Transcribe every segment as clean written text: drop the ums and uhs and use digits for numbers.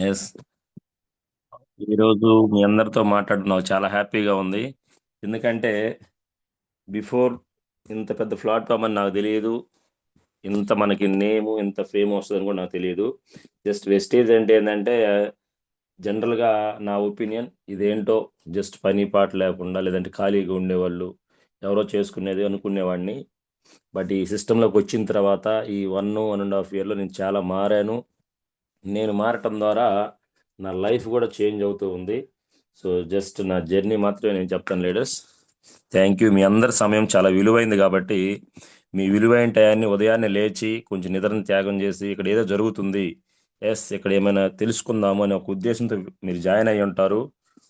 Yes. ఈరోజు మీ అందరితో మాట్లాడడం నాకు చాలా హ్యాపీగా ఉంది. ఎందుకంటే బిఫోర్ ఇంత పెద్ద ప్లాట్ఫామ్ అని నాకు తెలియదు. ఇంత మనకి నేము ఇంత ఫేమ్ వస్తుందని కూడా నాకు తెలియదు. జస్ట్ వెస్టేజ్ అంటే ఏంటంటే జనరల్గా నా ఒపీనియన్ ఇదేంటో, జస్ట్ పని పాట లేకుండా లేదంటే ఖాళీగా ఉండేవాళ్ళు ఎవరో చేసుకునేది అనుకునేవాడిని. బట్ ఈ సిస్టంలోకి వచ్చిన తర్వాత ఈ 1.5 ఇయర్లో నేను చాలా మారాను. నేను మారటం ద్వారా నా లైఫ్ కూడా చేంజ్ అవుతూ ఉంది. సో జస్ట్ నా జర్నీ మాత్రమే నేను చెప్తాను లీడర్స్. Thank you. మీ అందరి సమయం చాలా విలువైంది కాబట్టి మీ విలువైన టయాన్ని ఉదయాన్నే లేచి కొంచెం నిద్రను త్యాగం చేసి ఇక్కడ ఏదో జరుగుతుంది, ఎస్ ఇక్కడ ఏమైనా తెలుసుకుందాము అనే ఒక ఉద్దేశంతో మీరు జాయిన్ అయ్యి ఉంటారు.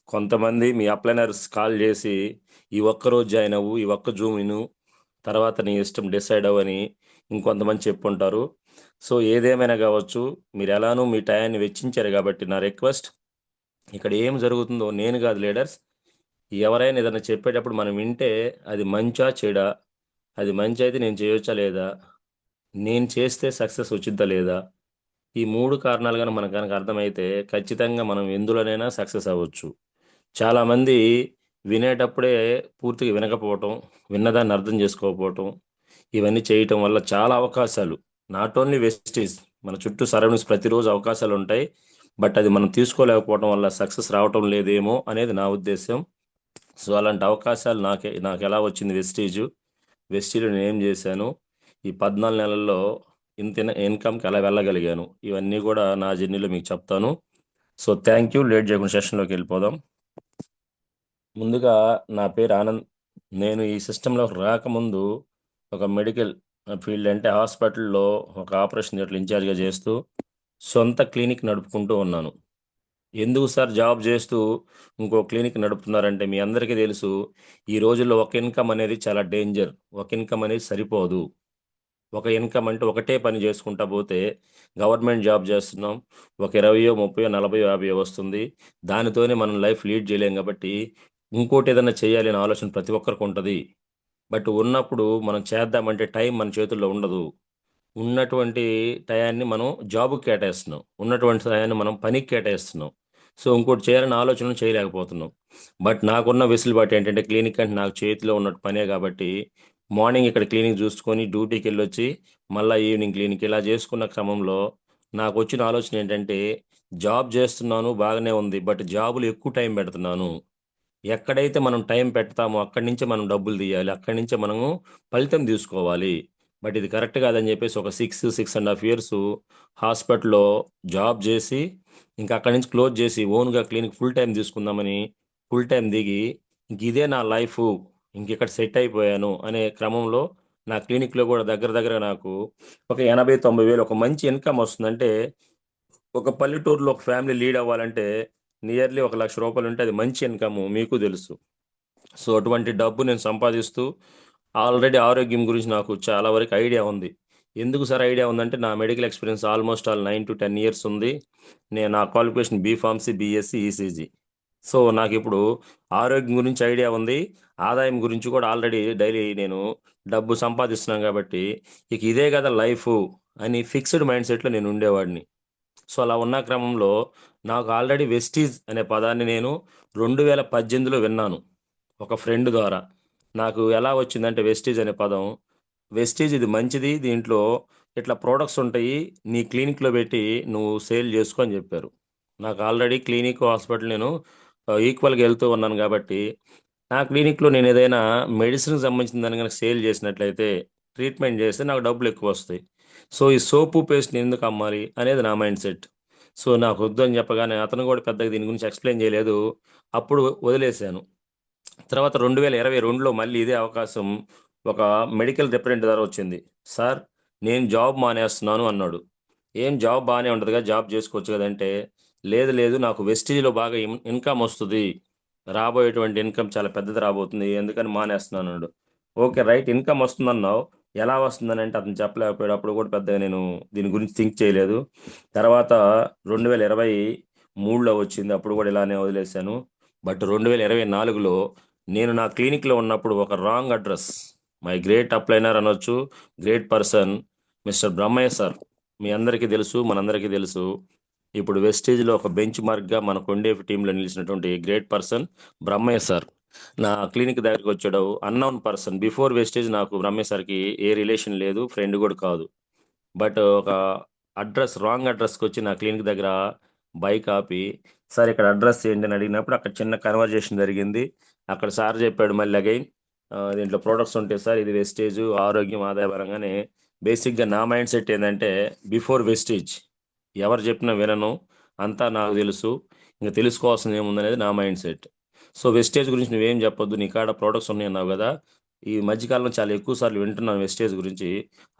కొంతమంది మీ అప్లైనర్స్ కాల్ చేసి ఈ ఒక్క రోజు జాయిన్ అవ్వు, ఈ ఒక్క జూమ్ విను, తర్వాత నీ ఇష్టం డిసైడ్ అవ్వని ఇంకొంతమంది చెప్పుంటారు. సో ఏదేమైనా కావచ్చు, మీరు ఎలానూ మీ టయాన్ని వెచ్చించారు కాబట్టి నా రిక్వెస్ట్, ఇక్కడ ఏం జరుగుతుందో నేను కాదు లీడర్స్, ఎవరైనా ఏదైనా చెప్పేటప్పుడు మనం వింటే అది మంచా చెడా, అది మంచి అయితే నేను చేయొచ్చా లేదా, నేను చేస్తే సక్సెస్ వచ్చిద్దా లేదా, ఈ మూడు కారణాలు కానీ మనకు కనుక అర్థమైతే ఖచ్చితంగా మనం ఎందులోనైనా సక్సెస్ అవ్వచ్చు. చాలామంది వినేటప్పుడే పూర్తిగా వినకపోవటం, విన్నదాన్ని అర్థం చేసుకోకపోవటం, ఇవన్నీ చేయటం వల్ల చాలా అవకాశాలు, నాట్ ఓన్లీ వెస్టీస్, మన చుట్టూ సరౌండింగ్స్ ప్రతిరోజు అవకాశాలు ఉంటాయి. బట్ అది మనం తీసుకోలేకపోవడం వల్ల సక్సెస్ రావటం లేదేమో అనేది నా ఉద్దేశం. సో అలాంటి అవకాశాలు నాకు ఎలా వచ్చింది వెస్టీజ్లో నేను ఏం చేశాను, ఈ 14 నెలల్లో ఇంత ఇన్కమ్కి ఎలా వెళ్ళగలిగాను, ఇవన్నీ కూడా నా జర్నీలో మీకు చెప్తాను. So thank you. లేట్ చేయకుండా సెషన్లోకి వెళ్ళిపోదాం. ముందుగా నా పేరు ఆనంద్. నేను ఈ సిస్టంలో రాకముందు ఒక మెడికల్ ఫీల్డ్ అంటే హాస్పిటల్లో ఒక ఆపరేషన్ థియేటర్ ఇన్ఛార్జ్గా చేస్తూ సొంత క్లినిక్ నడుపుకుంటూ ఉన్నాను. ఎందుకు సార్ జాబ్ చేస్తూ ఇంకో క్లినిక్ నడుపుతున్నారంటే మీ అందరికీ తెలుసు, ఈ రోజుల్లో ఒక ఇన్కమ్ అనేది చాలా డేంజర్. ఒక ఇన్కమ్ అనేది సరిపోదు. ఒక ఇన్కమ్ అంటే ఒకటే పని చేసుకుంటా పోతే గవర్నమెంట్ జాబ్ చేస్తున్నాం, ఒక 20, 30, 40, 50 వస్తుంది. దానితోనే మనం లైఫ్ లీడ్ చేయలేం కాబట్టి ఇంకోటి ఏదైనా చేయాలి అనే ఆలోచన ప్రతి ఒక్కరికి ఉంటుంది. బట్ ఉన్నప్పుడు మనం చేద్దామంటే టైం మన చేతుల్లో ఉండదు. ఉన్నటువంటి టయాన్ని మనం జాబ్‌కి కేటాయిస్తున్నాం. ఉన్నటువంటి టయాన్ని మనం పనికి కేటాయిస్తున్నాం. సో, ఇంకోటి చేయాలన్న ఆలోచన చేయలేకపోతున్నాం. బట్ నాకున్న వెసులుబాటు ఏంటంటే క్లినిక్ అంటే నాకు చేతిలో ఉన్నట్టు పనే కాబట్టి మార్నింగ్ ఇక్కడ క్లినిక్ చూసుకొని డ్యూటీకెళ్ళొచ్చి మళ్ళా ఈవినింగ్ క్లినిక్ ఇలా చేసుకున్న క్రమంలో నాకొచ్చిన ఆలోచన ఏంటంటే జాబ్ చేస్తున్నాను బాగానే ఉంది. బట్ జాబ్‌లో ఎక్కువ టైం పెడుతున్నాను. ఎక్కడైతే మనం టైం పెడతామో అక్కడి నుంచే మనం డబ్బులు తీయాలి. అక్కడి నుంచే మనము ఫలితం తీసుకోవాలి. బట్ ఇది కరెక్ట్ కాదని చెప్పేసి ఒక 6 ఇయర్స్ హాస్పిటల్‌లో జాబ్ చేసి, ఇంక అక్కడి నుంచి క్లోజ్ చేసి ఓన్‌గా క్లినిక్ ఫుల్ టైమ్ తీసుకుందామని ఫుల్ టైమ్ దిగి, ఇంక ఇదే నా లైఫు, ఇంకిక్కడ సెట్ అయిపోయాను అనే క్రమంలో నా క్లినిక్‌లో కూడా దగ్గర దగ్గరగా నాకు ఒక 80, 90 వేలు ఒక మంచి ఇన్‌కమ్ వస్తుందంటే, ఒక పల్లెటూరులో ఒక ఫ్యామిలీ లీడ్ అవ్వాలంటే నియర్లీ ఒక 1,00,000 రూపాయలుంటే అది మంచి ఇన్‌కమ్ మీకు తెలుసు. సో, అటువంటి డబ్బు నేను సంపాదిస్తూ ఆల్రెడీ ఆరోగ్యం గురించి నాకు చాలా వరకు ఐడియా ఉంది. ఎందుకు సార్ ఐడియా ఉందంటే నా మెడికల్ ఎక్స్‌పీరియన్స్ ఆల్‌మోస్ట్ 9-10 ఇయర్స్ ఉంది. నా qualification B Pharmacy, BSc, ECG. So, నాకిప్పుడు ఆరోగ్యం గురించి ఐడియా ఉంది. ఆదాయం గురించి కూడా ఆల్రెడీ డైలీ నేను డబ్బు సంపాదిస్తున్నాను కాబట్టి, ఇక ఇదే గదా లైఫు అని ఫిక్స్‌డ్ మైండ్‌సెట్‌లో నేను ఉండేవాడిని. సో, అలా ఉన్న క్రమంలో నాకు ఆల్రెడీ వెస్టీజ్ అనే పదాన్ని నేను 2018లో విన్నాను. ఒక ఫ్రెండ్ ద్వారా. నాకు ఎలా వచ్చిందంటే వెస్టీజ్ అనే పదం, వెస్టీజ్ ఇది మంచిది. దీంట్లో ఇట్లా ప్రొడక్ట్స్ ఉంటాయి. నీ క్లినిక్‌లో పెట్టి నువ్వు సేల్ చేసుకో అని చెప్పారు. నాకు ఆల్రెడీ క్లినిక్, హాస్పిటల్ నేను ఈక్వల్‌గా ఎళ్తూ ఉన్నాను కాబట్టి, నా క్లినిక్‌లో నేను ఏదైనా మెడిసిన్‌కి సంబంధించిన దాన్ని గనక సేల్ చేసినట్లయితే, ట్రీట్మెంట్ చేస్తే నాకు డబ్బులెక్కువొస్తాయి. సో, ఈ సోపు, పేస్ట్ నేనెందుకు అమ్మాలి అనేది నా మైండ్ సెట్. సో, నాకొద్దు అని చెప్పగానే అతను కూడా పెద్దగా దీని గురించి ఎక్స్‌ప్లెయిన్ చేయలేదు. అప్పుడు వదిలేసాను. తర్వాత 2022లో మళ్ళీ ఇదే అవకాశం ఒక మెడికల్ రిప్రజెంటేటివ్ ద్వారా వచ్చింది. సార్ నేను జాబ్ మానేస్తున్నాను అన్నాడు. ఏం జాబ్ బానే ఉంటదిగా, జాబ్ చేసుకోవచ్చు కదంటే, లేదు లేదు నాకు వెస్టీజ్‌లో బాగా ఇన్‌కమ్ వస్తది. రాబోయేటువంటి ఇన్‌కమ్ చాలా పెద్దది రాబోతుంది. అందుకని మానేస్తున్నాను అన్నాడు. ఓకే. రైట్, ఇన్‌కమ్ వస్తుందన్నావు. ఎలా వస్తుందనంటే అతను చెప్పలేకపోయాడు. అప్పుడు కూడా పెద్దగా నేను దీని గురించి థింక్ చేయలేదు. తర్వాత 2023లో వచ్చింది. అప్పుడు కూడా ఇలానే వదిలేసాను. బట్ 2024లో నేను నా క్లినిక్‌లో ఉన్నప్పుడు ఒక రాంగ్ అడ్రెస్, మై గ్రేట్ అప్లైనర్ అనొచ్చు, great person mister Brahmayya sir. మీ అందరికీ తెలుసు, మనందరికీ తెలుసు. ఇప్పుడు వెస్టేజ్లో ఒక బెంచ్ మార్క్గా మన కొండే టీంలో నిలిచినటువంటి గ్రేట్ పర్సన్ బ్రహ్మయ్య సార్ నా క్లినిక్ దగ్గరికి వచ్చాడు. Unknown person. బిఫోర్ వెస్టేజ్ నాకు బ్రహ్మయ్య సార్కి ఏ రిలేషన్ లేదు, ఫ్రెండ్ కూడా కాదు. బట్ ఒక రాంగ్ అడ్రస్కి వచ్చి నా క్లినిక్ దగ్గర బైక్ ఆపి, సార్ ఇక్కడ అడ్రస్ ఏంటి అని అడిగినప్పుడు అక్కడ చిన్న కన్వర్జేషన్ జరిగింది. అక్కడ సార్ చెప్పాడు మళ్ళీ అగైన్, దీంట్లో ప్రోడక్ట్స్ ఉంటాయి సార్, ఇది వెస్టేజ్, ఆరోగ్యం, ఆదాయపరంగానే. బేసిక్గా నా మైండ్ సెట్ ఏంటంటే బిఫోర్ వెస్టేజ్ ఎవరు చెప్పినా వినను, అంతా నాకు తెలుసు, ఇంకా తెలుసుకోవాల్సింది ఏముందనేది నా మైండ్ సెట్. సో వెస్టేజ్ గురించి నువ్వేం చెప్పొద్దు, నీ కాడ ప్రోడక్ట్స్ ఉన్నాయి అన్నావు కదా. ఈ మధ్యకాలంలో చాలా ఎక్కువ సార్లు వింటున్నాను వెస్టేజ్ గురించి.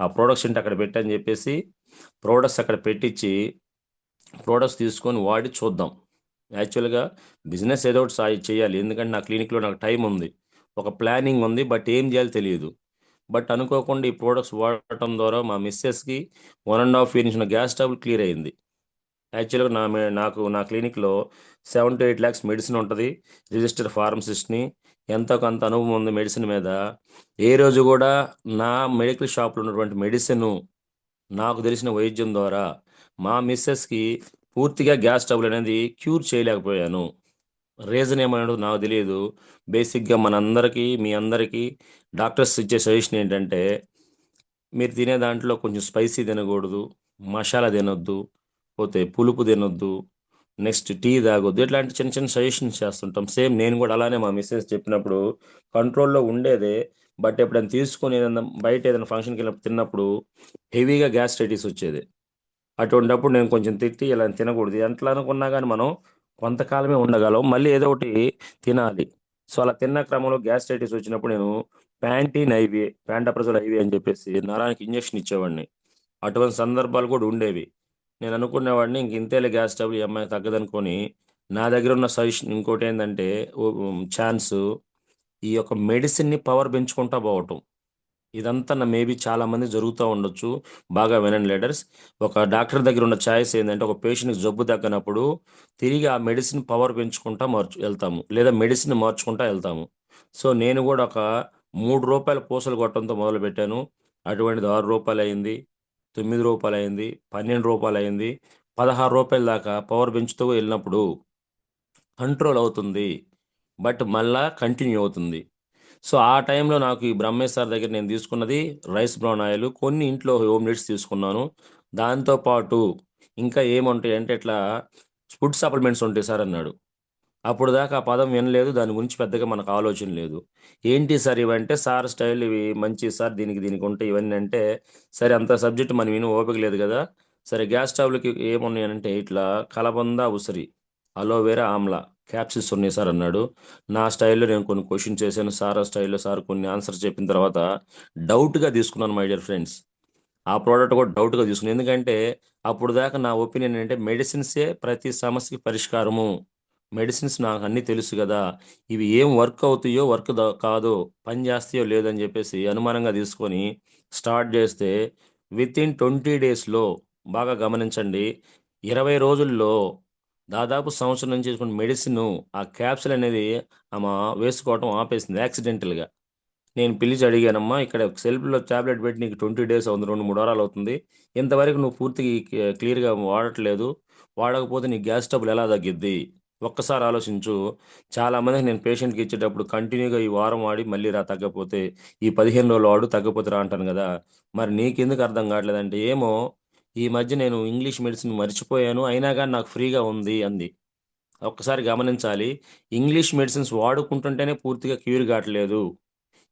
ఆ ప్రోడక్ట్స్ ఏంటి అక్కడ పెట్టని చెప్పేసి ప్రోడక్ట్స్ అక్కడ పెట్టించి ప్రోడక్ట్స్ తీసుకొని వాడి చూద్దాం. యాక్చువల్గా బిజినెస్ ఏదో ఒకటి చేయాలి, ఎందుకంటే నా క్లినిక్లో నాకు టైం ఉంది, ఒక ప్లానింగ్ ఉంది, బట్ ఏం చేయాలో తెలియదు. బట్ అనుకోకుండా ఈ ప్రోడక్ట్స్ వాడటం ద్వారా మా మిస్సెస్కి 1.5 year నుంచి ఉన్న గ్యాస్ ట్రబుల్ క్లియర్ అయింది. యాక్చువల్గా నాకు నా క్లినిక్లో 7 to 8 lakhs మెడిసిన్ ఉంటుంది. రిజిస్టర్ ఫార్మసిస్ట్ని, ఎంతో కొంత అనుభవం ఉంది మెడిసిన్ మీద. ఏ రోజు కూడా నా మెడికల్ షాప్లో ఉన్నటువంటి మెడిసిన్, నాకు తెలిసిన వైద్యం ద్వారా మా మిస్సెస్కి పూర్తిగా గ్యాస్ ట్రబుల్ అనేది క్యూర్ చేయలేకపోయాను. రీజన్ ఏమన్నాడు నాకు తెలియదు. బేసిక్గా మనందరికీ, మీ అందరికీ డాక్టర్స్ ఇచ్చే సజెషన్ ఏంటంటే మీరు తినే దాంట్లో కొంచెం స్పైసీ తినకూడదు, మసాలా తినొద్దు, పోతే పులుపు తినొద్దు, నెక్స్ట్ టీ తాగొద్దు, ఇట్లాంటి చిన్న చిన్న సజెషన్స్ చేస్తుంటాం. సేమ్ నేను కూడా అలానే మా మిస్సెస్ చెప్పినప్పుడు కంట్రోల్లో ఉండేదే. బట్ ఎప్పుడైనా తీసుకొని ఏదైనా బయట ఏదైనా ఫంక్షన్కి వెళ్ళినప్పుడు తిన్నప్పుడు హెవీగా గ్యాస్ట్రైటిస్ వచ్చేది. అటువంటప్పుడు నేను కొంచెం తిట్టి ఇలా తినకూడదు, ఎట్లా అనుకున్నా కానీ మనం కొంతకాలమే ఉండగలం, మళ్ళీ ఏదో ఒకటి తినాలి. సో అలా తిన్న క్రమంలో గ్యాస్ట్రైటిస్ వచ్చినప్పుడు నేను ప్యాంటాప్రజోల్ ఐవి అని చెప్పేసి నరానికి ఇంజెక్షన్ ఇచ్చేవాడిని. అటువంటి సందర్భాలు కూడా ఉండేవి. నేను అనుకునేవాడిని ఇంక ఇంతేలే గ్యాస్ ట్రబుల్, ఈ అమ్మాయి తగ్గదనుకొని. నా దగ్గర ఉన్న సజెషన్ ఇంకోటి ఏంటంటే ఛాన్స్, ఈ యొక్క మెడిసిన్ని పవర్ పెంచుకుంటా పోవటం. ఇదంతా నా మేబీ చాలా మంది జరుగుతూ ఉండొచ్చు. బాగా వినండి లీడర్స్. ఒక డాక్టర్ దగ్గర ఉన్న ఛాయిస్ ఏంటంటే ఒక పేషెంట్కి జబ్బు తగ్గనప్పుడు తిరిగి ఆ మెడిసిన్ పవర్ పెంచుకుంటా వెళ్తాము, లేదా మెడిసిన్ మార్చుకుంటా వెళ్తాము. సో నేను కూడా ఒక ₹3 పూసలు కొట్టడంతో మొదలుపెట్టాను. అటువంటిది ₹6 అయింది, ₹9 అయింది, ₹12 అయింది, ₹16 దాకా పవర్ పెంచుతూ వెళ్ళినప్పుడు కంట్రోల్ అవుతుంది, బట్ మళ్ళా కంటిన్యూ అవుతుంది. సో ఆ టైంలో నాకు ఈ బ్రహ్మేశ్ సార్ దగ్గర నేను తీసుకున్నది రైస్ బ్రౌన్ ఆయిల్, కొన్ని ఇంట్లో హోమ్ నీడ్స్ తీసుకున్నాను. దాంతోపాటు ఇంకా ఏముంటాయి అంటే ఇట్లా ఫుడ్ సప్లిమెంట్స్ ఉంటాయి సార్ అన్నాడు. అప్పుడు దాకా ఆ పదం వినలేదు, దాని గురించి పెద్దగా మనకు ఆలోచన లేదు. ఏంటి సార్ ఇవంటే, సార్ స్టైల్ ఇవి మంచి సార్, దీనికి దీనికి ఉంటాయి ఇవన్నీ అంటే, సరే అంత సబ్జెక్ట్ మనం విని ఓపిక లేదు కదా. సరే గ్యాస్ ట్రబుల్కి ఏమున్నాయనంటే ఇట్లా కలబంద, ఉసిరి, అలోవెరా, ఆమ్లా క్యాప్సిల్స్ ఉన్నాయి సార్ అన్నాడు. నా స్టైల్లో నేను కొన్ని క్వశ్చన్ చేశాను, సార్ ఆ స్టైల్లో సార్ కొన్ని ఆన్సర్స్ చెప్పిన తర్వాత డౌట్గా తీసుకున్నాను మై డియర్ ఫ్రెండ్స్. ఆ ప్రోడక్ట్ కూడా డౌట్గా తీసుకున్నాను, ఎందుకంటే అప్పుడు దాకా నా ఒపీనియన్ ఏంటంటే మెడిసిన్సే ప్రతి సమస్యకి పరిష్కారము. మెడిసిన్స్ నాకు అన్నీ తెలుసు కదా, ఇవి ఏం వర్క్ అవుతాయో కాదో, పని చేస్తాయో లేదని చెప్పేసి అనుమానంగా తీసుకొని స్టార్ట్ చేస్తే విత్ ఇన్ 20 daysలో, బాగా గమనించండి, 20 రోజుల్లో దాదాపు సంవత్సరం నుంచి తీసుకున్న మెడిసిన్, ఆ క్యాప్సిల్ అనేది ఆమె వేసుకోవటం ఆపేసింది యాక్సిడెంటల్గా. నేను పిలిచి అడిగానమ్మా, ఇక్కడ సెల్ఫ్లో టాబ్లెట్ పెట్టి నీకు 20 days అవుతుంది, 2-3 వారాలు అవుతుంది, ఇంతవరకు నువ్వు పూర్తిగా క్లియర్గా వాడట్లేదు, వాడకపోతే నీ గ్యాస్ ట్రబుల్ ఎలా తగ్గిద్ది, ఒక్కసారి ఆలోచించు. చాలామందికి నేను పేషెంట్కి ఇచ్చేటప్పుడు కంటిన్యూగా ఈ వారం వాడి మళ్ళీ రా తగ్గపోతే, ఈ 15 రోజులు వాడు తగ్గపోతే రా అంటాను కదా, మరి నీకెందుకు అర్థం కావట్లేదంటే, ఏమో ఈ మధ్య నేను ఇంగ్లీష్ మెడిసిన్ మర్చిపోయాను, అయినా కానీ నాకు ఫ్రీగా ఉంది అంది. ఒక్కసారి గమనించాలి, ఇంగ్లీష్ మెడిసిన్స్ వాడుకుంటుంటేనే పూర్తిగా క్యూర్ కావట్లేదు,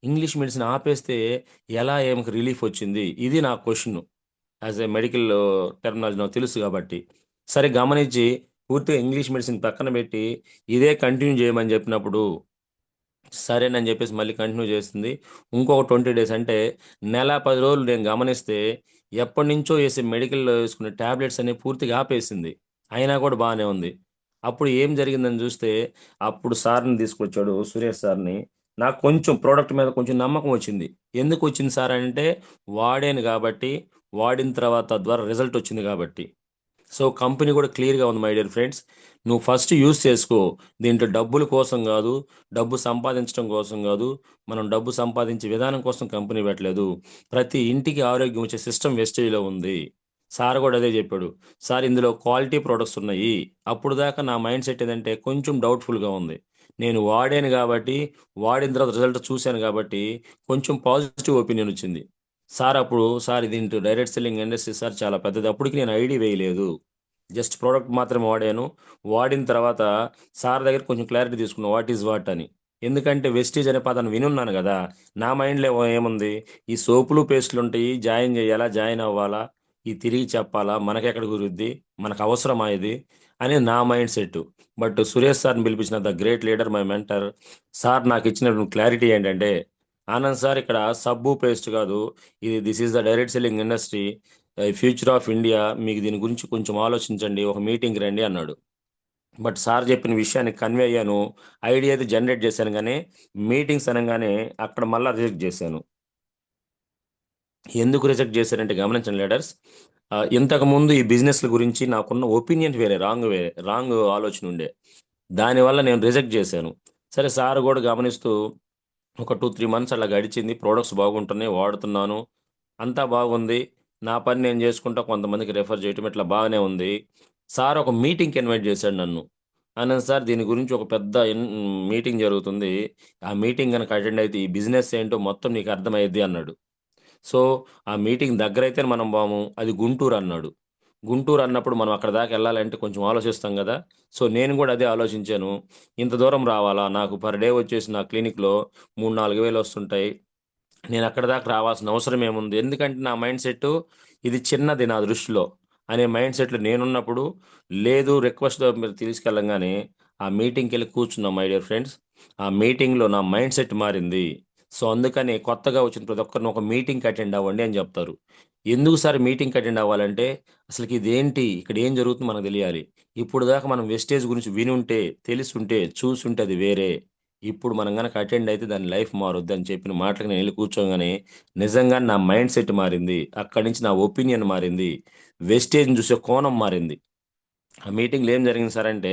ఇంగ్లీష్ మెడిసిన్ ఆపేస్తే ఎలా ఏమకి రిలీఫ్ వచ్చింది, ఇది నా question. As a medical terminology నాకు తెలుసు కాబట్టి. సరే గమనించి పూర్తిగా ఇంగ్లీష్ మెడిసిన్ పక్కన పెట్టి ఇదే కంటిన్యూ చేయమని చెప్పినప్పుడు సరేనని చెప్పేసి మళ్ళీ కంటిన్యూ చేస్తుంది. ఇంకొక 20 days అంటే నెల 10 రోజులు నేను గమనిస్తే ఎప్పటి నుంచో వేసే మెడికల్లో వేసుకునే ట్యాబ్లెట్స్ అనేవి పూర్తిగా ఆపేసింది. అయినా కూడా బాగానే ఉంది. అప్పుడు ఏం జరిగిందని చూస్తే అప్పుడు సార్ని తీసుకొచ్చాడు, సురేష్ సార్ని. నాకు కొంచెం ప్రోడక్ట్ మీద కొంచెం నమ్మకం వచ్చింది. ఎందుకు వచ్చింది సార్ అంటే, వాడాను కాబట్టి, వాడిన తర్వాత తద్వారా రిజల్ట్ వచ్చింది కాబట్టి. సో కంపెనీ కూడా క్లియర్గా ఉంది మై డియర్ ఫ్రెండ్స్. నువ్వు ఫస్ట్ యూస్ చేసుకో, దీంట్లో డబ్బుల కోసం కాదు, డబ్బు సంపాదించడం కోసం కాదు, మనం డబ్బు సంపాదించే విధానం కోసం కంపెనీ పెట్టలేదు. ప్రతి ఇంటికి ఆరోగ్యం వచ్చే సిస్టమ్ వెస్టేజ్లో ఉంది. సార్ కూడా అదే చెప్పాడు. సార్ ఇందులో క్వాలిటీ ప్రొడక్ట్స్ ఉన్నాయి. అప్పుడు దాకా నా మైండ్ సెట్ ఏదంటే కొంచెం డౌట్ఫుల్గా ఉంది. నేను వాడాను కాబట్టి, వాడిన తర్వాత రిజల్ట్ చూశాను కాబట్టి కొంచెం పాజిటివ్ ఒపీనియన్ వచ్చింది. సార్ ఇది into direct selling industry sir చాలా పెద్దది. అప్పటికి నేను ఐడి వేయలేదు. జస్ట్ ప్రోడక్ట్ మాత్రమే వాడాను. వాడిన తర్వాత సార్ దగ్గర కొంచెం క్లారిటీ తీసుకున్నాను వాట్ ఈజ్ వాట్ అని. ఎందుకంటే వెస్టీజ్ అనే పదాన్ని వినున్నాను కదా. నా మైండ్లో ఏముంది, ఈ సోపులు పేస్టులు ఉంటాయి, జాయిన్ చేయాలా, జాయిన్ అవ్వాలా, ఈ తిరిగి చెప్పాలా, మనకెక్కడ కుదురుద్ది, మనకు అవసరమా ఇది అని నా మైండ్ సెట్. బట్ సురేష్ సార్ని పిలిపించిన the great leader my mentor sir నాకు ఇచ్చినటువంటి క్లారిటీ ఏంటంటే, ఆనంద్ సార్ ఇక్కడ సబ్బు పేస్ట్ కాదు, ఇది this is the direct selling industry, future of India, మీకు దీని గురించి కొంచెం ఆలోచించండి, ఒక మీటింగ్ రండి అన్నాడు. బట్ సార్ చెప్పిన విషయాన్ని కన్వే అయ్యాను, ఐడియా అయితే జనరేట్ చేశాను, కానీ మీటింగ్స్ అనగానే అక్కడ మళ్ళీ రిజెక్ట్ చేశాను. ఎందుకు రిజెక్ట్ చేశారంటే గమనించండి లీడర్స్, ఇంతకుముందు ఈ బిజినెస్ల గురించి నాకున్న ఒపీనియన్ వేరే రాంగ్ ఆలోచన ఉండే. దానివల్ల నేను రిజెక్ట్ చేశాను. సరే సార్ కూడా గమనిస్తూ ఒక 2-3 మంత్స్ అలా గడిచింది. ప్రోడక్ట్స్ బాగుంటున్నాయి, వాడుతున్నాను, అంతా బాగుంది. నా పని నేను చేసుకుంటా, కొంతమందికి రెఫర్ చేయటం ఇట్లా బాగానే ఉంది. సార్ ఒక మీటింగ్కి ఇన్వైట్ చేశాడు నన్ను. అన్నాను సార్ దీని గురించి ఒక పెద్ద మీటింగ్ జరుగుతుంది, ఆ మీటింగ్ కనుక అటెండ్ అయితే ఈ బిజినెస్ ఏంటో మొత్తం నీకు అర్థమయ్యిద్ది అన్నాడు. సో ఆ మీటింగ్ దగ్గరైతే మనం బాము, అది గుంటూరు అన్నాడు. గుంటూరు అన్నప్పుడు మనం అక్కడ దాకా వెళ్ళాలంటే కొంచెం ఆలోచిస్తాం కదా. సో నేను కూడా అదే ఆలోచించాను. ఇంత దూరం రావాలా, నాకు పర్ డే వచ్చేసి నా క్లినిక్లో 3-4 వేలు వస్తుంటాయి, నేను అక్కడ దాకా రావాల్సిన అవసరం ఏముంది, ఎందుకంటే నా మైండ్ సెట్ ఇది చిన్నది నా దృష్టిలో అనే మైండ్ సెట్లో నేనున్నప్పుడు, లేదు రిక్వెస్ట్ మీరు తీసుకెళ్ళంగానే ఆ మీటింగ్కి వెళ్ళి కూర్చున్నాం మై డియర్ ఫ్రెండ్స్. ఆ మీటింగ్లో నా మైండ్ సెట్ మారింది. సో అందుకని కొత్తగా వచ్చిన ప్రతి ఒక్కరిని ఒక మీటింగ్కి అటెండ్ అవ్వండి అని చెప్తారు. ఎందుకు సార్ మీటింగ్కి అటెండ్ అవ్వాలంటే, అసలుకి ఇదేంటి, ఇక్కడ ఏం జరుగుతుందో మనకు తెలియాలి. ఇప్పుడు దాకా మనం వెస్టేజ్ గురించి వినుంటే, తెలుసుంటే, చూసుంటే అది వేరే. ఇప్పుడు మనం గనక అటెండ్ అయితే దాని లైఫ్ మారుద్ది అని చెప్పిన మాటలకి నేను వెళ్ళి కూర్చోగానే నిజంగా నా మైండ్ సెట్ మారింది. అక్కడి నుంచి నా ఒపీనియన్ మారింది. వెస్టేజ్‌ని చూసే కోణం మారింది. ఆ మీటింగ్‌లో ఏం జరిగింది సార్ అంటే,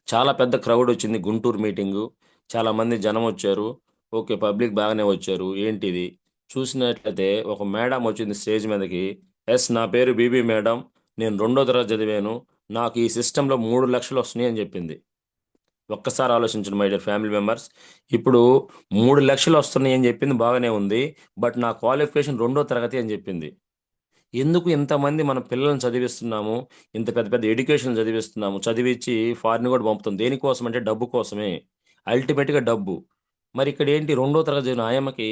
చాలా పెద్ద క్రౌడ్ వచ్చింది. గుంటూరు మీటింగు. చాలామంది జనం వచ్చారు. ఓకే. పబ్లిక్ బాగానే వచ్చారు. ఏంటిది? చూసినట్లయితే ఒక మేడమ్ వచ్చింది స్టేజ్ మీదకి. "యెస్, నా పేరు బీబీ మేడమ్. నేను రెండో తరగతి చదివాను. నాకు ఈ సిస్టమ్‌లో 3,00,000 వస్తున్నాయి" అని చెప్పింది. ఒక్కసారి ఆలోచించండి మై డియర్ ఫ్యామిలీ మెంబర్స్. ఇప్పుడు 3,00,000 వస్తున్నాయి అని చెప్పింది బాగానే ఉంది. బట్ నా క్వాలిఫికేషన్ రెండో తరగతి అని చెప్పింది. ఎందుకు ఇంతమంది మన పిల్లల్ని చదివిస్తున్నాము, ఇంత పెద్ద పెద్ద ఎడ్యుకేషన్ చదివిస్తున్నాము, చదివిచ్చి ఫారిన్ కూడా పంపుతాం. దేనికోసం అంటే డబ్బు కోసమే. అల్టిమేట్‌గా డబ్బు. మరి ఇక్కడేంటి రెండో తరగతి చదివిన ఆయమ్మకి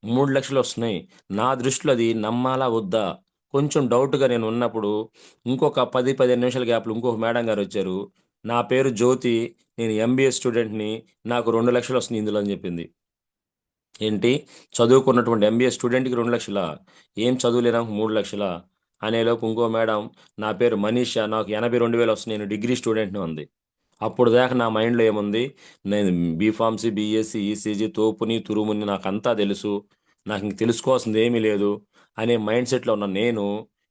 3,00,000 వస్తున్నాయి. నా దృష్టిలో అది నమ్మాలా వద్దా? కొంచెం డౌట్‌గా నేనున్నప్పుడు ఇంకొక 10, 15 నిమిషాల గ్యాప్‌లో ఇంకొక మేడం గారొచ్చారు. నా పేరు జ్యోతి. నేను ఎంబీఏ స్టూడెంట్‌ని. నాకు 2,00,000 వస్తున్నాయి ఇందులో అని చెప్పింది. ఏంటి? చదువుకున్నటువంటి ఎంబీఏ స్టూడెంట్‌కి 2,00,000 ఏం చదువులేనామెకు 3,00,000 అనేలోపు ఇంకో మేడం, నా పేరు మనీషా. నాకు 82,000 వస్తున్నాయి. నేను డిగ్రీ స్టూడెంట్‌ని అంది. అప్పటిదాకా నా మైండ్‌లో ఏముంది? నేను బీఫార్మసీ, బీఎస్సీ, ఈసీజీ, తోపుని, తురుముని నాకంతా తెలుసు. నాకింక తెలుసుకోవాల్సింది ఏమీ లేదు అనే మైండ్ సెట్‌లో ఉన్న నేను,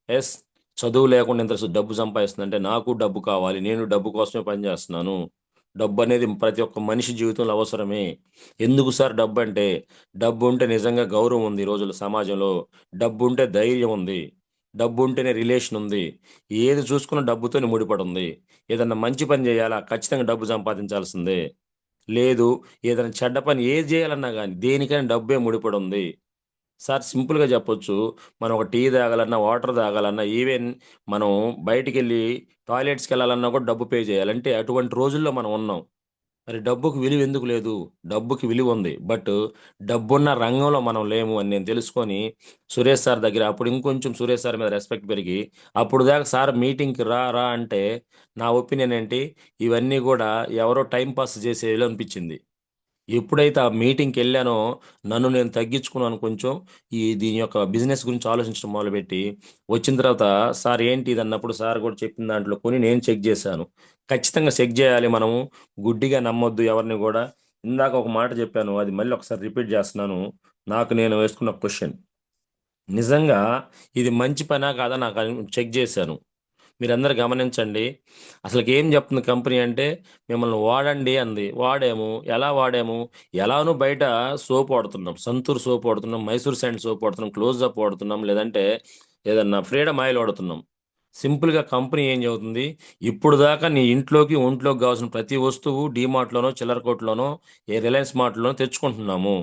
యెస్, చదువు లేకుండా ఇంత డబ్బు సంపాదిస్తుందంటే నాకు డబ్బు కావాలి. నేను డబ్బు కోసమే పనిచేస్తున్నాను. డబ్బనేది ప్రతి ఒక్క మనిషి జీవితంలో అవసరమే. ఎందుకు సార్ డబ్బంటే, డబ్బుంటే నిజంగా గౌరవం ఉంది ఈ రోజుల్లో సమాజంలో. డబ్బుంటే ధైర్యం ఉంది. డబ్బుంటేనే రిలేషన్ ఉంది. ఏది చూసుకున్నా డబ్బుతోనే ముడిపడుంది. ఏదన్నా మంచి పని జేయాలా, ఖచ్చితంగా డబ్బు సంపాదించాల్సిందే. లేదు, ఏదైనా చెడ్డ పని ఏది జేయాలన్నా గానీ, దేనికైనా డబ్బే ముడిపడుంది. సార్ సింపుల్‌గా చెప్పొచ్చు. మనం ఒక టీ తాగాలన్నా, వాటర్ తాగాలన్నా, ఈవెన్ మనం బయటికెళ్ళి టాయిలెట్స్‌కెళ్ళాలన్నా కూడా డబ్బు పే చేయాలి. అంటే అటువంటి రోజుల్లో మనం ఉన్నాం. మరి డబ్బుకి విలువ ఎందుకు లేదు? డబ్బుకి విలువుంది. బట్ డబ్బున్న రంగంలో మనం లేము అని నేను తెలుసుకొని, సురేష్ సార్ దగ్గర అప్పుడు ఇంకొంచెం సురేష్ సార్ మీద రెస్పెక్ట్ పెరిగి, అప్పుడు దాకా సార్ మీటింగ్‌కి రా, రా అంటే నా ఒపీనియన్ ఏంటి? ఇవన్నీ గూడా ఎవరో టైమ్ పాస్ చేసేలో అనిపిచ్చింది. ఎప్పుడైతే ఆ మీటింగ్‌కెళ్ళానో నన్ను నేను తగ్గించుకున్నాను కొంచెం. దీని యొక్క బిజినెస్ గురించి ఆలోచించడం మొదలుపెట్టి, వచ్చిన తర్వాత సార్ ఏంటి ఇదన్నప్పుడు సార్ కూడా చెప్పిన దాంట్లో కొన్ని నేను చెక్ చేశాను. ఖచ్చితంగా చెక్ చేయాలి మనము. గుడ్డిగా నమ్మొద్దు ఎవరిని గూడా. ఇందాక ఒక మాట చెప్పాను. అది మళ్ళీ ఒకసారి రిపీట్ చేస్తున్నాను. నాకు నేను వేసుకున్న క్వెషన్. నిజంగా ఇది మంచి పనా కాదా నాకు చెక్ చేశాను. మీరందరూ గమనించండి. అసలకేం జెప్తుంది కంపెనీ అంటే, మిమ్మల్ని వాడండి అంది. వాడాము. ఎలా వాడాము? ఎలానో బయట సోప్ వాడుతున్నాం. సంతూర్ సోప్ వాడుతున్నాం, మైసూర్ శాండ్ సోప్ వాడుతున్నాం, క్లోజప్ వాడుతున్నాం, లేదంటే ఏదన్నా ఫ్రీడమ్ ఆయిల్ వాడుతున్నాం. సింపుల్గా కంపెనీ ఏం చెబుతుంది, ఇప్పుడు దాకా నీ ఇంట్లోకి ఒంట్లోకి కావాల్సిన ప్రతి వస్తువు డీమార్ట్లోనో చిల్లర కొట్టులోనో ఏ రిలయన్స్ మార్ట్లోనో తెచ్చుకుంటున్నాము.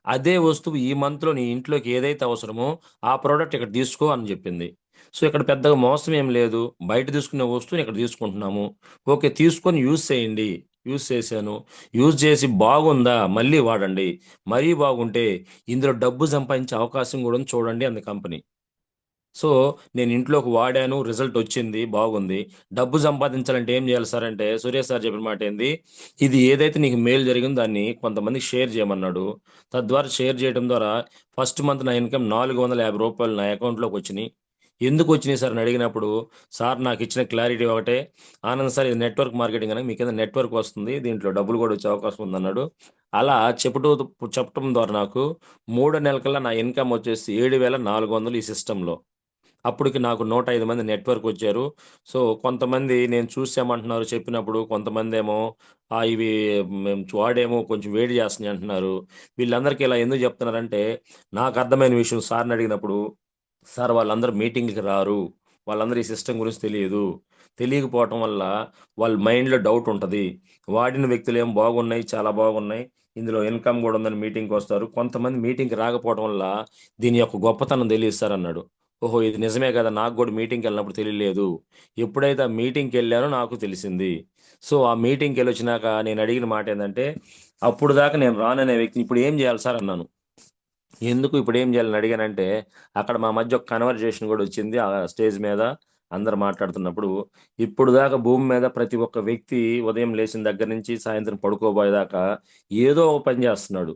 అదే వస్తువు ఈ మంత్లో నీ ఇంట్లోకి ఏదైతే అవసరమో ఆ ప్రోడక్ట్ ఇక్కడ తీసుకో అని చెప్పింది. సో ఇక్కడ పెద్దగా మోసం ఏం లేదు. బయట తీసుకునే వస్తువుని ఇక్కడ తీసుకుంటున్నాము. ఓకే, తీసుకొని యూజ్ చేయండి. యూజ్ చేశాను. యూజ్ చేసి బాగుందా మళ్ళీ వాడండి. మరీ బాగుంటే ఇందులో డబ్బు సంపాదించే అవకాశం కూడా ఉంది, చూడండి అంది కంపెనీ. సో, నేను ఇంట్లోకి వాడాను. రిజల్ట్ వచ్చింది. బాగుంది. డబ్బు సంపాదించాలంటే ఏం చేయాలి సార్ అంటే, సురేష్ సార్ చెప్పిన మాట ఏంది, ఇది ఏదైతే నీకు మేలు జరిగిందో దాన్ని కొంతమందికి షేర్ చేయమన్నాడు. తద్వారా షేర్ చేయడం ద్వారా ఫస్ట్ మంత్ నా ఇన్‌కమ్ రూ. 450 నా అకౌంట్‌లోకి వచ్చినియి. ఎందుకు వచ్చినియి సార్ అని అడిగినప్పుడు, సార్ నాకు ఇచ్చిన క్లారిటీ ఒకటే, ఆనంద్ సార్ ఇది నెట్వర్క్ మార్కెటింగ్ అని, మీ కింద నెట్వర్క్ వస్తుంది. దీంట్లో డబ్బులు కూడా వచ్చే అవకాశం ఉందన్నాడు. అలా చెప్పటం ద్వారా నాకు మూడో నెల కల్లా నా ఇన్‌కమ్ వచ్చేసి 7,400 ఈ సిస్టమ్‌లో. అప్పటికి నాకు 105 మంది నెట్వర్క్ వచ్చారు. సో, కొంతమంది నేను చూసామంటున్నారు చెప్పినప్పుడు. కొంతమందేమో ఇవి మేము వాడాము కొంచెం వేడి చేస్తున్నాయి అంటున్నారు. వీళ్ళందరికీ ఇలా ఎందుకు చెప్తున్నారంటే, నాకు అర్థమైన విషయం సార్‌ని అడిగినప్పుడు, సార్ వాళ్ళందరూ మీటింగ్‌కి రారు. వాళ్ళందరూ ఈ సిస్టమ్ గురించి తెలియదు. తెలియకపోవటం వల్ల వాళ్ళ మైండ్‌లో డౌట్ ఉంటది. వాడిన వ్యక్తులేమో బాగున్నాయి, చాలా బాగున్నాయి. ఇందులో ఇన్‌కమ్ గూడా ఉందని మీటింగ్‌కొస్తారు. కొంతమంది మీటింగ్‌కి రాకపోవడం వల్ల దీని యొక్క గొప్పతనం తెలీదు సార్ అన్నాడు. ఓహో! ఇది నిజమే కదా! నాకు గూడా మీటింగ్‌కెళ్ళినప్పుడు తెలియలేదు. ఎప్పుడైతే ఆ మీటింగ్‌కెళ్ళానో నాకు తెలిసింది. సో, ఆ మీటింగ్‌కెళ్ళొచ్చినాక నేను అడిగిన మాటేందంటే, అప్పుడు దాకా నేను రాననే వ్యక్తిని ఇప్పుడు ఏం జేయాలి సార్ అన్నాను. ఎందుకు ఇప్పుడేం జేయాలని అడిగానంటే, అక్కడ మా మధ్య ఒక కన్వర్జేషన్ గూడా వచ్చింది. ఆ స్టేజ్ మీద అందరూ మాట్లాడుతున్నప్పుడు, ఇప్పుడు దాకా భూమి మీద ప్రతి ఒక్క వ్యక్తి ఉదయం లేచిన దగ్గర నుంచి సాయంత్రం పడుకోబోయేదాకా ఏదో ఒక పని జేస్తున్నాడు.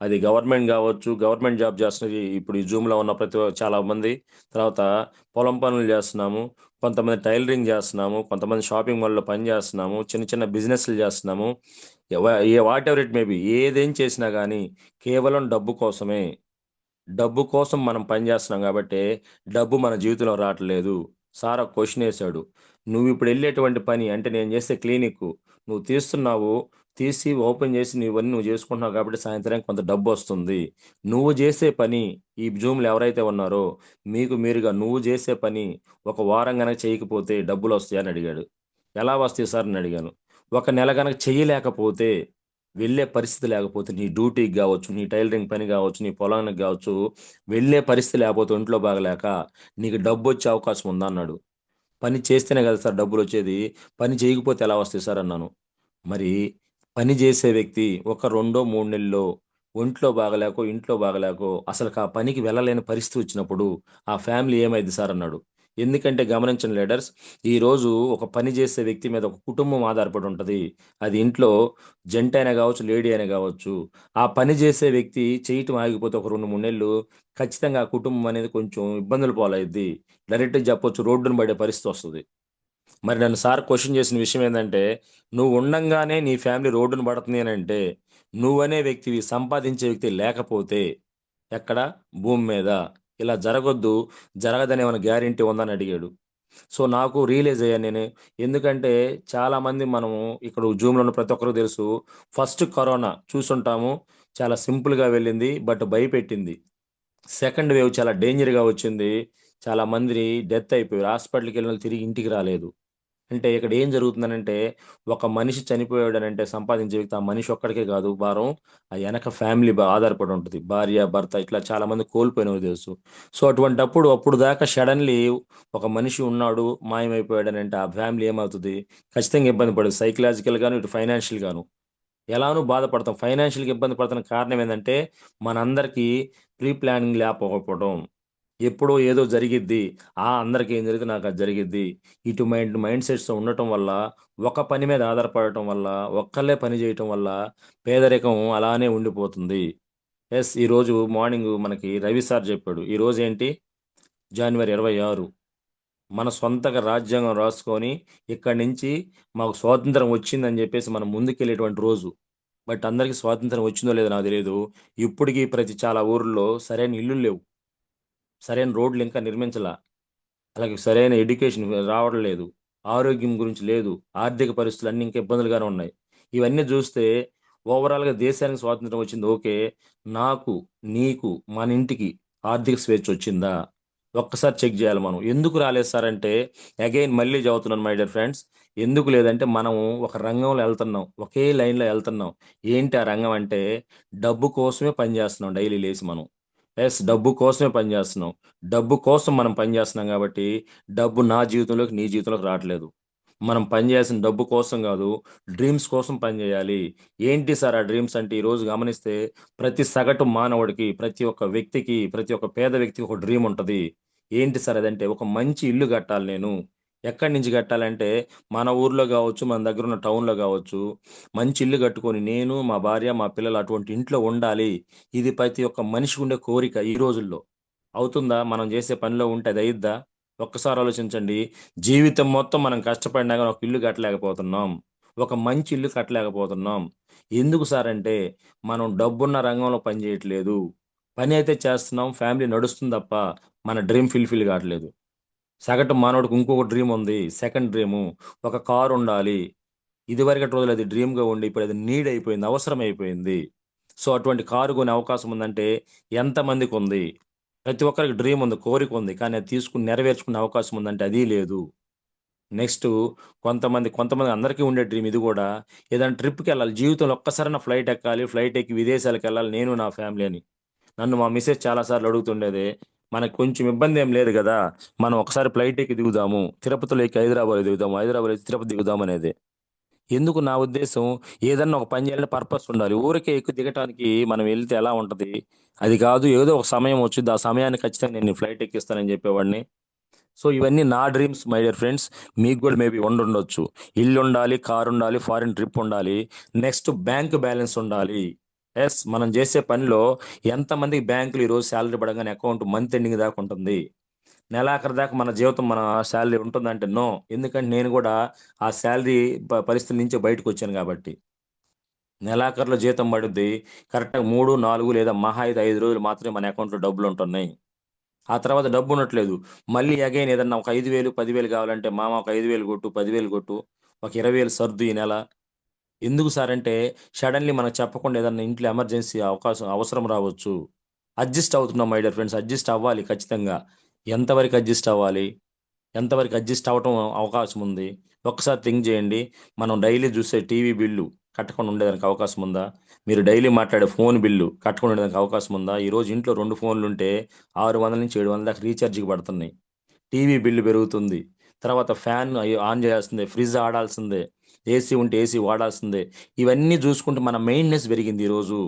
అది గవర్నమెంట్ గావచ్చు, గవర్నమెంట్ జాబ్ జేస్తున్నది ఇప్పుడు ఈ జూమ్‌లో ఉన్న చాలా మంది. తర్వాత పొలం పనులు జేస్తున్నాము. కొంతమంది టైలరింగ్ జేస్తున్నాము. కొంతమంది షాపింగ్ మాల్‌లో పని జేస్తున్నాము. చిన్న చిన్న బిజినెస్‌లు జేస్తున్నాము. వాటెవర్ ఇట్ మే బి ఏదేం చేసినా గానీ కేవలం డబ్బు కోసమే. డబ్బు కోసం మనం పని చేస్తున్నాం గాబట్టే, డబ్బు మన జీవితంలో రావట్లేదు. సార్ ఒక క్వెషనేసాడు. "నువ్విప్పుడెళ్ళేటువంటి పని అంటే నేను చేసే క్లినిక్కు, నువ్వు తీస్తున్నావు. తీసి ఓపెన్ చేసి ఇవన్నీ నువ్వు చేసుకుంటున్నావు కాబట్టి సాయంత్రానికి కొంత డబ్బొస్తుంది. నువ్వు జేసే పని ఈ జూమ్‌లో ఎవరైతే ఉన్నారో, మీకు మీరుగా నువ్వు జేసే పని ఒక వారం గనక చేయకపోతే డబ్బులొస్తాయా?" అని అడిగాడు. "ఎలా వస్తాయి సార్?" అని అడిగాను. "ఒక నెల గనక చెయ్యలేకపోతే వెళ్ళే పరిస్థితి లేకపోతే నీ డ్యూటీకి గావచ్చు, నీ టైలరింగ్ పని గావచ్చు, నీ పొలానికి గావచ్చు, వెళ్ళే పరిస్థితి లేపోతే ఒంట్లో బాగాలేక, నీకు డబ్బొచ్చే అవకాశం ఉందా అన్నాడు. పని చేస్తేనే కదా సార్ డబ్బులొచ్చేది. పని చేయకపోతే ఎలా వస్తాయి సార్ అన్నాను. మరి పని జేసే వ్యక్తి ఒక 2, 3 నెల్లో ఒంట్లో బాగాలేకో, ఇంట్లో బాగాలేకో అసలుకా పనికి వెళ్ళలేని పరిస్థితి వచ్చినప్పుడు ఆ ఫ్యామిలీ ఏమైద్ది సార్ అన్నాడు. ఎందుకంటే గమనించండి లీడర్స్, ఈరోజు ఒక పని జేసే వ్యక్తి మీద ఒక కుటుంబం ఆధారపడి ఉంటది. అది ఇంట్లో జెంట్ అయినా గావచ్చు, లేడీ అయినా గావచ్చు. ఆ పని జేసే వ్యక్తి చేయటం ఆగిపోతే ఒక 2, 3 నెలలు ఖచ్చితంగా ఆ కుటుంబం అనేది కొంచెం ఇబ్బందుల పాలైద్ది. డైరెక్ట్‌గా చెప్పొచ్చు రోడ్డున పడే పరిస్థితొస్తది. మరి నన్ను సార్ క్వెషన్ చేసిన విషయం ఏందంటే, "నువ్వు ఉండంగానే నీ ఫ్యామిలీ రోడ్డున పడుతుంది అనంటే, నువ్వనే వ్యక్తివి సంపాదించే వ్యక్తి లేకపోతే ఎక్కడ? భూమి మీద. ఇలా జరగొద్దు. జరగదని ఏమైనా గ్యారంటీ ఉందా?" అని అడిగాడు. సో, నాకు రియలైజ్ అయ్యాను నేను. ఎందుకంటే చాలామంది మనము ఇక్కడ జూమ్‌లో ఉన్న ప్రతి ఒక్కరికి తెలుసు. ఫస్ట్ కరోనా చూసుంటాము. చాలా సింపుల్‌గా వెళ్ళింది. బట్ భయపెట్టింది. సెకండ్ వేవ్ చాలా డేంజర్‌గా వచ్చింది. చాలా మంది డెత్ అయిపోయారు. హాస్పిటల్‌కెళ్ళినోళ్ళు తిరిగి ఇంటికి రాలేదు. అంటే ఇక్కడ ఏం జరుగుతుందనంటే, ఒక మనిషి చనిపోయాడనంటే సంపాదించే వ్యక్తి ఆ మనిషి ఒక్కడికే గాదు భారం. ఆ యనక ఫ్యామిలీ ఆధారపడి ఉంటది. భార్య, భర్త ఇట్లా చాలా మంది కోల్పోయినోళ్ళు తెలుసు. సో, అటువంటప్పుడు అప్పుడు దాకా సడెన్‌లీ ఒక మనిషి ఉన్నాడు, మాయమైపోయాడనంటే ఆ ఫ్యామిలీ ఏమవుతది? ఖచ్చితంగా ఇబ్బంది పడుద్ది. సైకలాజికల్‌గాను, ఇటు ఫైనాన్షియల్‌గాను. ఎలానో బాధపడతాం. ఫైనాన్షియల్‌గా ఇబ్బంది పడుతున్న కారణం ఏందంటే, మనందరికీ ప్రీ ప్లానింగ్ లేకపోవడం. ఎప్పుడో ఏదో జరిగిద్ది. అందరికి ఏం జరిగితే నాకది జరిగిద్ది. ఇటు మైండ్ సెట్స్ ఉండటం వల్ల, ఒక పని మీద ఆధారపడటం వల్ల, ఒక్కళ్ళే పని చేయటం వల్ల పేదరికం అలానే ఉండిపోతుంది. ఈరోజు మార్నింగు మనకి రవి సార్ చెప్పాడు. ఈరోజేంటి జనవరి 26. మన సొంతగా రాజ్యాంగం రాసుకొని, ఇక్కడి నుంచి మాకు స్వాతంత్రం వచ్చిందని జెప్పేసి మనం ముందుకెళ్ళేటువంటి రోజు. బట్ అందరికి స్వాతంత్రం వచ్చిందో లేదో నాకు తెలీదు. ఇప్పటికి ప్రతి చాలా ఊర్లలో సరైన ఇల్లులు లేవు. సరైన రోడ్లు ఇంకా నిర్మించలా. అలాగే సరైన ఎడ్యుకేషన్ రావడం లేదు. ఆరోగ్యం గురించి లేదు. ఆర్థిక పరిస్థితులు అన్నీ ఇంకా ఇబ్బందులుగానే ఉన్నాయి. ఇవన్నీ జూస్తే ఓవరాల్‌గా దేశానికి స్వాతంత్రం వచ్చింది ఓకే. నాకు, నీకు, మన ఇంటికి ఆర్థిక స్వేచ్ఛ వచ్చిందా? ఒక్కసారి చెక్ చేయాలి మనం. ఎందుకు రాలేదు సార్ అంటే, అగైన్ మళ్ళీ చదువుతున్నాను మై డియర్ ఫ్రెండ్స్. ఎందుకు లేదంటే మనం ఒక రంగంలో వెళ్తున్నాం, ఒకే లైన్లో వెళ్తున్నాం. ఏంటి ఆ రంగం అంటే, డబ్బు కోసమే పనిచేస్తున్నాం డైలీ లేసి మనం. ఎస్, డబ్బు కోసమే పనిచేస్తున్నాం. డబ్బు కోసం మనం పనిచేస్తున్నాం కాబట్టి డబ్బు నా జీవితంలోకి నీ జీవితంలోకి రావట్లేదు. మనం పనిచేయాల్సిన డబ్బు కోసం కాదు, డ్రీమ్స్ కోసం పనిచేయాలి. ఏంటి సార్ ఆ డ్రీమ్స్ అంటే, ఈరోజు గమనిస్తే ప్రతి సగటు మానవుడికి, ప్రతి ఒక్క వ్యక్తికి, ప్రతి ఒక్క పేద వ్యక్తికి ఒక డ్రీమ్ ఉంటుంది. ఏంటి సార్ అదంటే, ఒక మంచి ఇల్లు కట్టాలి నేను. ఎక్కడి నుంచి కట్టాలంటే, మన ఊర్లో కావచ్చు, మన దగ్గర ఉన్న టౌన్లో కావచ్చు, మంచి ఇల్లు కట్టుకొని నేను, మా భార్య, మా పిల్లలు అటువంటి ఇంట్లో ఉండాలి. ఇది ప్రతి ఒక్క మనిషికి ఉండే కోరిక ఈ రోజుల్లో. అవుతుందా? మనం చేసే పనిలో ఉంటే అది అయిద్దా? ఒక్కసారి ఆలోచించండి. జీవితం మొత్తం మనం కష్టపడినా కానీ ఒక ఇల్లు కట్టలేకపోతున్నాం. ఒక మంచి ఇల్లు కట్టలేకపోతున్నాం. ఎందుకు సార్ అంటే, మనం డబ్బున్న రంగంలో పని చేయట్లేదు. పని అయితే చేస్తున్నాం, ఫ్యామిలీ నడుస్తుంది తప్ప మన డ్రీమ్ ఫుల్ఫిల్ కావట్లేదు. సగటు మానవుడికి ఇంకొక డ్రీమ్ ఉంది. సెకండ్ డ్రీము, ఒక కారు ఉండాలి. ఇదివరకటి రోజులు అది డ్రీమ్‌గా ఉండి, ఇప్పుడు అది నీడ్ అయిపోయింది, అవసరం అయిపోయింది. సో, అటువంటి కారు కొనే అవకాశం ఉందంటే ఎంతమందికుంది? ప్రతి ఒక్కరికి డ్రీమ్ ఉంది, కోరిక ఉంది. కానీ అది తీసుకొని నెరవేర్చుకునే అవకాశం ఉందంటే అది లేదు. నెక్స్టు కొంతమంది అందరికీ ఉండే డ్రీమ్ ఇది గూడా. ఏదైనా ట్రిప్‌కెళ్ళాలి. జీవితంలో ఒక్కసారైనా ఫ్లైట్ ఎక్కాలి. ఫ్లైట్ ఎక్కి విదేశాలకెళ్ళాలి నేను, నా ఫ్యామిలీ అని. నన్ను మా మిసెస్ చాలా సార్లు అడుగుతుండేది. మనకు కొంచెం ఇబ్బందేం లేదు గదా! మనం ఒకసారి ఫ్లైట్ ఎక్కి దిగుదాము. తిరుపతిలో ఎక్కి హైదరాబాద్‌లో దిగుదాము. హైదరాబాద్‌లో ఎక్కి తిరుపతి దిగుదామనేది. ఎందుకు నా ఉద్దేశ్యం, ఏదన్నా ఒక పని చేయాలంటే పర్పస్ ఉండాలి. ఊరికే ఎక్కి దిగటానికి మనం వెళ్తే ఎలా ఉంటది? అది కాదు, ఏదో ఒక సమయం వచ్చిద్ది. ఆ సమయానికి ఖచ్చితంగా నేను ఫ్లైట్ ఎక్కిస్తానని చెప్పేవాడిని. సో, ఇవన్నీ నా డ్రీమ్స్ మై డియర్ ఫ్రెండ్స్. మీకు కూడా మేబీ ఉండుండొచ్చు. ఇల్లుండాలి, కారుండాలి, ఫారిన్ ట్రిప్ ఉండాలి. నెక్స్ట్ బ్యాంక్ బ్యాలెన్స్ ఉండాలి. యెస్, మనం చేసే పనిలో ఎంతమందికి బ్యాంకులో ఈరోజు సాలరీ పడంగానే అకౌంట్ మంత్ ఎండింగ్ దాకా ఉంటుంది. నెలాఖరు దాకా మన జీవితం మన సాలరీ ఉంటుందంటే నో. ఎందుకంటే నేను కూడా ఆ సాలరీ పరిస్థితుల నుంచి బయటకొచ్చాను కాబట్టి. నెలాఖరులో జీతం పడుద్ది. కరెక్ట్‌గా 3, 4 లేదా మహా అయితే 5 రోజులు మాత్రమే మన అకౌంట్‌లో డబ్బులుంటున్నాయి. ఆ తర్వాత డబ్బుండట్లేదు. మళ్ళీ అగైన్ ఏదన్నా ఒక 5,000, 10,000 కావాలంటే, మామ ఒక 5,000 కొట్టు, 10,000 కొట్టు, ఒక 20,000 సర్దు ఈ నెల. ఎందుకు సార్ అంటే, సడెన్‌లీ మనకు చెప్పకుండా ఏదన్నా ఇంట్లో ఎమర్జెన్సీ అవసరం రావచ్చు. అడ్జస్ట్ అవుతున్నాం మై డియర్ ఫ్రెండ్స్. అడ్జస్ట్ అవ్వాలి ఖచ్చితంగా. ఎంతవరకు అడ్జస్ట్ అవ్వాలి? ఎంతవరకు అడ్జస్ట్ అవ్వటం అవకాశం ఉంది? ఒక్కసారి థింక్ చేయండి. మనం డైలీ చూసే టీవీ బిల్లు కట్టకుండా ఉండేదానికి అవకాశం ఉందా? మీరు డైలీ మాట్లాడే ఫోన్ బిల్లు కట్టకుండా ఉండేదానికి అవకాశం ఉందా? ఈరోజు ఇంట్లో 2 ఫోన్లుంటే 600-700 దాకా రీచార్జ్‌కి పడుతున్నాయి. టీవీ బిల్లు పెరుగుతుంది. తర్వాత ఫ్యాన్ ఆన్ చేయాల్సిందే. ఫ్రిడ్జ్ ఆడాల్సిందే. ఏసీ ఉంటే ఏసీ వాడాల్సిందే. ఇవన్నీ చూసుకుంటే మన మెయింటెనెన్స్ పెరిగింది ఈరోజు.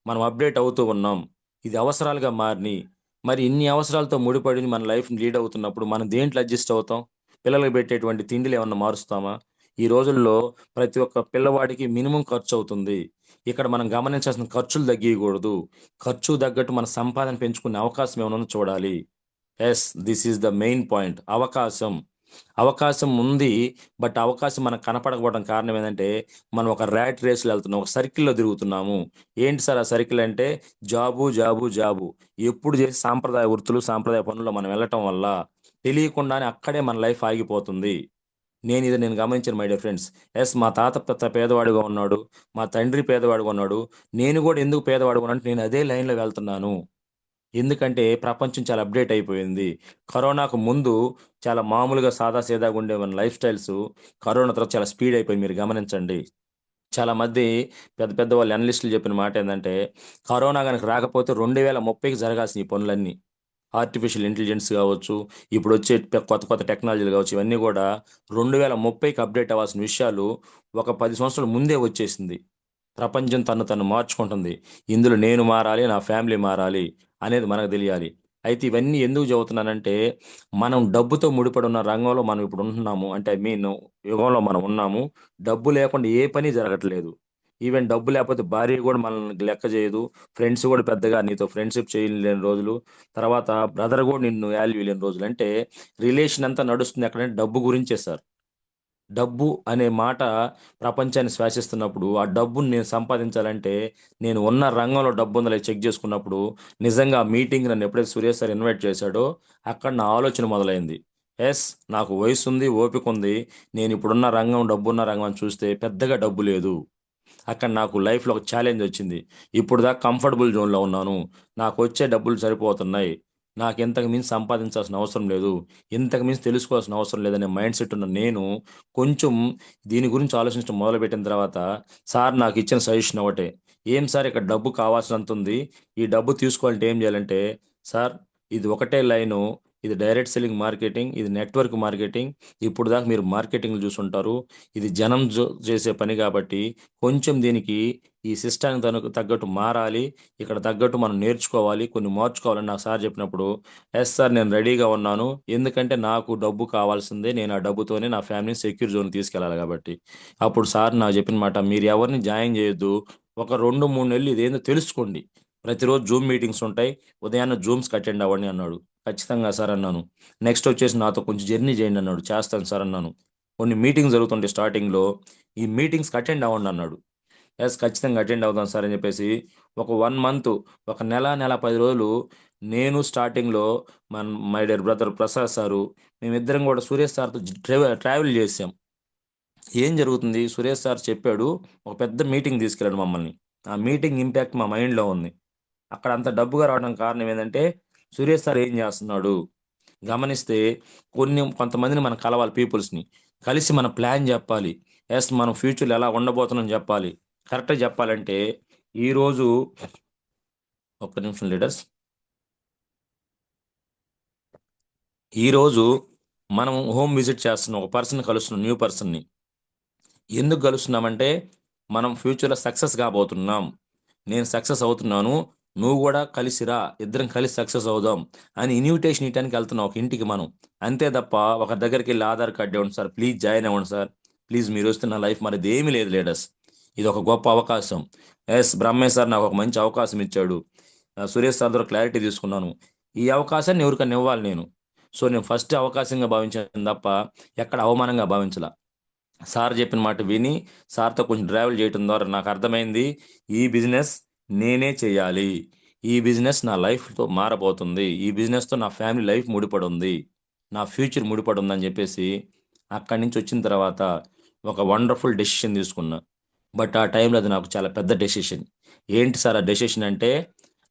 మనం అప్‌డేట్ అవుతూ ఉన్నాం. ఇది అవసరాలుగా మారినియి. మరి ఇన్ని అవసరాలతో ముడిపడి మన లైఫ్‌ని లీడ్ అవుతున్నప్పుడు మనం దేంట్లో అడ్జస్ట్ అవుతాం? పిల్లలకి పెట్టేటువంటి తిండిలో ఏమన్నా మారుస్తామా? ఈ రోజుల్లో ప్రతి ఒక్క పిల్లవాడికి మినిమమ్ ఖర్చవుతుంది. ఇక్కడ మనం గమనించాల్సిన ఖర్చులు తగ్గియకూడదు. ఖర్చుకు తగ్గట్టు మన సంపాదన పెంచుకునే అవకాశం ఏమైనా ఉందో చూడాలి. Yes, this is the main point. అవకాశం. అవకాశం ఉంది. బట్ అవకాశం మనకు కనపడకపోవడం కారణం ఏందంటే, మనం ఒక ర్యాట్ రేస్‌లో ఎళ్తున్నాం. ఒక సర్కిల్‌లో తిరుగుతున్నాము. ఏంటి సార్ ఆ సర్కిల్ అంటే, జాబు, జాబు, జాబు. ఎప్పుడు చేసే సాంప్రదాయ వృత్తులు, సాంప్రదాయ పనుల్లో మనం వెళ్ళటం వల్ల తెలియకుండానే అక్కడే మన లైఫ్ ఆగిపోతుంది. నేను గమనించాను మై డియర్ ఫ్రెండ్స్. యెస్, మా తాత పేదవాడిగా ఉన్నాడు. మా తండ్రి పేదవాడిగా ఉన్నాడు. నేను గూడా ఎందుకు పేదవాడిగా ఉన్నానంటే, నేను అదే లైన్‌లో వెళ్తున్నాను. ఎందుకంటే ప్రపంచం చాలా అప్‌డేట్ అయిపోయింది. కరోనాకు ముందు చాలా మామూలుగా సాదా సీదాగా ఉండే మన లైఫ్ స్టైల్సు కరోనా తర్వాత చాలా స్పీడ్ అయిపోయింది, మీరు గమనించండి. చాలా మంది పెద్ద పెద్ద వాళ్ళు అనలిస్టులు చెప్పిన మాట ఏందంటే, కరోనా గనక రాకపోతే 2030కి జరగాల్సిన ఈ పనులన్నీ. ఆర్టిఫిషియల్ ఇంటెలిజెన్స్ గావచ్చు, ఇప్పుడొచ్చే కొత్త కొత్త టెక్నాలజీలు గావచ్చు, ఇవన్నీ గూడా 2030కి అప్‌డేట్ అవ్వాల్సిన విషయాలు ఒక 10 సంవత్సరాల ముందే వచ్చేసింది. ప్రపంచం తన్ను తను మార్చుకుంటుంది. ఇందులో నేను మారాలి, నా ఫ్యామిలీ మారాలి అనేది మనకు దెలియాలి. అయితే ఇవన్నీ ఎందుకు చెబుతున్నానంటే, మనం డబ్బుతో ముడిపడి ఉన్న రంగంలో మనం ఇప్పుడు ఉంటున్నాము. అంటే ఐ మీన్ యుగంలో మనం ఉన్నాము. డబ్బు లేకుండా ఏ పని జరగట్లేదు. ఈవెన్ డబ్బు లేకపోతే భార్య గూడా మనల్ని లెక్క జేయదు. ఫ్రెండ్స్ గూడా పెద్దగా నీతో ఫ్రెండ్‌షిప్ చేయలేని రోజులు. తర్వాత బ్రదర్ గూడా నిన్ను వాల్యూ ఇయ్యలేని రోజులు. అంటే రిలేషన్ అంతా నడుస్తుంది ఎక్కడంటే డబ్బు గురించే సార్. డబ్బు అనే మాట ప్రపంచాన్ని శ్వాసిస్తున్నప్పుడు, ఆ డబ్బుని నేను సంపాదించాలంటే, నేను ఉన్న రంగంలో డబ్బుందో లేదో చెక్ చేసుకున్నప్పుడు, నిజంగా ఆ మీటింగ్‌కి నన్ను ఎప్పుడైతే సురేష్ సార్ ఇన్వైట్ చేశాడో, అక్కడ నా ఆలోచన మొదలైంది. యెస్, నాకు వయసుంది, ఓపికుంది. నేనిప్పుడున్న రంగం, డబ్బున్న రంగం అని చూస్తే పెద్దగా డబ్బు లేదు. అక్కడ నాకు లైఫ్‌లో ఒక ఛాలెంజ్ వచ్చింది. ఇప్పటిదాకా కంఫర్టబుల్ జోన్‌లో ఉన్నాను. నాకొచ్చే డబ్బులు సరిపోతున్నాయి. నాకు ఇంతకు మించి సంపాదించాల్సిన అవసరం లేదు, ఇంతకు మించి తెలుసుకోవాల్సిన అవసరం లేదనే మైండ్ సెట్ ఉన్న నేను కొంచెం దీని గురించి ఆలోచించడం మొదలుపెట్టిన తర్వాత సార్ నాకు ఇచ్చిన సజెషన్ ఒకటే. ఏం సార్ ఇక్కడ డబ్బు కావాల్సినంత ఉంది, ఈ డబ్బు తీసుకోవాలంటే ఏం చేయాలంటే, సార్ ఇది ఒకటే లైను, ఇది డైరెక్ట్ సెల్లింగ్ మార్కెటింగ్, ఇది నెట్వర్క్ మార్కెటింగ్. ఇప్పుడు దాకా మీరు మార్కెటింగ్ చూసుంటారు, ఇది జనం చేసే పని కాబట్టి కొంచెం దీనికి ఈ సిస్టానికి తగ్గట్టు మారాలి, ఇక్కడ తగ్గట్టు మనం నేర్చుకోవాలి, కొన్ని మార్చుకోవాలని నాకు సార్ చెప్పినప్పుడు, ఎస్ సార్ నేను రెడీగా ఉన్నాను, ఎందుకంటే నాకు డబ్బు కావాల్సిందే, నేను ఆ డబ్బుతోనే నా ఫ్యామిలీని సెక్యూర్ జోన్ తీసుకెళ్ళాలి కాబట్టి. అప్పుడు సార్ నాకు చెప్పిన మాట, మీరు ఎవరిని జాయిన్ చేయొద్దు, ఒక 2-3 నెలలు ఇదేందో తెలుసుకోండి, ప్రతిరోజు జూమ్ మీటింగ్స్ ఉంటాయి, ఉదయాన్నే జూమ్స్కి అటెండ్ అవ్వండి అన్నాడు. ఖచ్చితంగా సార్ అన్నాను. నెక్స్ట్ వచ్చేసి నాతో కొంచెం జర్నీ చేయండి అన్నాడు. చేస్తాను సార్ అన్నాను. కొన్ని మీటింగ్స్ జరుగుతుంటాయి స్టార్టింగ్లో, ఈ మీటింగ్స్కి అటెండ్ అవ్వండి అన్నాడు. ఎస్ ఖచ్చితంగా అటెండ్ అవుతాం సార్ అని చెప్పేసి ఒక 1 మంత్, ఒక నెల, నెల 10 రోజులు నేను స్టార్టింగ్లో మన my dear brother Prasad sir, మేమిద్దరం కూడా సురేష్ సార్తో ట్రావెల్ చేసాం. ఏం జరుగుతుంది, సురేష్ సార్ చెప్పాడు, ఒక పెద్ద మీటింగ్ తీసుకెళ్ళాడు మమ్మల్ని. ఆ మీటింగ్ ఇంపాక్ట్ మా మైండ్లో ఉంది. అక్కడ అంత డబ్బుగా రావడం కారణం ఏంటంటే సురేష్ సార్ ఏం చేస్తున్నాడు గమనిస్తే, కొంతమందిని మనం కలవాలి, పీపుల్స్ని కలిసి మన ప్లాన్ చెప్పాలి. ఎస్ మనం ఫ్యూచర్లో ఎలా ఉండబోతున్నాం చెప్పాలి. కరెక్ట్గా చెప్పాలంటే ఈరోజు, ఒక్క నిమిషం లీడర్స్, ఈరోజు మనం హోమ్ విజిట్ చేస్తున్నాం, ఒక పర్సన్ కలుస్తున్నాం, న్యూ పర్సన్ని. ఎందుకు కలుస్తున్నామంటే మనం ఫ్యూచర్లో సక్సెస్ కాబోతున్నాం, నేను సక్సెస్ అవుతున్నాను, నువ్వు కూడా కలిసిరా, ఇద్దరం కలిసి సక్సెస్ అవుదాం అని ఇన్విటేషన్ ఇవ్వడానికి వెళ్తున్నాం ఒక ఇంటికి మనం. అంతే తప్ప ఒక దగ్గరికి వెళ్ళి ఆధార్ కార్డు ఇవ్వండి సార్, ప్లీజ్ జాయిన్ అవ్వండి సార్, ప్లీజ్ మీరు వస్తే నా లైఫ్ మరి ఏమీ లేదు లీడర్స్. ఇది ఒక గొప్ప అవకాశం. ఎస్ బ్రహ్మే సార్ నాకు ఒక మంచి అవకాశం ఇచ్చాడు. సురేష్ సార్ ద్వారా క్లారిటీ తీసుకున్నాను, ఈ అవకాశాన్ని ఎవరికైనా ఇవ్వాలి నేను. సో నేను ఫస్ట్ అవకాశంగా భావించాను తప్ప ఎక్కడ అవమానంగా భావించాల. సార్ చెప్పిన మాట విని సార్తో కొంచెం ట్రావెల్ చేయడం ద్వారా నాకు అర్థమైంది, ఈ బిజినెస్ నేనే చేయాలి, ఈ బిజినెస్ నా లైఫ్తో మారబోతుంది, ఈ బిజినెస్తో నా ఫ్యామిలీ లైఫ్ ముడిపడి ఉంది, నా ఫ్యూచర్ ముడిపడి ఉందని చెప్పేసి అక్కడి నుంచి వచ్చిన తర్వాత ఒక వండర్ఫుల్ డెసిషన్ తీసుకున్నా. బట్ ఆ టైంలో అది నాకు చాలా పెద్ద డెసిషన్. ఏంటి సార్ ఆ డెసిషన్ అంటే,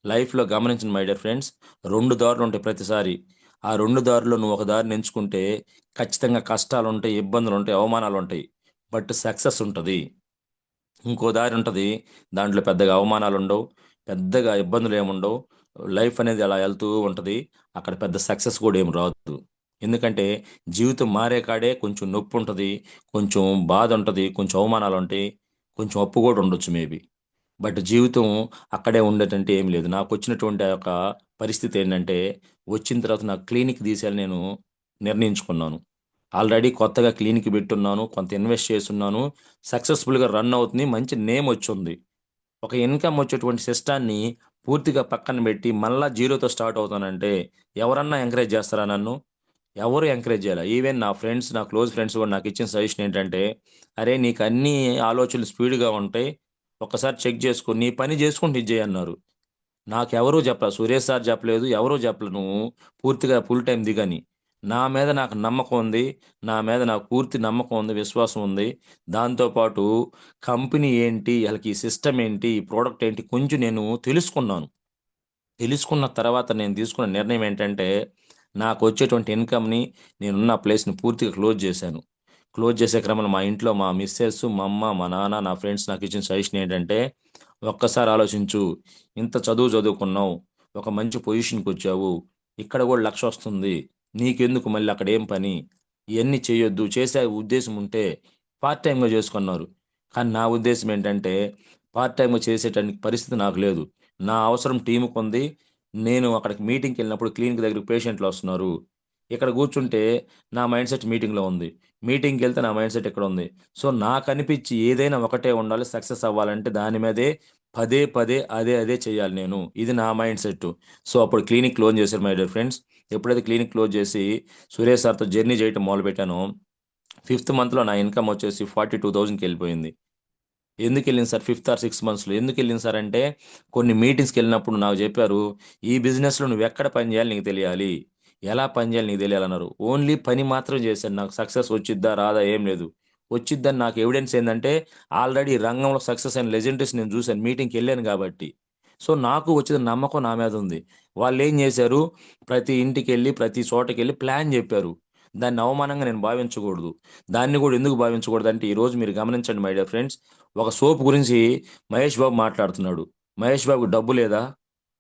లైఫ్లో గమనించిన మై డియర్ ఫ్రెండ్స్, 2 దారులు ఉంటాయి ప్రతిసారి. ఆ 2 దారుల్లో నువ్వు ఒక దారిని ఎంచుకుంటే ఖచ్చితంగా కష్టాలు ఉంటాయి, ఇబ్బందులు ఉంటాయి, అవమానాలు ఉంటాయి, బట్ సక్సెస్ ఉంటుంది. ఇంకో దారి ఉంటుంది, దాంట్లో పెద్దగా అవమానాలు ఉండవు, పెద్దగా ఇబ్బందులు ఏముండవు, లైఫ్ అనేది అలా వెళ్తూ ఉంటుంది, అక్కడ పెద్ద సక్సెస్ కూడా ఏం రాదు. ఎందుకంటే జీవితం మారే కాడే కొంచెం నొప్పి ఉంటుంది, కొంచెం బాధ ఉంటుంది, కొంచెం అవమానాలు ఉంటాయి, కొంచెం అప్పు కూడా ఉండొచ్చు మేబీ. బట్ జీవితం అక్కడే ఉండేటంటే ఏం లేదు. నాకు వచ్చినటువంటి ఆ యొక్క పరిస్థితి ఏంటంటే, వచ్చిన తర్వాత నాకు క్లినిక్ తీసేయాలని నేను నిర్ణయించుకున్నాను. ఆల్రెడీ కొత్తగా క్లినిక్ పెట్టున్నాను, కొంత ఇన్వెస్ట్ చేసున్నాను, సక్సెస్ఫుల్గా రన్ అవుతుంది, మంచి నేమ్ వచ్చింది. ఒక ఇన్కమ్ వచ్చేటువంటి సిస్టాన్ని పూర్తిగా పక్కన పెట్టి మళ్ళా జీరోతో స్టార్ట్ అవుతానంటే ఎవరన్నా ఎంకరేజ్ చేస్తారా నన్ను? ఎవరు ఎంకరేజ్ చేయాలి. ఈవెన్ నా ఫ్రెండ్స్, నా క్లోజ్ ఫ్రెండ్స్ కూడా నాకు ఇచ్చిన సజెషన్ ఏంటంటే, అరే నీకు అన్ని ఆలోచనలు స్పీడ్గా ఉంటాయి, ఒక్కసారి చెక్ చేసుకో, నీ పని చేసుకుంటూ ఇది చేయి అన్నారు. నాకెవరూ చెప్పలేదు, సురేష్ సార్ చెప్పలేదు, ఎవరూ చెప్పలేదు, నువ్వు పూర్తిగా ఫుల్ టైం దిగని. నా మీద నాకు నమ్మకం ఉంది, నా మీద నాకు పూర్తి నమ్మకం ఉంది, విశ్వాసం ఉంది. దాంతోపాటు కంపెనీ ఏంటి, వాళ్ళకి ఈ సిస్టమ్ ఏంటి, ఈ ప్రోడక్ట్ ఏంటి కొంచెం నేను తెలుసుకున్నాను. తెలుసుకున్న తర్వాత నేను తీసుకున్న నిర్ణయం ఏంటంటే, నాకు వచ్చేటువంటి ఇన్కమ్‌ని, నేనున్న ప్లేస్‌ని పూర్తిగా క్లోజ్ చేశాను. క్లోజ్ చేసే క్రమంలో మా ఇంట్లో మా మిసెస్, మా అమ్మ, మా నాన్న, నా ఫ్రెండ్స్ నాకు ఇచ్చిన సజెషన్ ఏంటంటే, "ఒక్కసారి ఆలోచించు. ఇంత చదువు చదువుకున్నావు. ఒక మంచి పొజిషన్‌కొచ్చావు. ఇక్కడ కూడా 1,00,000 వస్తుంది. నీకెందుకు మళ్ళీ అక్కడ ఏం పని? ఇయన్నీ చేయొద్దు. చేసే ఉద్దేశం ఉంటే పార్ట్ టైమ్‌గా చేసుకోన్నారు." కానీ నా ఉద్దేశం ఏంటంటే, పార్ట్ టైమ్‌గా చేసేటానికి పరిస్థితి నాకు లేదు. నా అవసరం టీమ్‌కుంది. నేను అక్కడికి మీటింగ్‌కెళ్ళినప్పుడు క్లినిక్ దగ్గరికి పేషెంట్‌లొస్తున్నారు. ఇక్కడ కూర్చుంటే నా మైండ్ సెట్ మీటింగ్‌లో ఉంది. మీటింగ్‌కెళ్తే నా మైండ్ సెట్ ఇక్కడుంది. సో, నాకనిపిచ్చి ఏదైనా ఒకటే ఉండాలి, సక్సెస్ అవ్వాలంటే దాని మీదే పదే, పదే అదే, అదే చేయాలి నేను. ఇది నా మైండ్ సెట్టు. సో, అప్పుడు క్లినిక్ క్లోజ్ చేశారు మై డియర్ ఫ్రెండ్స్. ఎప్పుడైతే క్లినిక్ క్లోజ్ చేసి సురేష్ సార్‌తో జర్నీ చేయటం మొదలుపెట్టానో, ఫిఫ్త్ మంత్‌లో నా ఇన్‌కమ్ వచ్చేసి 42,000కెళ్ళిపోయింది. ఎందుకెళ్ళింది సార్ ఫిఫ్త్ ఆర్ 6 మంత్స్‌లో ఎందుకెళ్ళింది సార్ అంటే, కొన్ని మీటింగ్స్‌కెళ్ళినప్పుడు నాకు జెప్పారు, "ఈ బిజినెస్‌లో నువ్వెక్కడ పని జేయాలో నీకు తెలియాలి. ఎలా పని జేయాలో నీకు తెలియాలన్నారు." ఓన్లీ పని మాత్రం జేశాను. నాకు సక్సెస్ వచ్చిద్దా? రాదా? ఏం లేదు. వచ్చిద్దని నాకు ఎవిడెన్స్ ఏందంటే, ఆల్రెడీ రంగంలో సక్సెస్ అయిన లెజెండరీస్ నేను జూసాను. మీటింగ్‌కెళ్ళాను గాబట్టి. సో నాకు వచ్చిన నమ్మకం నా మీద ఉంది. వాళ్ళు ఏం చేశారు, ప్రతి ఇంటికి వెళ్ళి ప్రతి చోటకి వెళ్ళి ప్లాన్ చెప్పారు. దాన్ని అవమానంగా నేను భావించకూడదు. దాన్ని కూడా ఎందుకు భావించకూడదు అంటే ఈరోజు మీరు గమనించండి మై డియర్ ఫ్రెండ్స్. ఒక సోప్ గురించి మహేష్ బాబు మాట్లాడుతున్నాడు. మహేష్ బాబుకి డబ్బు లేదా?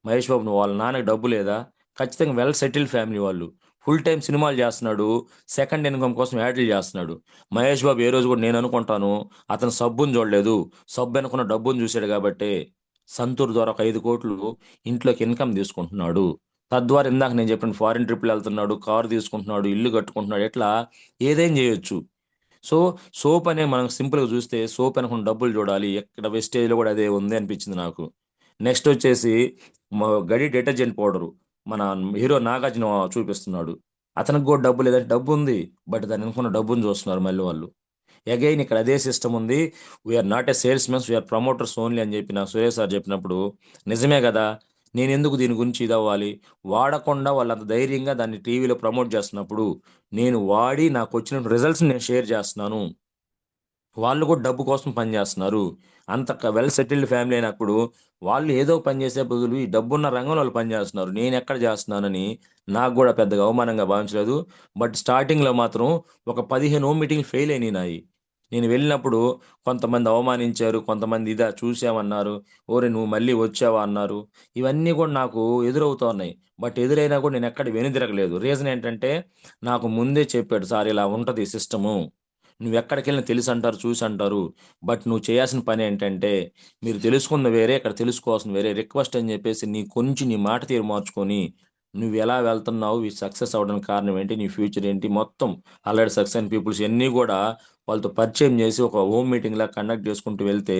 మహేష్ బాబు వాళ్ళ నాన్నకి డబ్బు లేదా? ఖచ్చితంగా వెల్ సెటిల్డ్ ఫ్యామిలీ వాళ్ళు. ఫుల్ టైం సినిమాలు చేస్తున్నాడు. సెకండ్ ఇన్కమ్ కోసం యాడ్లు చేస్తున్నాడు. మహేష్ బాబు ఏ రోజు కూడా నేను అనుకుంటాను అతను సబ్బుని చూడలేదు. సబ్బు అనుకున్న డబ్బుని చూశాడు కాబట్టి సంతూర్ ద్వారా ఒక 5 కోట్లు ఇంట్లోకి ఇన్కమ్ తీసుకుంటున్నాడు. తద్వారా ఇందాక నేను చెప్పిన ఫారిన్ ట్రిప్లు వెళ్తున్నాడు, కారు తీసుకుంటున్నాడు, ఇల్లు కట్టుకుంటున్నాడు, ఇట్లా ఏదైనా చేయొచ్చు. సో సోప్ అనే మనం సింపుల్గా చూస్తే సోప్ అనుకున్న డబ్బులు చూడాలి, ఎక్కడ వెస్టేజ్లో కూడా అదే ఉంది అనిపించింది నాకు. నెక్స్ట్ వచ్చేసి గడి డిటర్జెంట్ పౌడరు మన హీరో నాగార్జున చూపిస్తున్నాడు. అతనికి కూడా డబ్బు లేదంటే డబ్బు ఉంది, బట్ దాని అనుకున్న డబ్బుని చూస్తున్నారు మళ్ళీ వాళ్ళు. అగైన్ ఇక్కడ అదే సిస్టమ్ ఉంది. We're not a sales mens, we're promoters only అని చెప్పి నాకు సురేష్ సార్ చెప్పినప్పుడు నిజమే కదా. నేను ఎందుకు దీని గురించి ఇది అవ్వాలి? వాడకుండా వాళ్ళు అంత ధైర్యంగా దాన్ని టీవీలో ప్రమోట్ చేస్తున్నప్పుడు నేను వాడి నాకు వచ్చిన రిజల్ట్స్ నేను షేర్ చేస్తున్నాను. వాళ్ళు కూడా డబ్బు కోసం పనిచేస్తున్నారు. అంత వెల్ సెటిల్డ్ ఫ్యామిలీ అయినప్పుడు వాళ్ళు ఏదో పని చేసే బదులు ఈ డబ్బున్న రంగంలో వాళ్ళు పనిచేస్తున్నారు. నేను ఎక్కడ చేస్తున్నానని నాకు కూడా పెద్దగా అవమానంగా భావించలేదు. బట్ స్టార్టింగ్లో మాత్రం ఒక 15 హోమ్ మీటింగ్లు ఫెయిల్ అయినాయి నాయి. నేను వెళ్ళినప్పుడు కొంతమంది అవమానించారు, కొంతమంది ఇదా చూసామన్నారు, ఓరే నువ్వు మళ్ళీ వచ్చావా అన్నారు. ఇవన్నీ కూడా నాకు ఎదురవుతా ఉన్నాయి. బట్ ఎదురైనా కూడా నేను ఎక్కడ వెనుదిరగలేదు. రీజన్ ఏంటంటే నాకు ముందే చెప్పాడు సార్ ఇలా ఉంటుంది సిస్టము. నువ్వు ఎక్కడికి వెళ్ళినా తెలుసు అంటారు, చూసి అంటారు. బట్ నువ్వు చేయాల్సిన పని ఏంటంటే మీరు తెలుసుకుంది వేరే, ఇక్కడ తెలుసుకోవాల్సింది వేరే. రిక్వెస్ట్ అని చెప్పేసి కొంచెం నీ మాట తీరు మార్చుకొని నువ్వు ఎలా వెళ్తున్నావు, ఈ సక్సెస్ అవ్వడానికి కారణం ఏంటి, నీ ఫ్యూచర్ ఏంటి, మొత్తం ఆల్రెడీ సక్సెస్ అయిన పీపుల్స్ అన్నీ కూడా వాళ్ళతో పరిచయం చేసి ఒక హోమ్ మీటింగ్ లా కండక్ట్ చేసుకుంటూ వెళ్తే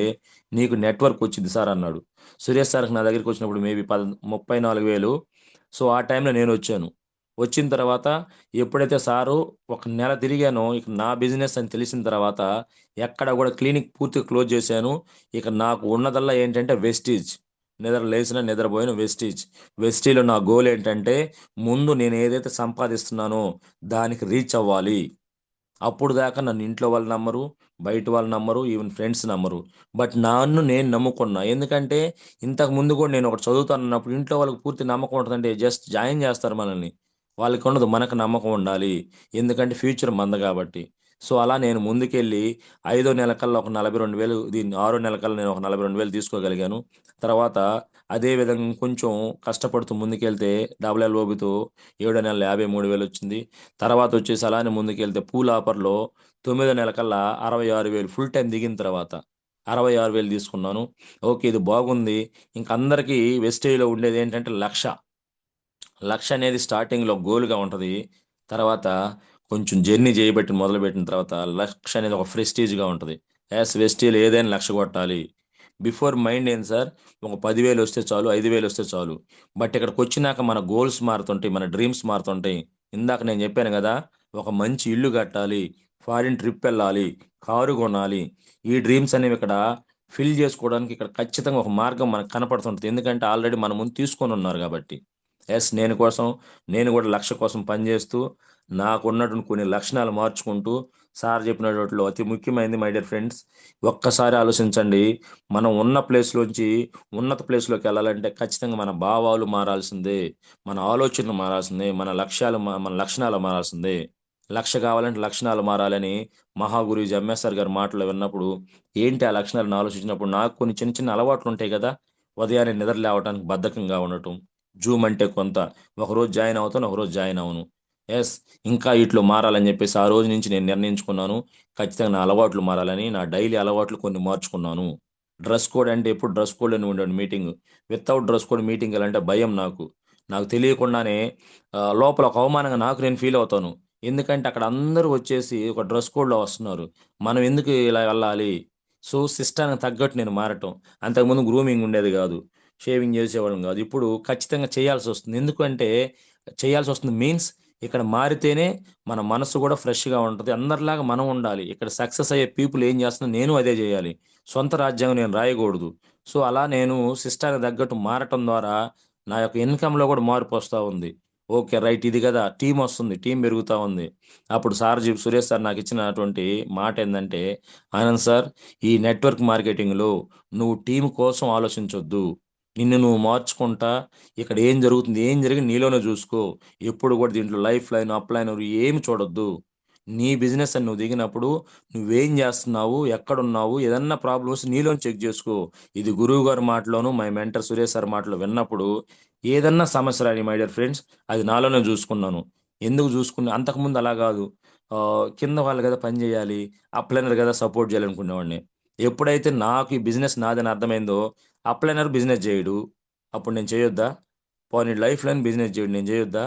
నీకు నెట్వర్క్ వచ్చింది సార్ అన్నాడు. సురేష్ సార్కి నా దగ్గరికి వచ్చినప్పుడు మేబీ 34,000. సో ఆ టైంలో నేను వచ్చాను. వచ్చిన తర్వాత ఎప్పుడైతే సారు ఒక నెల తిరిగానో ఇక నా బిజినెస్ అని తెలిసిన తర్వాత ఎక్కడ కూడా క్లినిక్ పూర్తిగా క్లోజ్ చేశాను. ఇక నాకు ఉన్నదల్లా ఏంటంటే వెస్టీజ్. నిద్ర లేచిన నిద్రపోయిన వెస్టీజ్. వెస్టీజ్లో నా గోల్ ఏంటంటే ముందు నేను ఏదైతే సంపాదిస్తున్నానో దానికి రీచ్ అవ్వాలి. అప్పుడు దాకా నన్ను ఇంట్లో వాళ్ళు నమ్మరు, బయట వాళ్ళు నమ్మరు, ఈవెన్ ఫ్రెండ్స్ నమ్మరు. బట్ నన్ను నేను నమ్ముకున్నా. ఎందుకంటే ఇంతకు ముందు కూడా నేను ఒకటి చదువుతానన్నప్పుడు ఇంట్లో వాళ్ళకి పూర్తి నమ్మకం ఉంటుందంటే జస్ట్ జాయిన్ చేస్తారు మనల్ని. వాళ్ళకి ఉండదు, మనకు నమ్మకం ఉండాలి. ఎందుకంటే ఫ్యూచర్ మంద కాబట్టి. సో అలా నేను ముందుకెళ్ళి 5వ నెల కల్లా ఒక 42,000, దీన్ని 6వ నెల కల్లా నేను ఒక 42,000 తీసుకోగలిగాను. తర్వాత అదే విధంగా కొంచెం కష్టపడుతూ ముందుకెళ్తే డబుల్ ఎల్ఓబితో 7వ నెల 53,000 వచ్చింది. తర్వాత వచ్చేసి అలానే ముందుకెళ్తే పూల్ ఆఫర్లో 9వ నెల కల్లా 66,000 ఫుల్ టైం దిగిన తర్వాత 66,000 తీసుకున్నాను. ఓకే ఇది బాగుంది. ఇంక అందరికీ వెస్టేజ్లో ఉండేది ఏంటంటే లక్ష. లక్ష అనేది స్టార్టింగ్లో గోల్గా ఉంటుంది. తర్వాత కొంచెం జర్నీ చేయబట్టి మొదలుపెట్టిన తర్వాత లక్ష అనేది ఒక ప్రెస్టీజ్గా ఉంటుంది. యాస్ వెస్టీలో ఏదైనా లక్ష కొట్టాలి. బిఫోర్ మైండ్ ఏంటి సార్, ఒక 10,000 వస్తే చాలు, 5,000 వస్తే చాలు. బట్ ఇక్కడికి వచ్చినాక మన గోల్స్ మారుతుంటాయి, మన డ్రీమ్స్ మారుతుంటాయి. ఇందాక నేను చెప్పాను కదా, ఒక మంచి ఇల్లు కట్టాలి, ఫారిన్ ట్రిప్ వెళ్ళాలి, కారు కొనాలి. ఈ డ్రీమ్స్ అనేవి ఇక్కడ ఫిల్ చేసుకోవడానికి ఇక్కడ ఖచ్చితంగా ఒక మార్గం మనకు కనపడుతుంటుంది. ఎందుకంటే ఆల్రెడీ మన ముందు తీసుకొని ఉన్నారు కాబట్టి. ఎస్ నేను కూడా లక్ష్య కోసం పనిచేస్తూ నాకున్నటువంటి కొన్ని లక్షణాలు మార్చుకుంటూ సార్ చెప్పిన వాటిలో అతి ముఖ్యమైనది మై డియర్ ఫ్రెండ్స్, ఒక్కసారి ఆలోచించండి. మనం ఉన్న ప్లేస్లోంచి ఉన్నత ప్లేస్లోకి వెళ్ళాలంటే ఖచ్చితంగా మన భావాలు మారాల్సిందే, మన ఆలోచనలు మారాల్సిందే, మన లక్షణాలు మారాల్సిందే. లక్ష్య కావాలంటే లక్షణాలు మారాలని మహాగురుజీ ఎంఎస్ఆర్ గారి మాటలు విన్నప్పుడు ఏంటి ఆ లక్షణాలను ఆలోచించినప్పుడు నాకు కొన్ని చిన్న చిన్న అలవాట్లు ఉంటాయి కదా. ఉదయాన్నే నిద్ర లేవటానికి బద్ధకంగా ఉండటం, జూమ్ అంటే కొంత ఒకరోజు జాయిన్ అవుతాను, ఒకరోజు జాయిన్ అవును. ఎస్, ఇంకా ఇట్లో మారాలని చెప్పేసి ఆ రోజు నుంచి నేను నిర్ణయించుకున్నాను. ఖచ్చితంగా నా అలవాట్లు మారాలని నా డైలీ అలవాట్లు కొన్ని మార్చుకున్నాను. డ్రెస్ కోడ్ అంటే ఎప్పుడు డ్రెస్ కోడ్లోనే ఉండేవాడు meeting. Without dress code meeting వెళ్ళాలంటే భయం నాకు. నాకు తెలియకుండానే లోపల ఒక అవమానంగా నాకు నేను ఫీల్ అవుతాను. ఎందుకంటే అక్కడ అందరూ వచ్చేసి ఒక డ్రెస్ కోడ్లో వస్తున్నారు, మనం ఎందుకు ఇలా వెళ్ళాలి? సో సిస్టానికి తగ్గట్టు నేను మారటం. అంతకుముందు గ్రూమింగ్ ఉండేది కాదు, షేవింగ్ చేసేవాళ్ళం కాదు. ఇప్పుడు ఖచ్చితంగా చేయాల్సి వస్తుంది. ఎందుకంటే చేయాల్సి వస్తుంది మీన్స్ ఇక్కడ మారితేనే మన మనసు కూడా ఫ్రెష్గా ఉంటుంది. అందరిలాగా మనం ఉండాలి. ఇక్కడ సక్సెస్ అయ్యే పీపుల్ ఏం చేస్తున్నా నేను అదే చేయాలి. సొంత రాజ్యాంగం నేను రాయకూడదు. సో అలా నేను సిస్టానికి తగ్గట్టు మారటం ద్వారా నా యొక్క ఇన్కంలో కూడా మార్పు వస్తూ ఉంది. ఓకే రైట్, ఇది కదా టీం వస్తుంది, టీం పెరుగుతూ ఉంది. అప్పుడు సురేష్ సార్ నాకు ఇచ్చినటువంటి మాట ఏంటంటే, ఆనంద్ సార్, ఈ నెట్వర్క్ మార్కెటింగ్లో నువ్వు టీం కోసం ఆలోచించొద్దు, నిన్ను నువ్వు మార్చుకుంటా ఇక్కడ ఏం జరుగుతుంది, ఏం జరిగి నీలోనే చూసుకో. ఎప్పుడు కూడా దీంట్లో లైఫ్ లైన్, అప్ లైన్ ఏమి చూడొద్దు. నీ బిజినెస్ అని నువ్వు దిగినప్పుడు నువ్వేం చేస్తున్నావు, ఎక్కడున్నావు, ఏదన్నా ప్రాబ్లమ్స్ నీలో చెక్ చేసుకో. ఇది గురువు గారి మాటలోను, మై మెంటర్ సురేష్ సార్ మాటలో విన్నప్పుడు ఏదన్నా సమస్య రాని మై డియర్ ఫ్రెండ్స్, అది నాలోనే చూసుకున్నాను. ఎందుకు చూసుకున్నా, అంతకుముందు అలా కాదు. కింద వాళ్ళు కదా పని చేయాలి, అప్లైనర్ కదా సపోర్ట్ చేయాలనుకునేవాడిని. ఎప్పుడైతే నాకు ఈ బిజినెస్ నాదని అర్థమైందో, అప్లైనర్ బిజినెస్ చేయడు, అప్పుడు నేను చేయొద్దా? పోనీ లైఫ్ లైన్ బిజినెస్ చేయడు, నేను చేయొద్దా?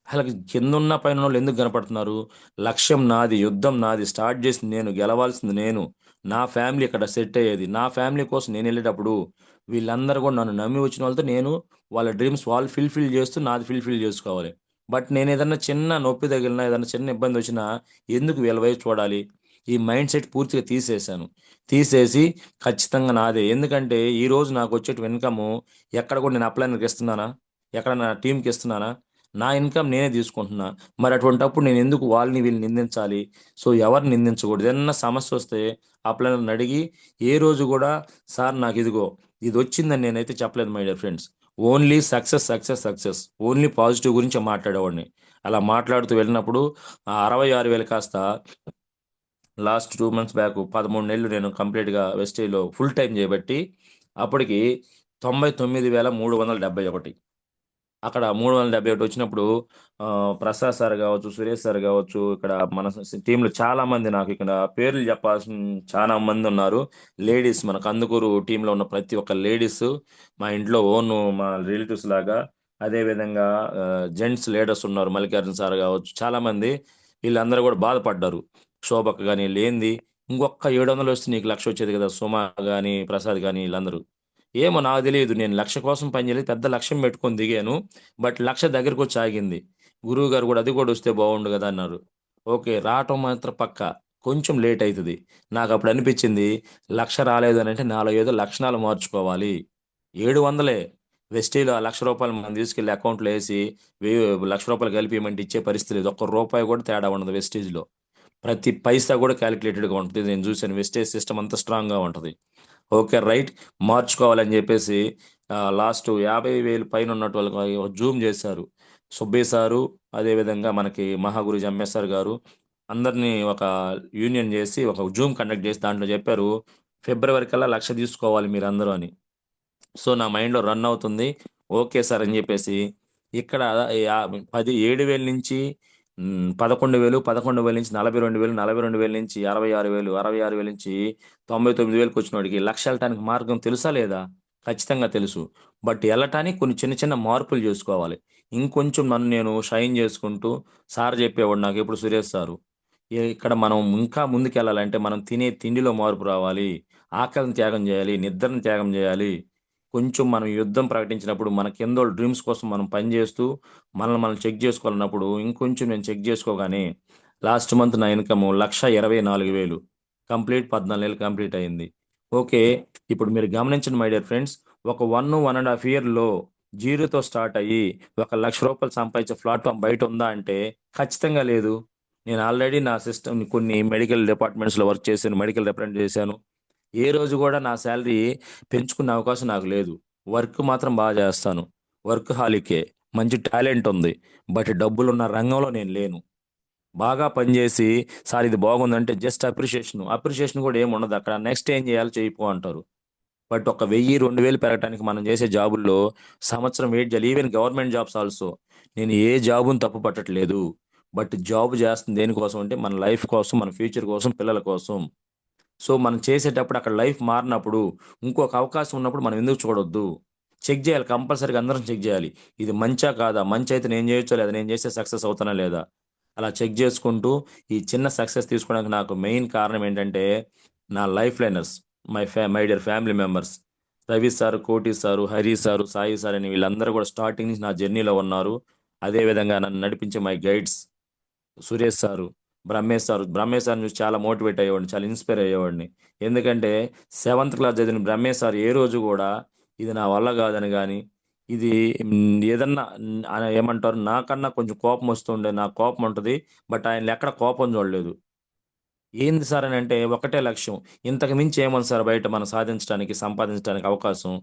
వాళ్ళకి కిందున్న పైన వాళ్ళు ఎందుకు కనపడుతున్నారు? లక్ష్యం నాది, యుద్ధం నాది, స్టార్ట్ చేసింది నేను, గెలవాల్సింది నేను. నా ఫ్యామిలీ ఇక్కడ సెట్ అయ్యేది, నా ఫ్యామిలీ కోసం నేను వెళ్ళేటప్పుడు వీళ్ళందరూ కూడా నన్ను నమ్మి వచ్చిన వాళ్ళతో నేను వాళ్ళ డ్రీమ్స్ వాళ్ళు ఫిల్ఫిల్ చేస్తూ నాది ఫిల్ఫిల్ చేసుకోవాలి. బట్ నేను ఏదన్నా చిన్న నొప్పి తగిలినా, ఏదన్నా చిన్న ఇబ్బంది వచ్చినా ఎందుకు వీళ్ళ వైపు చూడాలి? ఈ మైండ్ సెట్ పూర్తిగా తీసేశాను. తీసేసి ఖచ్చితంగా నాదే. ఎందుకంటే ఈరోజు నాకు వచ్చేటి ఇన్కము ఎక్కడ కూడా నేను అప్లైనర్కి ఇస్తున్నానా? ఎక్కడ నా టీంకి ఇస్తున్నానా? నా ఇన్కమ్ నేనే తీసుకుంటున్నా. మరి అటువంటప్పుడు నేను ఎందుకు వాళ్ళని వీళ్ళని నిందించాలి? సో, ఎవరిని నిందించకూడదు. ఏదన్నా సమస్య వస్తే అప్లైనర్‌ని అడిగి ఏ రోజు కూడా సార్ నాకిదిగో ఇదొచ్చిందని నేనైతే చెప్పలేదు my dear friends. Only success, success, success. Only positive గురించే మాట్లాడేవాడిని. అలా మాట్లాడుతూ వెళ్ళినప్పుడు ఆ 66,000 కాస్త లాస్ట్ 2 మంత్స్ బ్యాక్ 13 నెలలు నేను కంప్లీట్‌గా వెస్టేజ్‌లో ఫుల్ టైమ్ చేయబట్టి అప్పటికి 99,371. అక్కడ 371 వచ్చినప్పుడు ప్రసాద్ సార్ కావచ్చు, సురేష్ సార్ కావచ్చు, ఇక్కడ మన టీంలో చాలా మంది, నాకు ఇక్కడ పేర్లు చెప్పాల్సిన చాలా మంది ఉన్నారు. లేడీస్, మన కందుకూరు టీంలో ఉన్న ప్రతి ఒక్క లేడీస్ మా ఇంట్లో ఓన్, మా రిలేటివ్స్ లాగా. అదే విధంగా జెంట్స్ లీడర్స్ ఉన్నారు, మల్లికార్జున సార్ కావచ్చు, చాలా మంది. వీళ్ళందరూ కూడా బాధపడ్డారు. శోభక్క కానీ లేనిది ఇంకొక 700 వస్తే నీకు లక్ష వచ్చేది కదా, సుమ కానీ ప్రసాద్ కానీ వీళ్ళందరూ. ఏమో నాకు తెలియదు, నేను లక్ష కోసం పనిచేయలేదు, పెద్ద లక్ష్యం పెట్టుకొని దిగాను. బట్ లక్ష దగ్గరకు వచ్చి ఆగింది. గురువు గారు కూడా అది కూడా వస్తే బాగుండు కదా అన్నారు. ఓకే, రావటం మాత్రం పక్క, కొంచెం లేట్ అవుతుంది. నాకు అప్పుడు అనిపించింది, లక్ష రాలేదు అని అంటే నాలో ఏదో లక్షణాలు మార్చుకోవాలి. 700 వెస్టీలో ఆ రూ. 1,00,000 మనం తీసుకెళ్లి అకౌంట్లో వేసి రూ. 1,00,000 కలిపి ఇవ్వమంటే ఇచ్చే పరిస్థితి లేదు. ఒక్క రూపాయి కూడా తేడా ఉండదు వెస్టేజ్లో. ప్రతి పైసా కూడా క్యాలిక్యులేటెడ్గా ఉంటుంది. నేను చూసాను, వెస్టేజ్ సిస్టమ్ అంతా స్ట్రాంగ్గా ఉంటుంది. Okay, right. మార్చుకోవాలని చెప్పేసి లాస్ట్ 50,000 పైన ఉన్నట్టు వాళ్ళకి జూమ్ చేశారు. సుబ్బయ్య సారు, అదేవిధంగా మనకి మహాగురుజీ ఎంఎస్ఆర్ గారు, అందరినీ ఒక యూనియన్ చేసి ఒక జూమ్ కండక్ట్ చేసి దాంట్లో చెప్పారు, ఫిబ్రవరి కల్లా లక్ష తీసుకోవాలి మీరందరూ అని. సో, నా మైండ్‌లో రన్ అవుతుంది. ఓకే సార్ అని జెప్పేసి ఇక్కడ 7,000 నుంచి 11,000, 11,000 నుంచి 42,000, 42,000 నుంచి 66,000, 66,000 నుంచి 99,000 వచ్చినోడికి లక్ష ఎళ్ళటానికి మార్గం తెలుసా లేదా? ఖచ్చితంగా తెలుసు. బట్ ఎళ్ళటానికి కొన్ని చిన్న చిన్న మార్పులు జేసుకోవాలి. ఇంకొంచెం నన్ను నేను షైన్ జేసుకుంటూ సార్ జెప్పేవాడు నాకెప్పుడు, సురేష్ సారు. ఇక్కడ మనం ఇంకా ముందుకెళ్ళాలంటే మనం తినే తిండిలో మార్పు రావాలి. ఆకలిని త్యాగం జేయాలి. నిద్రని త్యాగం జేయాలి. కొంచెం మనం యుద్ధం ప్రకటించినప్పుడు మన కిందోళ్ళ డ్రీమ్స్ కోసం మనం పని చేస్తూ మనల్ని మనం చెక్ చేసుకోవాలన్నప్పుడు ఇంకొంచెం నేను చెక్ చేసుకోగానే లాస్ట్ మంత్ నా ఇన్కమ్ 1,24,000 కంప్లీట్ 14 నెలలు కంప్లీట్ అయింది. ఓకే, ఇప్పుడు మీరు గమనించండి మై డియర్ ఫ్రెండ్స్, ఒక 1.5 ఇయర్‌లో జీరోతో స్టార్ట్ అయ్యి ఒక రూ. 1,00,000 సంపాదించే ప్లాట్‌ఫార్మ్ బయట ఉందా అంటే ఖచ్చితంగా లేదు. నేను ఆల్రెడీ నా సిస్టమ్ కొన్ని మెడికల్ డిపార్ట్మెంట్స్‌లో వర్క్ చేశాను. మెడికల్ రిప్రజెంట్ చేశాను. ఏ రోజు కూడా నా సాలరీ పెంచుకునే అవకాశం నాకు లేదు. వర్క్ మాత్రం బాగా చేస్తాను. వర్క్‌హాలికే. మంచి టాలెంట్ ఉంది. బట్ డబ్బులున్న రంగంలో నేను లేను. బాగా పనిచేసి సార్ ఇది బాగుందంటే జస్ట్ అప్రిషియేషన్. అప్రిషియేషన్ కూడా ఏమి ఉండదు అక్కడ. నెక్స్ట్ ఏం చేయాలో చెయ్యి పో అంటారు. బట్ ఒక 1000, 2,000 పెరగటానికి మనం చేసే జాబుల్లో సంవత్సరం వెయిట్ చేయాలి. Even government jobs also. నేను ఏ జాబ్‌ని తప్పు పట్టట్లేదు. బట్ జాబ్ చేస్తుంది దేనికోసం అంటే మన లైఫ్ కోసం, మన ఫ్యూచర్ కోసం, పిల్లల కోసం. సో, మనం చేసేటప్పుడు అక్కడ లైఫ్ మారినప్పుడు, ఇంకొక అవకాశం ఉన్నప్పుడు మనం ఎందుకు చూడొద్దు? చెక్ జేయాలి, కంపల్సరీగా అందరం చెక్ జేయాలి. ఇది మంచా? కాదా? మంచయితే నేను జేయొచ్చా లేదా? నేను చేస్తే సక్సెస్ అవుతానా లేదా? అలా చెక్ జేసుకుంటూ ఈ చిన్న సక్సెస్ తీసుకోవడానికి నాకు మెయిన్ కారణం ఏంటంటే, నా life liners, my dear family members. Ravi sir, Koti sir, Hari sir, Sai sir అని వీళ్ళందరూ గూడా స్టార్టింగ్ నుంచి నా జర్నీలో ఉన్నారు. అదే విధంగా నన్ను నడిపించే my guides Suresh sir, Brahmesh sir. Brahmesh సార్‌ని చూసి చాలా మోటివేట్ అయ్యేవాడిని. చాలా ఇన్‌స్పైర్ అయ్యేవాడిని. ఎందుకంటే, సెవెంత్ క్లాస్ చదివిన బ్రహ్మేష్ సార్ ఏ రోజు గూడా ఇది నా వల్ల గాదని గాని, ఇది ఏదన్నా ఏమంటారు, నాకన్నా కొంచెం కోపమొస్తుండే. నాకు కోపముంటది. బట్ ఆయనలో ఎక్కడ కోపం చూడలేదు. ఏంది సార్ అనంటే ఒకటే లక్ష్యం. ఇంతకు మించి ఏముంది సార్ బయట మనం సాధించడానికి, సంపాదించడానికి అవకాశం?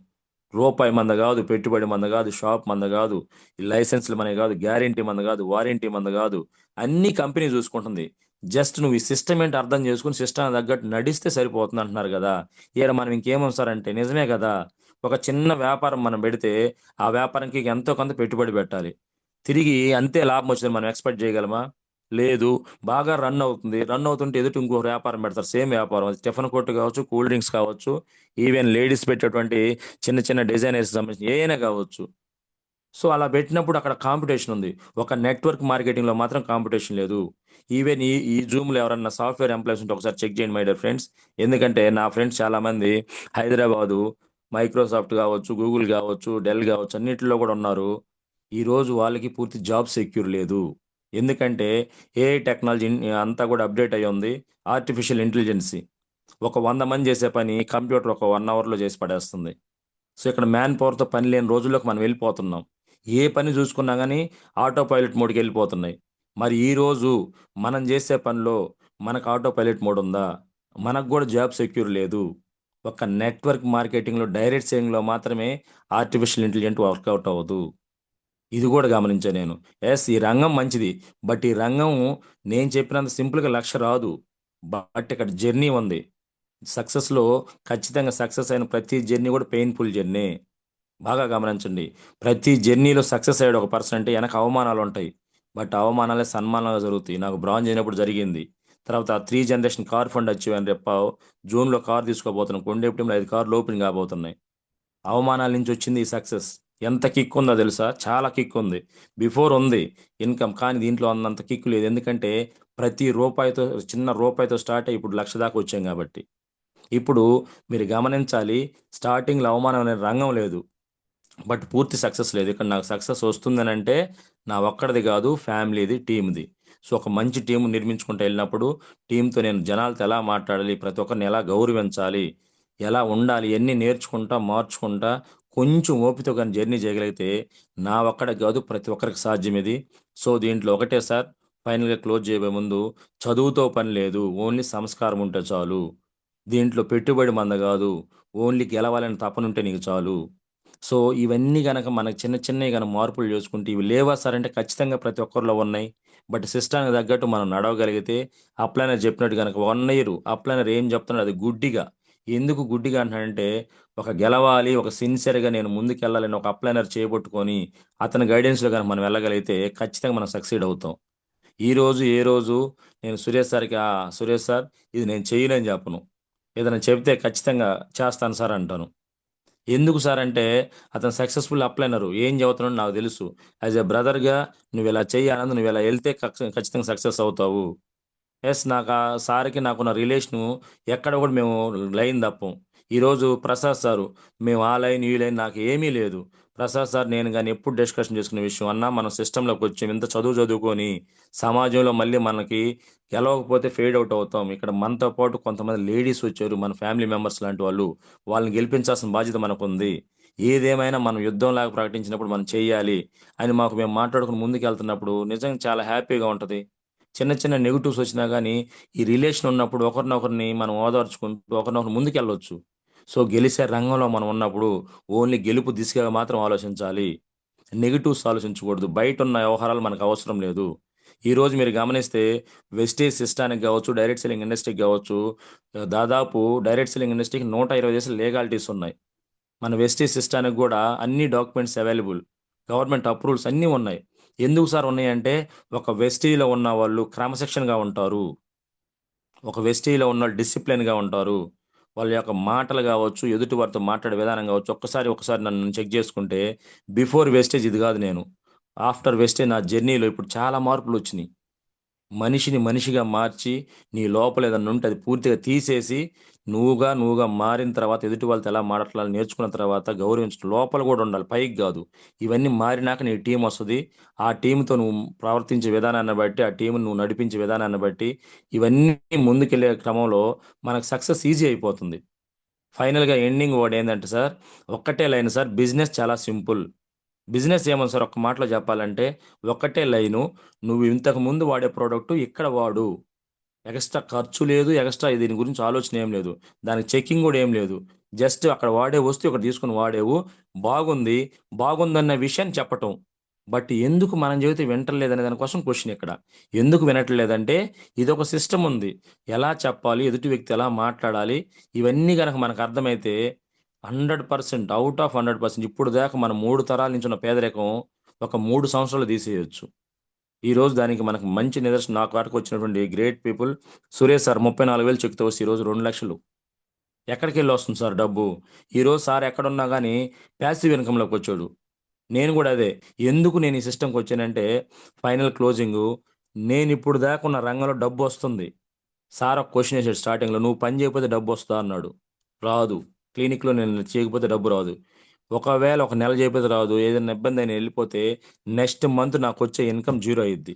రూపాయి మంద కాదు, పెట్టుబడి మంద కాదు, షాప్ మంద కాదు, ఈ లైసెన్స్లు మన కాదు, గ్యారంటీ మంద కాదు, వారంటీ మంద కాదు. అన్ని కంపెనీ చూసుకుంటుంది. జస్ట్ నువ్వు ఈ సిస్టమ్ ఏంటి అర్థం చేసుకుని సిస్టమ్ తగ్గట్టు నడిస్తే సరిపోతుంది అంటున్నారు కదా. ఇక్కడ మనం ఇంకేమవుతారంటే నిజమే కదా. ఒక చిన్న వ్యాపారం మనం పెడితే ఆ వ్యాపారానికి ఎంతో కొంత పెట్టుబడి పెట్టాలి. తిరిగి అంతే లాభం వచ్చింది మనం ఎక్స్పెక్ట్ చేయగలమా? లేదు. బాగా రన్ అవుతుంది, రన్ అవుతుంటే ఎదుటి ఇంకో వ్యాపారం పెడతారు, సేమ్ వ్యాపారం, అది టిఫిన్ కొట్టు కావచ్చు, కూల్ డ్రింక్స్ కావచ్చు, ఈవెన్ లేడీస్ పెట్టేటువంటి చిన్న చిన్న డిజైనర్స్ సంబంధించి ఏదైనా కావచ్చు. సో అలా పెట్టినప్పుడు అక్కడ కాంపిటీషన్ ఉంది. ఒక నెట్వర్క్ మార్కెటింగ్లో మాత్రం కాంపిటీషన్ లేదు. ఈవెన్ ఈ జూమ్లో ఎవరన్నా సాఫ్ట్వేర్ ఎంప్లాయీస్ ఉంటే ఒకసారి చెక్ చేయండి మై డియర్ ఫ్రెండ్స్. ఎందుకంటే నా ఫ్రెండ్స్ చాలామంది హైదరాబాదు, మైక్రోసాఫ్ట్ కావచ్చు, గూగుల్ కావచ్చు, డెల్ కావచ్చు, అన్నిటిలో కూడా ఉన్నారు. ఈరోజు వాళ్ళకి పూర్తి జాబ్ సెక్యూర్ లేదు. ఎందుకంటే ఏఐ టెక్నాలజీ అంతా కూడా అప్డేట్ అయ్యి ఉంది. ఆర్టిఫిషియల్ ఇంటెలిజెన్సీ ఒక 100 మంది చేసే పని కంప్యూటర్ ఒక 1 అవర్లో చేసి పడేస్తుంది. సో ఇక్కడ మ్యాన్ పవర్తో పని లేని రోజుల్లోకి మనం వెళ్ళిపోతున్నాం. ఏ పని చూసుకున్నా కానీ ఆటో పైలట్ మోడ్కి వెళ్ళిపోతున్నాయి. మరి ఈరోజు మనం చేసే పనిలో మనకు ఆటో పైలట్ మోడ్ ఉందా? మనకు కూడా జాబ్ సెక్యూర్ లేదు. ఒక నెట్వర్క్ మార్కెటింగ్లో డైరెక్ట్ సేలింగ్లో మాత్రమే ఆర్టిఫిషియల్ ఇంటెలిజెంట్ వర్కౌట్ అవ్వదు. ఇది కూడా గమనించా నేను. ఎస్, ఈ రంగం మంచిది. బట్ ఈ రంగం నేను చెప్పినంత సింపుల్గా లక్ష రాదు. బట్ ఇక్కడ జర్నీ ఉంది. సక్సెస్లో ఖచ్చితంగా సక్సెస్ అయిన ప్రతి జర్నీ కూడా పెయిన్ఫుల్ జర్నీ. బాగా గమనించండి. ప్రతి జర్నీలో సక్సెస్ అయ్యాడు ఒక పర్సన్ అంటే వెనక అవమానాలు ఉంటాయి. బట్ అవమానాలే సన్మానాలుగా జరుగుతాయి. నాకు బ్రాంజ్ అయినప్పుడు జరిగింది. తర్వాత 3 జనరేషన్ కార్ ఫండ్ అచీవ్ అని చెప్పావు. జూన్లో కార్ తీసుకోబోతున్నాం, కొండేపుటంలో 5 కార్లు ఓపెనింగ్ కాబోతున్నాయి. అవమానాల నుంచి వచ్చింది ఈ సక్సెస్. ఎంత కిక్ ఉందో తెలుసా? చాలా కిక్ ఉంది. బిఫోర్ ఉంది ఇన్కమ్, కానీ దీంట్లో అన్నంత కిక్ లేదు. ఎందుకంటే ప్రతి రూపాయితో, చిన్న రూపాయితో స్టార్ట్ అయ్యి ఇప్పుడు లక్ష దాకా వచ్చాం కాబట్టి. ఇప్పుడు మీరు గమనించాలి, స్టార్టింగ్లో అవమానం అనే రంగం లేదు. బట్ పూర్తి సక్సెస్ లేదు. ఇక్కడ నాకు సక్సెస్ వస్తుందని అంటే నా ఒక్కడిది కాదు, ఫ్యామిలీది, టీమ్ది. సో ఒక మంచి టీం నిర్మించుకుంటూ వెళ్ళినప్పుడు టీంతో నేను జనాలతో ఎలా మాట్లాడాలి, ప్రతి ఒక్కరిని ఎలా గౌరవించాలి, ఎలా ఉండాలి, ఎన్ని నేర్చుకుంటా మార్చుకుంటా కొంచెం ఓపికతో కానీ జర్నీ చేయగలిగితే నా ఒక్కడికి కాదు, ప్రతి ఒక్కరికి సాధ్యం ఇది. సో దీంట్లో ఒకటే సార్, ఫైనల్గా క్లోజ్ చేయబోయే ముందు, చదువుతో పని లేదు, ఓన్లీ సంస్కారం ఉంటే చాలు. దీంట్లో పెట్టుబడి మంద కాదు, ఓన్లీ గెలవాలని తపనుంటే నీకు చాలు. సో ఇవన్నీ గనక మనకు చిన్న చిన్నవి గనక మార్పులు చేసుకుంటే, ఇవి లేవా సార్ అంటే ఖచ్చితంగా ప్రతి ఒక్కరిలో ఉన్నాయి. బట్ సిస్టానికి తగ్గట్టు మనం నడవగలిగితే, అప్లైనర్ చెప్పినట్టు గనక 1 ఇయర్ అప్లైనర్ ఏం చెప్తున్నాడు అది గుడ్డిగా, ఎందుకు గుడ్డిగా అంటాడంటే, ఒక గెలవాలి, ఒక సిన్సియర్గా నేను ముందుకెళ్ళాలని ఒక అప్లైనర్ చేయబట్టుకొని అతని గైడెన్స్లో కనుక మనం వెళ్ళగలిగితే ఖచ్చితంగా మనం సక్సీడ్ అవుతాం. ఈ రోజు ఏ రోజు నేను సురేష్ సార్కి సురేష్ సార్ ఇది నేను చేయలేని చెప్పను. ఏదైనా చెప్తే ఖచ్చితంగా చేస్తాను సార్ అంటాను. ఎందుకు సార్ అంటే అతను సక్సెస్ఫుల్ అప్లైనరు, ఏం చదువుతున్నాడో నాకు తెలుసు. యాజ్ ఎ బ్రదర్గా నువ్వు ఇలా చెయ్యి ఆనంద్, నువ్వు ఇలా వెళ్తే ఖచ్చితంగా సక్సెస్ అవుతావు. ఎస్, నాకు ఆ సార్కి నాకున్న రిలేషను ఎక్కడ కూడా మేము లైన్ తప్పం. ఈరోజు ప్రసాద్ సారు, మేము ఆ లైన్ ఈ లైన్ నాకు ఏమీ లేదు. ప్రసాద్ సార్ నేను కానీ ఎప్పుడు డిస్కషన్ చేసుకునే విషయం అన్నా, మన సిస్టంలోకి వచ్చి ఇంత చదువుకొని సమాజంలో మళ్ళీ మనకి గెలవకపోతే ఫేడ్ అవుట్ అవుతాం. ఇక్కడ మనతో పాటు కొంతమంది లేడీస్ వచ్చారు, మన ఫ్యామిలీ మెంబర్స్ లాంటి వాళ్ళు, వాళ్ళని గెలిపించాల్సిన బాధ్యత మనకుంది. ఏదేమైనా మనం యుద్ధంలాగా ప్రకటించినప్పుడు మనం చెయ్యాలి అని మాకు మేము మాట్లాడుకుని ముందుకు వెళ్తున్నప్పుడు నిజంగా చాలా హ్యాపీగా ఉంటుంది. చిన్న చిన్న నెగిటివ్స్ వచ్చినా కానీ ఈ రిలేషన్ ఉన్నప్పుడు ఒకరినొకరిని మనం ఓదార్చుకుంటూ ఒకరినొకరు ముందుకెళ్ళొచ్చు. సో గెలిచే రంగంలో మనం ఉన్నప్పుడు ఓన్లీ గెలుపు దిశగా మాత్రం ఆలోచించాలి. నెగిటివ్స్ ఆలోచించకూడదు. బయట ఉన్న వ్యవహారాలు మనకు అవసరం లేదు. ఈరోజు మీరు గమనిస్తే వెస్టేజ్ సిస్టానికి కావచ్చు, డైరెక్ట్ సెల్లింగ్ ఇండస్ట్రీకి కావచ్చు, దాదాపు డైరెక్ట్ సెల్లింగ్ ఇండస్ట్రీకి 120 దేశాలు లీగాలిటీస్ ఉన్నాయి. మన వెస్టేజ్ సిస్టానికి కూడా అన్ని డాక్యుమెంట్స్ అవైలబుల్, గవర్నమెంట్ అప్రూవల్స్ అన్నీ ఉన్నాయి. ఎందుకు సార్ ఉన్నాయంటే, ఒక వెస్టీజ్లో ఉన్న వాళ్ళు క్రమశిక్షణగా ఉంటారు. ఒక వెస్టీజ్లో ఉన్న వాళ్ళు డిసిప్లిన్గా ఉంటారు. వాళ్ళ యొక్క మాటలు కావచ్చు, ఎదుటి వారితో మాట్లాడే విధానం కావచ్చు, ఒకసారి నన్ను చెక్ చేసుకుంటే బిఫోర్ వెస్టేజ్ ఇది కాదు నేను. ఆఫ్టర్ వెస్టేజ్ నా జర్నీలో ఇప్పుడు చాలా మార్పులు వచ్చినాయి. మనిషిని మనిషిగా మార్చి, నీ లోపల ఏదన్నా ఉంటే అది పూర్తిగా తీసేసి, నువ్వుగా మారిన తర్వాత ఎదుటి వాళ్ళతో ఎలా మాట్లాడాలో నేర్చుకున్న తర్వాత గౌరవించడం లోపల కూడా ఉండాలి, పైకి కాదు. ఇవన్నీ మారినాక నీ టీం వస్తది. ఆ టీమ్‌తో నువ్వు ప్రవర్తించే విధానాన్ని బట్టి, ఆ టీమ్‌ని నువ్వు నడిపించే విధానాన్ని బట్టి, ఇవన్నీ ముందుకెళ్ళే క్రమంలో మనకు సక్సెస్ ఈజీ అయిపోతుంది. ఫైనల్‌గా ఎండింగ్ వర్డ్ ఏందంటే సార్, ఒక్కటే లైన్ సార్, బిజినెస్ చాలా సింపుల్. బిజినెస్ ఏముంది సార్ ఒక్క మాటలో చెప్పాలంటే, ఒక్కటే లైను, నువ్వు ఇంతకు ముందు వాడే ప్రోడక్ట్ ఇక్కడ వాడు. ఎక్స్‌ట్రా ఖర్చు లేదు, ఎక్స్‌ట్రా దీని గురించి ఆలోచన ఏం లేదు. దానికి చెకింగ్ గూడా ఏం లేదు. జస్ట్ అక్కడ వాడే వస్తువు ఇక్కడ తీసుకుని వాడేవు, బాగుంది, బాగుందన్న విషయాన్ని చెప్పటం. బట్ ఎందుకు మనం చెబితే వింటలేదనే దానికోసం క్వశ్చన్ ఇక్కడ. ఎందుకు వినట్లేదంటే ఇదొక సిస్టమ్ ఉంది. ఎలా చెప్పాలి, ఎదుటి వ్యక్తి ఎలా మాట్లాడాలి, ఇవన్నీ కనుక మనకు అర్థమైతే 100%, అవుట్ ఆఫ్ 100%, ఇప్పుడు దాకా మన 3 తరాల నుంచి ఉన్న పేదరికం ఒక 3 సంవత్సరాలు తీసేయొచ్చు. ఈ రోజు దానికి మనకు మంచి నిదర్శనం నాకు వాటికి వచ్చినటువంటి గ్రేట్ పీపుల్. సురేష్ సార్ 34,000 చెక్తో వస్తే ఈరోజు 2 లక్షలు. ఎక్కడికి వెళ్ళి వస్తుంది సార్ డబ్బు? ఈరోజు సార్ ఎక్కడున్నా కానీ ప్యాసివ్ ఇన్కంలోకి వచ్చాడు. నేను కూడా అదే. ఎందుకు నేను ఈ సిస్టమ్కి వచ్చానంటే ఫైనల్ క్లోజింగ్, నేను ఇప్పుడు దాకా ఉన్న రంగంలో డబ్బు వస్తుంది. సార్ ఒక క్వశ్చన్ వేసాడు స్టార్టింగ్లో, నువ్వు పని చేయకపోతే డబ్బు వస్తుందా అన్నాడు. రాదు. క్లినిక్లో నేను చేయకపోతే డబ్బు రాదు. ఒకవేళ ఒక నెల చేయకపోతే రాదు, ఏదైనా ఇబ్బంది అయినా వెళ్ళిపోతే నెక్స్ట్ మంత్ నాకు వచ్చే ఇన్కమ్ జీరో అయ్యిద్ది.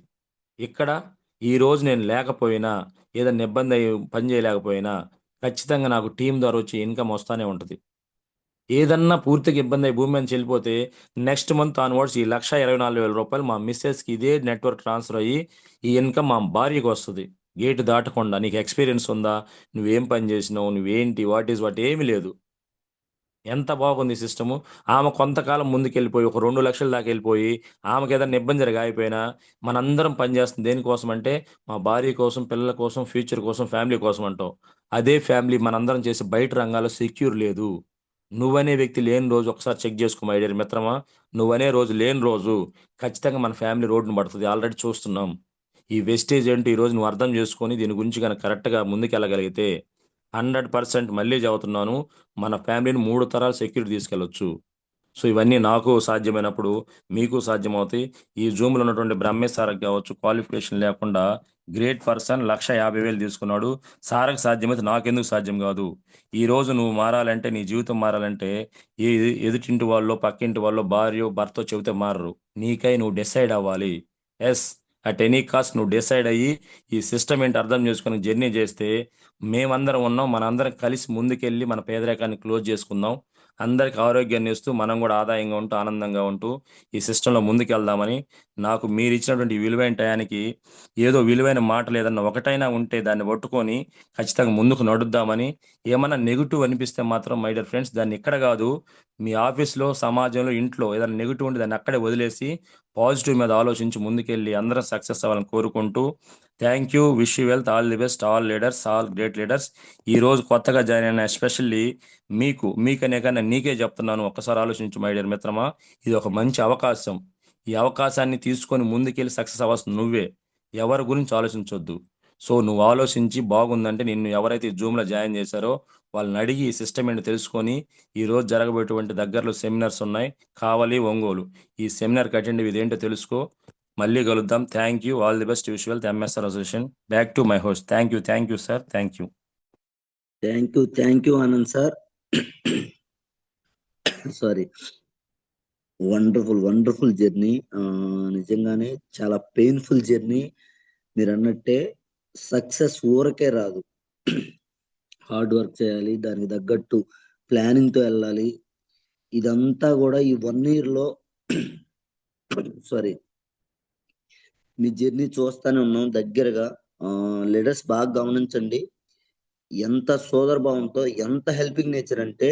ఇక్కడ ఈ రోజు నేను లేకపోయినా, ఏదైనా ఇబ్బంది అయ్యి పని చేయలేకపోయినా ఖచ్చితంగా నాకు టీం ద్వారా వచ్చే ఇన్కమ్ వస్తానే ఉంటుంది. ఏదన్నా పూర్తిగా ఇబ్బంది అయ్యి భూమి మీద వెళ్ళిపోతే నెక్స్ట్ మంత్ ఆన్వర్డ్స్ ఈ 1,24,000 రూపాయలు మా మిస్సెస్కి ఇదే నెట్వర్క్ ట్రాన్స్ఫర్ అయ్యి ఈ ఇన్కమ్ మా భార్యకి వస్తుంది. గేటు దాటకుండా. నీకు ఎక్స్పీరియన్స్ ఉందా, నువ్వేం పని చేసినావు, నువ్వేంటి, వాట్ ఏమీ లేదు. ఎంత బాగుంది సిస్టము. ఆమె కొంతకాలం ముందుకెళ్ళిపోయి ఒక 2 లక్షల దాకా వెళ్ళిపోయి ఆమెకి ఏదైనా ఇబ్బంది జరిగాయిపోయినా మనందరం పనిచేస్తుంది దేనికోసం అంటే మా భార్య కోసం, పిల్లల కోసం, ఫ్యూచర్ కోసం, ఫ్యామిలీ కోసం అంటాం. అదే ఫ్యామిలీ మనందరం చేసే బయట రంగాల్లో సెక్యూర్ లేదు. నువ్వనే వ్యక్తి లేని రోజు ఒకసారి చెక్ చేసుకో మై డియర్ మిత్రమా. నువ్వనే రోజు లేని రోజు ఖచ్చితంగా మన ఫ్యామిలీ రోడ్డున పడుతుంది. ఆల్రెడీ చూస్తున్నాం. ఈ వెస్టేజ్ ఏంటి ఈరోజు నువ్వు అర్థం చేసుకొని దీని గురించి కనుక కరెక్ట్గా ముందుకెళ్ళగలిగితే 100% మళ్ళీ చదువుతున్నాను, మన ఫ్యామిలీని 3 తరాలు సెక్యూరిటీ తీసుకెళ్ళొచ్చు. సో ఇవన్నీ నాకు సాధ్యమైనప్పుడు మీకు సాధ్యమవుతాయి. ఈ జూమ్లో ఉన్నటువంటి బ్రహ్మేశ్ సార్కి కావచ్చు, క్వాలిఫికేషన్ లేకుండా గ్రేట్ పర్సన్ 1,50,000 తీసుకున్నాడు. సార్కి సాధ్యమైతే నాకెందుకు సాధ్యం కాదు? ఈ రోజు నువ్వు మారాలంటే, నీ జీవితం మారాలంటే ఈ ఎదుటింటి వాళ్ళు, పక్కింటి వాళ్ళు, భార్య భర్త చెబితే మారరు. నీకై నువ్వు డిసైడ్ అవ్వాలి. ఎస్, అట్ ఎనీ కాస్ట్ నువ్వు డిసైడ్ అయ్యి ఈ సిస్టమ్ ఏంటి అర్థం చేసుకొని జర్నీ చేస్తే మేమందరం ఉన్నాం. మనందరం కలిసి ముందుకెళ్ళి మన పేదరికాన్ని క్లోజ్ చేసుకుందాం. అందరికి ఆరోగ్యాన్ని ఇస్తూ మనం కూడా ఆదాయంగా ఉంటూ ఆనందంగా ఉంటూ ఈ సిస్టంలో ముందుకెళ్దామని, నాకు మీరు ఇచ్చినటువంటి ఈ విలువైన టయానికి ఏదో విలువైన మాటలు ఏదన్నా ఒకటైనా ఉంటే దాన్ని పట్టుకొని ఖచ్చితంగా ముందుకు నడుద్దామని. ఏమన్నా నెగిటివ్ అనిపిస్తే మాత్రం మై డియర్ ఫ్రెండ్స్ దాన్ని ఇక్కడ కాదు, మీ ఆఫీస్లో, సమాజంలో, ఇంట్లో ఏదైనా నెగిటివ్ ఉంటే దాన్ని అక్కడే వదిలేసి పాజిటివ్ మీద ఆలోచించి ముందుకెళ్ళి అందరం సక్సెస్ అవ్వాలని కోరుకుంటూ thank you. Wish you wealth. All the best. All leaders, all great leaders. ఈ రోజు కొత్తగా జాయిన్ అయిన ఎస్పెషల్లీ మీకనే కన్నా నీకే చెప్తున్నాను, ఒక్కసారి ఆలోచించు మై డియర్ మిత్రమా. ఇది ఒక మంచి అవకాశం. ఈ అవకాశాన్ని తీసుకొని ముందుకెళ్ళి సక్సెస్ అవ్వాల్సిన నువ్వే. ఎవరి గురించి ఆలోచించొద్దు. సో నువ్వు ఆలోచించి బాగుందంటే నిన్ను ఎవరైతే జూమ్లో జాయిన్ చేశారో వాళ్ళని అడిగి ఈ సిస్టమ్ ఏంటో తెలుసుకొని ఈ రోజు జరగబోయేటువంటి దగ్గరలో సెమినార్స్ ఉన్నాయి, కావాలి, ఒంగోలు. ఈ సెమినార్కి అటెండ్ ఇదేంటో తెలుసుకో. మళ్ళీ కలుద్దాం. Thank you. All the best. Usual MSR association. Back to my host. Thank you sir. Thank you. Thank you Anand sir. Sorry. Wonderful journey. నిజంగానే చాలా పెయిన్ఫుల్ జర్నీ. మీరు అన్నట్టే సక్సెస్ ఊరకే రాదు. హార్డ్ వర్క్ చేయాలి, దానికి తగ్గట్టు ప్లానింగ్ తో వెళ్ళాలి. ఇదంతా కూడా ఈ 1 year లో సారీ మీ జర్నీ చూస్తానే ఉన్నాం దగ్గరగా. లీడర్స్ బాగా గమనించండి, ఎంత సోదర భావంతో, ఎంత హెల్పింగ్ నేచర్ అంటే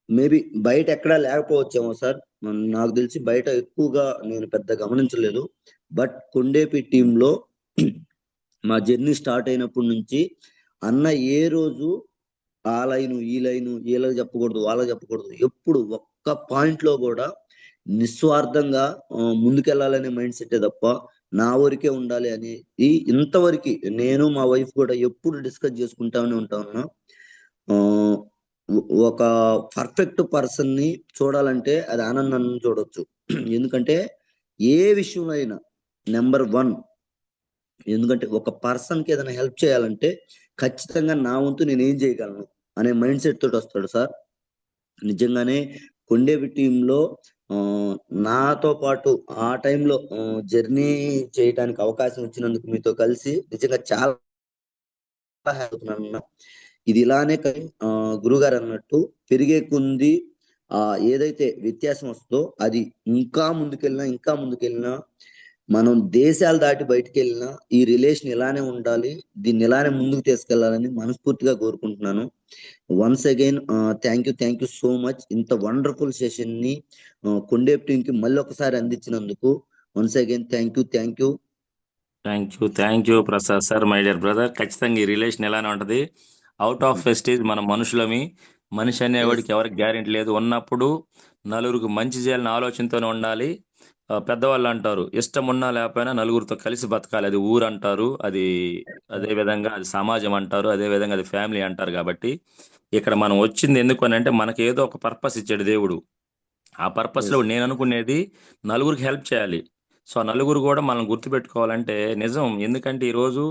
మేబీ బయట ఎక్కడా లేకపోవచ్చేమో సార్. నాకు తెలిసి బయట ఎక్కువగా నేను పెద్ద గమనించలేదు. బట్ కొండేపి టీంలో మా జర్నీ స్టార్ట్ అయినప్పటి నుంచి అన్న ఏ రోజు ఆ లైను, ఈ లైను, వీళ్ళకి చెప్పకూడదు, వాళ్ళకి చెప్పకూడదు, ఎప్పుడు ఒక్క పాయింట్ లో కూడా నిస్వార్థంగా ముందుకెళ్లాలనే మైండ్ సెట్ తప్ప నా వరకే ఉండాలి అనేది ఇంతవరకు నేను మా వైఫ్ కూడా ఎప్పుడు డిస్కస్ చేసుకుంటానే ఉంటా ఉన్నా. ఒక పర్ఫెక్ట్ పర్సన్ ని చూడాలంటే అది ఆనందాన్ని చూడొచ్చు. ఎందుకంటే ఏ విషయంలో అయినా నెంబర్ 1. ఎందుకంటే ఒక పర్సన్ కి ఏదైనా హెల్ప్ చేయాలంటే ఖచ్చితంగా నా వంతు నేను ఏం చేయగలను అనే మైండ్ సెట్ తోటి వస్తాడు సార్. నిజంగానే కొండేపి టీంలో నాతో పాటు ఆ టైంలో జర్నీ చేయడానికి అవకాశం ఇచ్చినందుకు మీతో కలిసి నిజంగా చాలా హ్యాపీ అవుతున్నాను. ఇది ఇలానే గురుగారు అన్నట్టు పెరిగే కొంది ఏదైతే వ్యత్యాసం వస్తుందో అది ఇంకా ముందుకెళ్ళినా మనం దేశాలు దాటి బయటికి వెళ్ళినా ఈ రిలేషన్ ఇలానే ఉండాలి, దీన్ని ఇలానే ముందుకు తీసుకెళ్లాలని మనస్ఫూర్తిగా కోరుకుంటున్నాను. Once again thank you so much. ఇంత వండర్ఫుల్ సెషన్ ని కొండేపు టీం కి మళ్ళీ ఒకసారి అందించినందుకు once again thank you. Thank you Prasad sir, my dear brother. ఖచ్చితంగా ఈ రిలేషన్ ఎలానే ఉంటది. అవుట్ ఆఫ్ వెస్టేజ్ మన మనుషులమి. మనిషి అనేవాడికి ఎవరికి గ్యారెంటీ లేదు. ఉన్నప్పుడు నలుగురికి మంచి చేయాలని ఆలోచనతోనే ఉండాలి. పెద్దవాళ్ళు అంటారు, ఇష్టం ఉన్నా లేకపోయినా నలుగురితో కలిసి బతకాలి. అది ఊరు అంటారు, అదే విధంగా అది సమాజం అంటారు, అదే విధంగా అది ఫ్యామిలీ అంటారు. కాబట్టి ఇక్కడ మనం వచ్చింది ఎందుకు అని అంటే మనకి ఏదో ఒక పర్పస్ ఇచ్చాడు దేవుడు. ఆ పర్పస్లో ఎస్ నేను అనుకునేది నలుగురికి హెల్ప్ చేయాలి. సో ఆ నలుగురు కూడా మనం గుర్తుపెట్టుకోవాలంటే నిజం. ఎందుకంటే ఈరోజు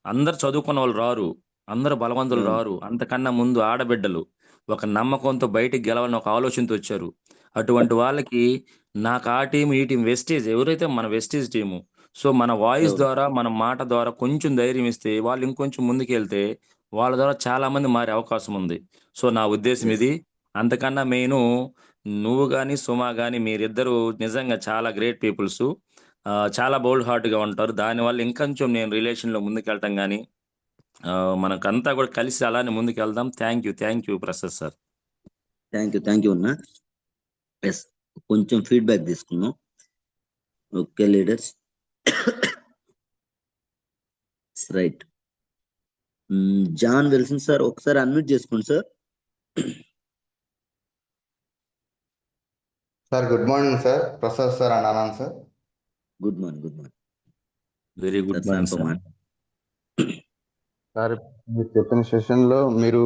అందరు చదువుకున్న వాళ్ళు రారు, అందరు బలవంతులు రారు. అంతకన్నా ముందు ఆడబిడ్డలు ఒక నమ్మకంతో బయటికి గెలవాలని ఒక ఆలోచనతో వచ్చారు. అటువంటి వాళ్ళకి నాకు ఆ టీం ఈ టీం వెస్టేజ్, ఎవరైతే మన వెస్టేజ్ టీము. సో మన వాయిస్ ద్వారా మన మాట ద్వారా కొంచెం ధైర్యం ఇస్తే వాళ్ళు ఇంకొంచెం ముందుకెళ్తే వాళ్ళ ద్వారా చాలా మంది మారే అవకాశం ఉంది. సో నా ఉద్దేశం ఎస్ ఇది. అంతకన్నా మెయిన్, నువ్వు కానీ సుమా కానీ మీరిద్దరూ నిజంగా చాలా గ్రేట్ పీపుల్స్. చాలా బోల్డ్ హార్ట్గా ఉంటారు. దానివల్ల ఇంకొంచెం నేను రిలేషన్లో ముందుకెళ్తాం కానీ మనకంతా కూడా కలిసి అలానే ముందుకెళ్దాం. Thank you Prasad sir. Thank you అన్న. ఎస్ కొంచెం ఫీడ్బ్యాక్ తీసుకుందాం. Okay leaders, right. John Wilson sir ఒకసారి అన్మ్యూట్ చేసుకోండి సార్. Sir good morning sir, Prasad sir and Anand sir. Good morning very good morning sir. Sir. Sir మీరు చెప్పిన సెషన్లో మీరు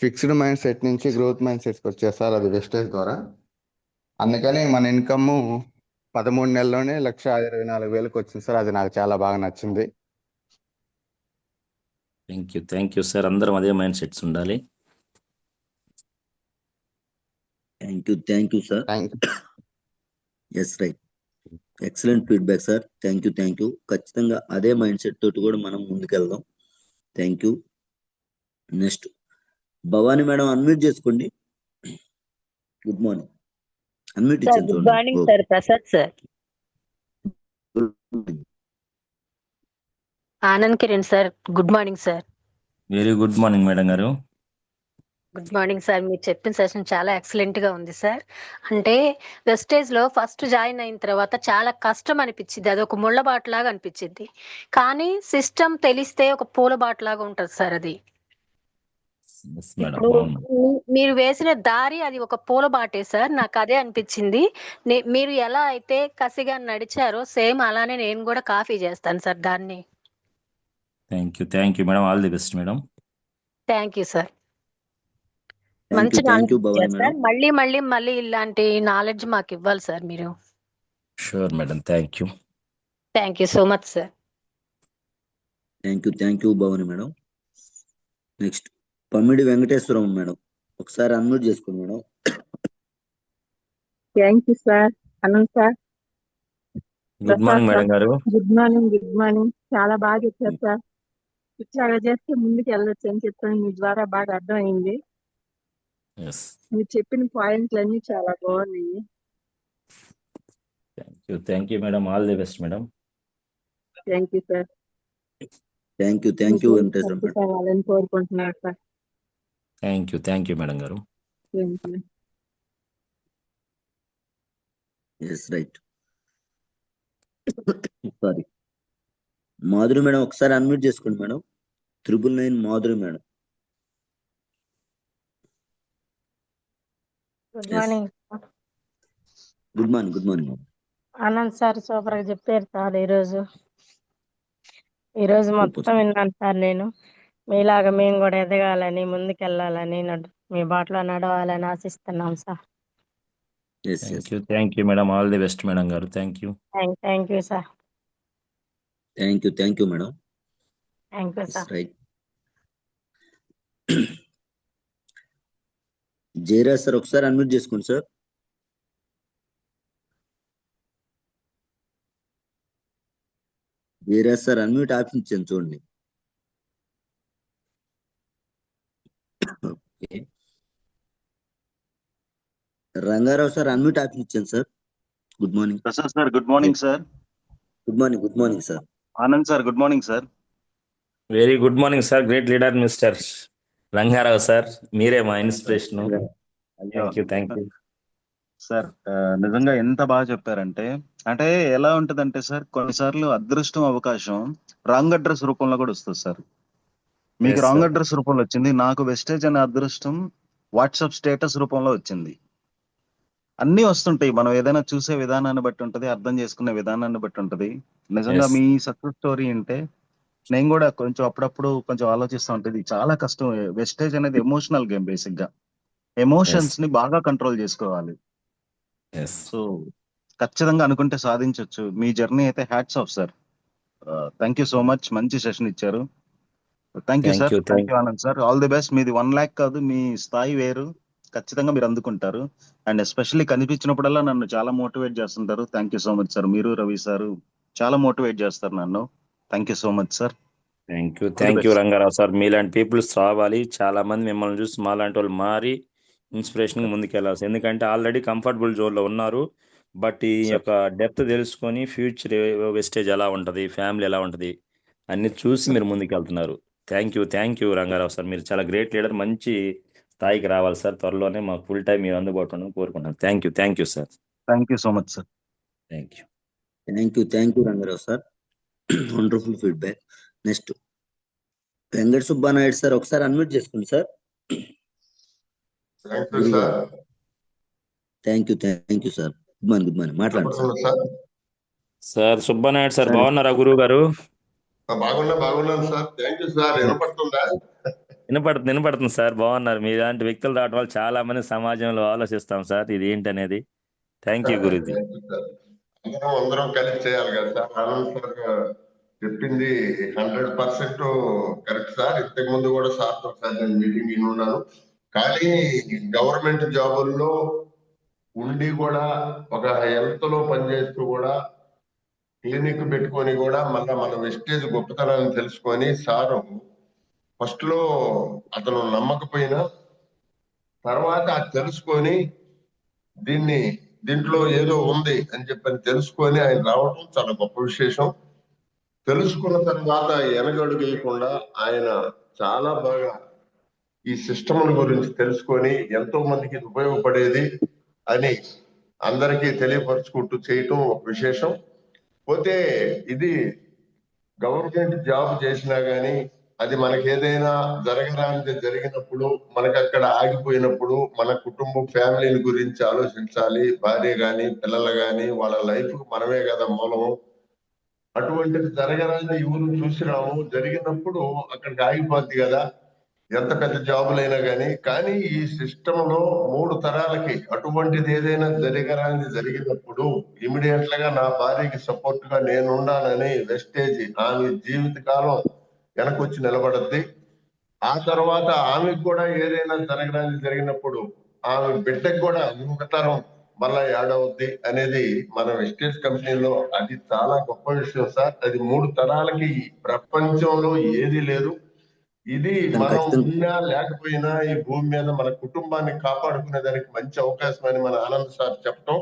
ఫిక్స్డ్ మైండ్ సెట్ నుంచి గ్రోత్ మైండ్ సెట్కి వచ్చారు సార్, అది వెస్టేజ్ ద్వారా. అందుకని మన ఇన్కమ్ 13 నెలల్లోనే 1,24,000కి వచ్చింది సార్. అది నాకు చాలా బాగా నచ్చింది. Thank you sir. అందరం అదే మైండ్ సెట్స్ ఉండాలి. Thank you sir. Thank yes right, excellent feedback sir. Thank you. ఖచ్చితంగా అదే మైండ్ సెట్ తోటి కూడా మనం ముందుకెళ్దాం. Thank you. Next Bhavani madam unmute చేసుకోండి. Good morning. అన్మ్యూట్ సార్ ఇచ్చాను good morning sir, Prasad sir. Anand Kiran sir, good morning sir. Very good morning madam గారు. Good morning sir. మీరు చెప్పిన సెషన్ చాలా ఎక్సలెంట్ గా ఉంది సార్. అంటే వెస్టేజ్ లో ఫస్ట్ జాయిన్ అయిన తర్వాత చాలా కష్టం అనిపించింది, అది ఒక ముళ్ళబాట లాగా అనిపించింది. కానీ సిస్టమ్ తెలిస్తే ఒక పూలబాట లాగా ఉంటది సార్ అది. ఎస్ మేడం, ఇప్పుడు అవును. మీరు వేసిన దారి అది ఒక పూలబాటే సార్, నాకు అదే అనిపించింది. మీరు ఎలా అయితే కసిగా నడిచారో సేమ్ అలానే నేను కూడా కాఫీ చేస్తాను సార్ దాన్ని. Thank you madam. All the best madam. Thank you sir. మంచి థ్యాంక్ యూ నాలెడ్జ్ భవానీ ఇచ్చారు మేడం. సార్. మళ్ళీ ఇలాంటి నాలెడ్జ్ మాకు ఇవ్వాలి సార్ మీరు. Sure madam. Thank you so much sir. Thank you Bhavani madam. Next Pammidi Venkateswaram madam, ఒకసారి అన్మ్యూట్ చేసుకోండి madam. Thank you sir. Anant sir, good morning madam గారు. Good morning. చాలా బాగా చెప్పారు సార్. ఇట్లాగా చేస్తే ముందుకు వెళ్ళొచ్చు అని చెప్పని మీ ద్వారా బాగా అర్థమైంది. ఎస్, మీరు చెప్పిన పాయింట్లు అన్ని చాలా బాగున్నాయి. Thank you madam. All the best madam. Thank you sir. Thank you Venkateswaram madam. కావాలని కోరుకుంటున్నారు సార్. థ్యాంక్ యూ మేడం గారు. Thank you. Yes right. Sorry, Madhuri madam ఒకసారి అన్మ్యూట్ చేసుకోండి madam. 999 Madhuri madam. Good Yes. Morning. Good morning madam. Anand sir super గా చెప్పారు sir. ఈరోజు మొత్తం విన్నాను సార్ నేను. మీలాగా మేము కూడా ఎదగాలని, ముందుకెళ్ళాలని, మీ బాటలో నడవాలని ఆశిస్తున్నాం sir. Thank you madam. All the best madam గారు. Thank you sir. Thank you madam. Thank you sir. Right. Jayaraj sir ఒకసారి అన్మ్యూట్ చేసుకోండి sir. Jayaraj sir unmute option ఇచ్చాను చూడండి. Okay. Rangarao sir unmute option ఇచ్చాను sir. Good morning. Prasad sir, good morning sir. Good morning sir. Anand sir, good morning sir. Very good morning sir. Great leader mister Rangarao sir, మీరే మా inspiration. అయ్యో thank you sir, నిజంగా ఎంత బాగా చెప్పారంటే, అంటే ఎలా ఉంటదంటే సార్, కొన్నిసార్లు అదృష్టం అవకాశం రాంగ్ అడ్రస్ రూపంలో కూడా వస్తుంది సార్. మీకు Yes, రాంగ్ sir. అడ్రస్ రూపంలో వచ్చింది, నాకు వెస్టేజ్ అనే అదృష్టం వాట్సాప్ స్టేటస్ రూపంలో వచ్చింది. అన్నీ వస్తుంటాయి, మనం ఏదైనా చూసే విధానాన్ని బట్టి ఉంటది, అర్థం చేసుకునే విధానాన్ని బట్టి ఉంటది. నిజంగా Yes. మీ సక్సెస్ స్టోరీ అంటే నేను కూడా కొంచెం అప్పుడప్పుడు కొంచెం ఆలోచిస్తూ ఉంటుంది. చాలా కష్టం. వెస్టేజ్ అనేది ఎమోషనల్ గేమ్. బేసిక్ గా ఎమోషన్స్ ని బాగా కంట్రోల్ చేసుకోవాలి. Yes. సో ఖచ్చితంగా అనుకుంటే సాధించవచ్చు. మీ జర్నీ అయితే hats off sir. Thank you so much. మంచి సెషన్ ఇచ్చారు. Thank you Thank sir. you, thank you Anand sir. All the best. మీది 1 lakh కాదు, మీ స్థాయి వేరు. ఖచ్చితంగా మీరు అందుకుంటారు. అండ్ ఎస్పెషల్లీ కనిపించినప్పుడల్లా నన్ను చాలా మోటివేట్ చేస్తుంటారు. Thank you so much sir. మీరు రవి సార్ చాలా మోటివేట్ చేస్తారు నన్ను. Thank you so much sir. Thank you Rangarao sir. మీలాంటి పీపుల్స్ రావాలి. చాలా మంది మిమ్మల్ని చూసి మాలాంటి వాళ్ళు మారి ఇన్స్పిరేషన్ ముందుకు వెళ్ళాల్సి, ఎందుకంటే ఆల్రెడీ కంఫర్టబుల్ జోన్లో ఉన్నారు. బట్ ఈ యొక్క డెప్త్ తెలుసుకొని ఫ్యూచర్ వెస్టేజ్ ఎలా ఉంటుంది, ఫ్యామిలీ ఎలా ఉంటుంది అన్ని చూసి మీరు ముందుకు వెళ్తున్నారు. Thank you Rangarao sir. మీరు చాలా గ్రేట్ లీడర్. మంచి స్థాయికి రావాలి సార్. త్వరలోనే మాకు ఫుల్ టైం మీరు అందుబాటులో కోరుకుంటాను. Thank you sir. Thank you so much sir. Thank you thank you Rangarao sir. Wonderful feedback. Next Venkata Subba Naidu sir, ఒకసారి అన్మ్యూట్ చేసుకోండి sir. Thank you sir. Good morning మాట్లాడండి సార్. సార్ సుబ్బనాయుడు సార్, బాగున్నారా గురువు గారు? బాగున్నాను సార్. Thank you sir. వినపడుతుందా? వినపడుతుంది sir. బాగున్నారు. మీలాంటి వ్యక్తులు రావడం వల్ల చాలా మంది సమాజంలో ఆలోచిస్తాం సార్ ఇది ఏంటి అనేది. Thank you Guruji. అందరం కలిసి చేయాలి కదా సార్. ఆనంద్ సార్ చెప్పింది 100% కరెక్ట్ సార్. ఇంతకు ముందు కూడా సార్ ఒకసారి నేను మీటింగ్ విని ఉన్నాను. కానీ గవర్నమెంట్ జాబుల్లో ఉండి కూడా ఒక హెల్త్ లో పనిచేస్తూ కూడా క్లినిక్ పెట్టుకొని కూడా మళ్ళా మన వెస్టేజ్ గొప్పతనాన్ని తెలుసుకొని సారు ఫస్ట్ లో అతను నమ్మకపోయినా తర్వాత తెలుసుకొని దీంట్లో ఏదో ఉంది అని చెప్పని తెలుసుకొని ఆయన రావడం చాలా గొప్ప విశేషం. తెలుసుకున్న తర్వాత వెనకడుగు వేయకుండా ఆయన చాలా బాగా ఈ సిస్టమ్ గురించి తెలుసుకొని ఎంతో మందికి ఇది ఉపయోగపడేది అని అందరికీ తెలియపరుచుకుంటూ చేయటం ఒక విశేషం. పోతే ఇది గవర్నమెంట్ జాబ్ చేసినా గానీ అది మనకి ఏదైనా జరగడానికి జరిగినప్పుడు, మనకి అక్కడ ఆగిపోయినప్పుడు మన కుటుంబం ఫ్యామిలీని గురించి ఆలోచించాలి. భార్య గాని పిల్లలు గాని వాళ్ళ లైఫ్ మనమే కదా మూలము. అటువంటిది జరగరాని ఎవరు చూసినాము, జరిగినప్పుడు అక్కడికి ఆగిపోద్ది కదా ఎంత పెద్ద జాబులైనా కానీ ఈ సిస్టమ్ లో 3 తరాలకి అటువంటిది ఏదైనా జరిగినప్పుడు ఇమీడియట్ గా నా భార్యకి సపోర్ట్ గా నేను ఉండాలని వెస్టేజ్ ఆమె జీవితకాలం వెనకొచ్చి నిలబడద్ది. ఆ తర్వాత ఆమెకు కూడా ఏదైనా జరిగినప్పుడు ఆమె బిడ్డకు కూడా ఇంకొక తరం మళ్ళా యాడ్ అవుద్ది అనేది మన వెస్టేజ్ కంపెనీలో అది చాలా గొప్ప విషయం సార్. అది 3 తరాలకి ప్రపంచంలో ఏది లేదు. ఇది మనం ఉన్నా లేకపోయినా ఈ భూమి మీద మన కుటుంబాన్ని కాపాడుకునే దానికి మంచి అవకాశం అని మన ఆనంద్ సార్ చెప్పడం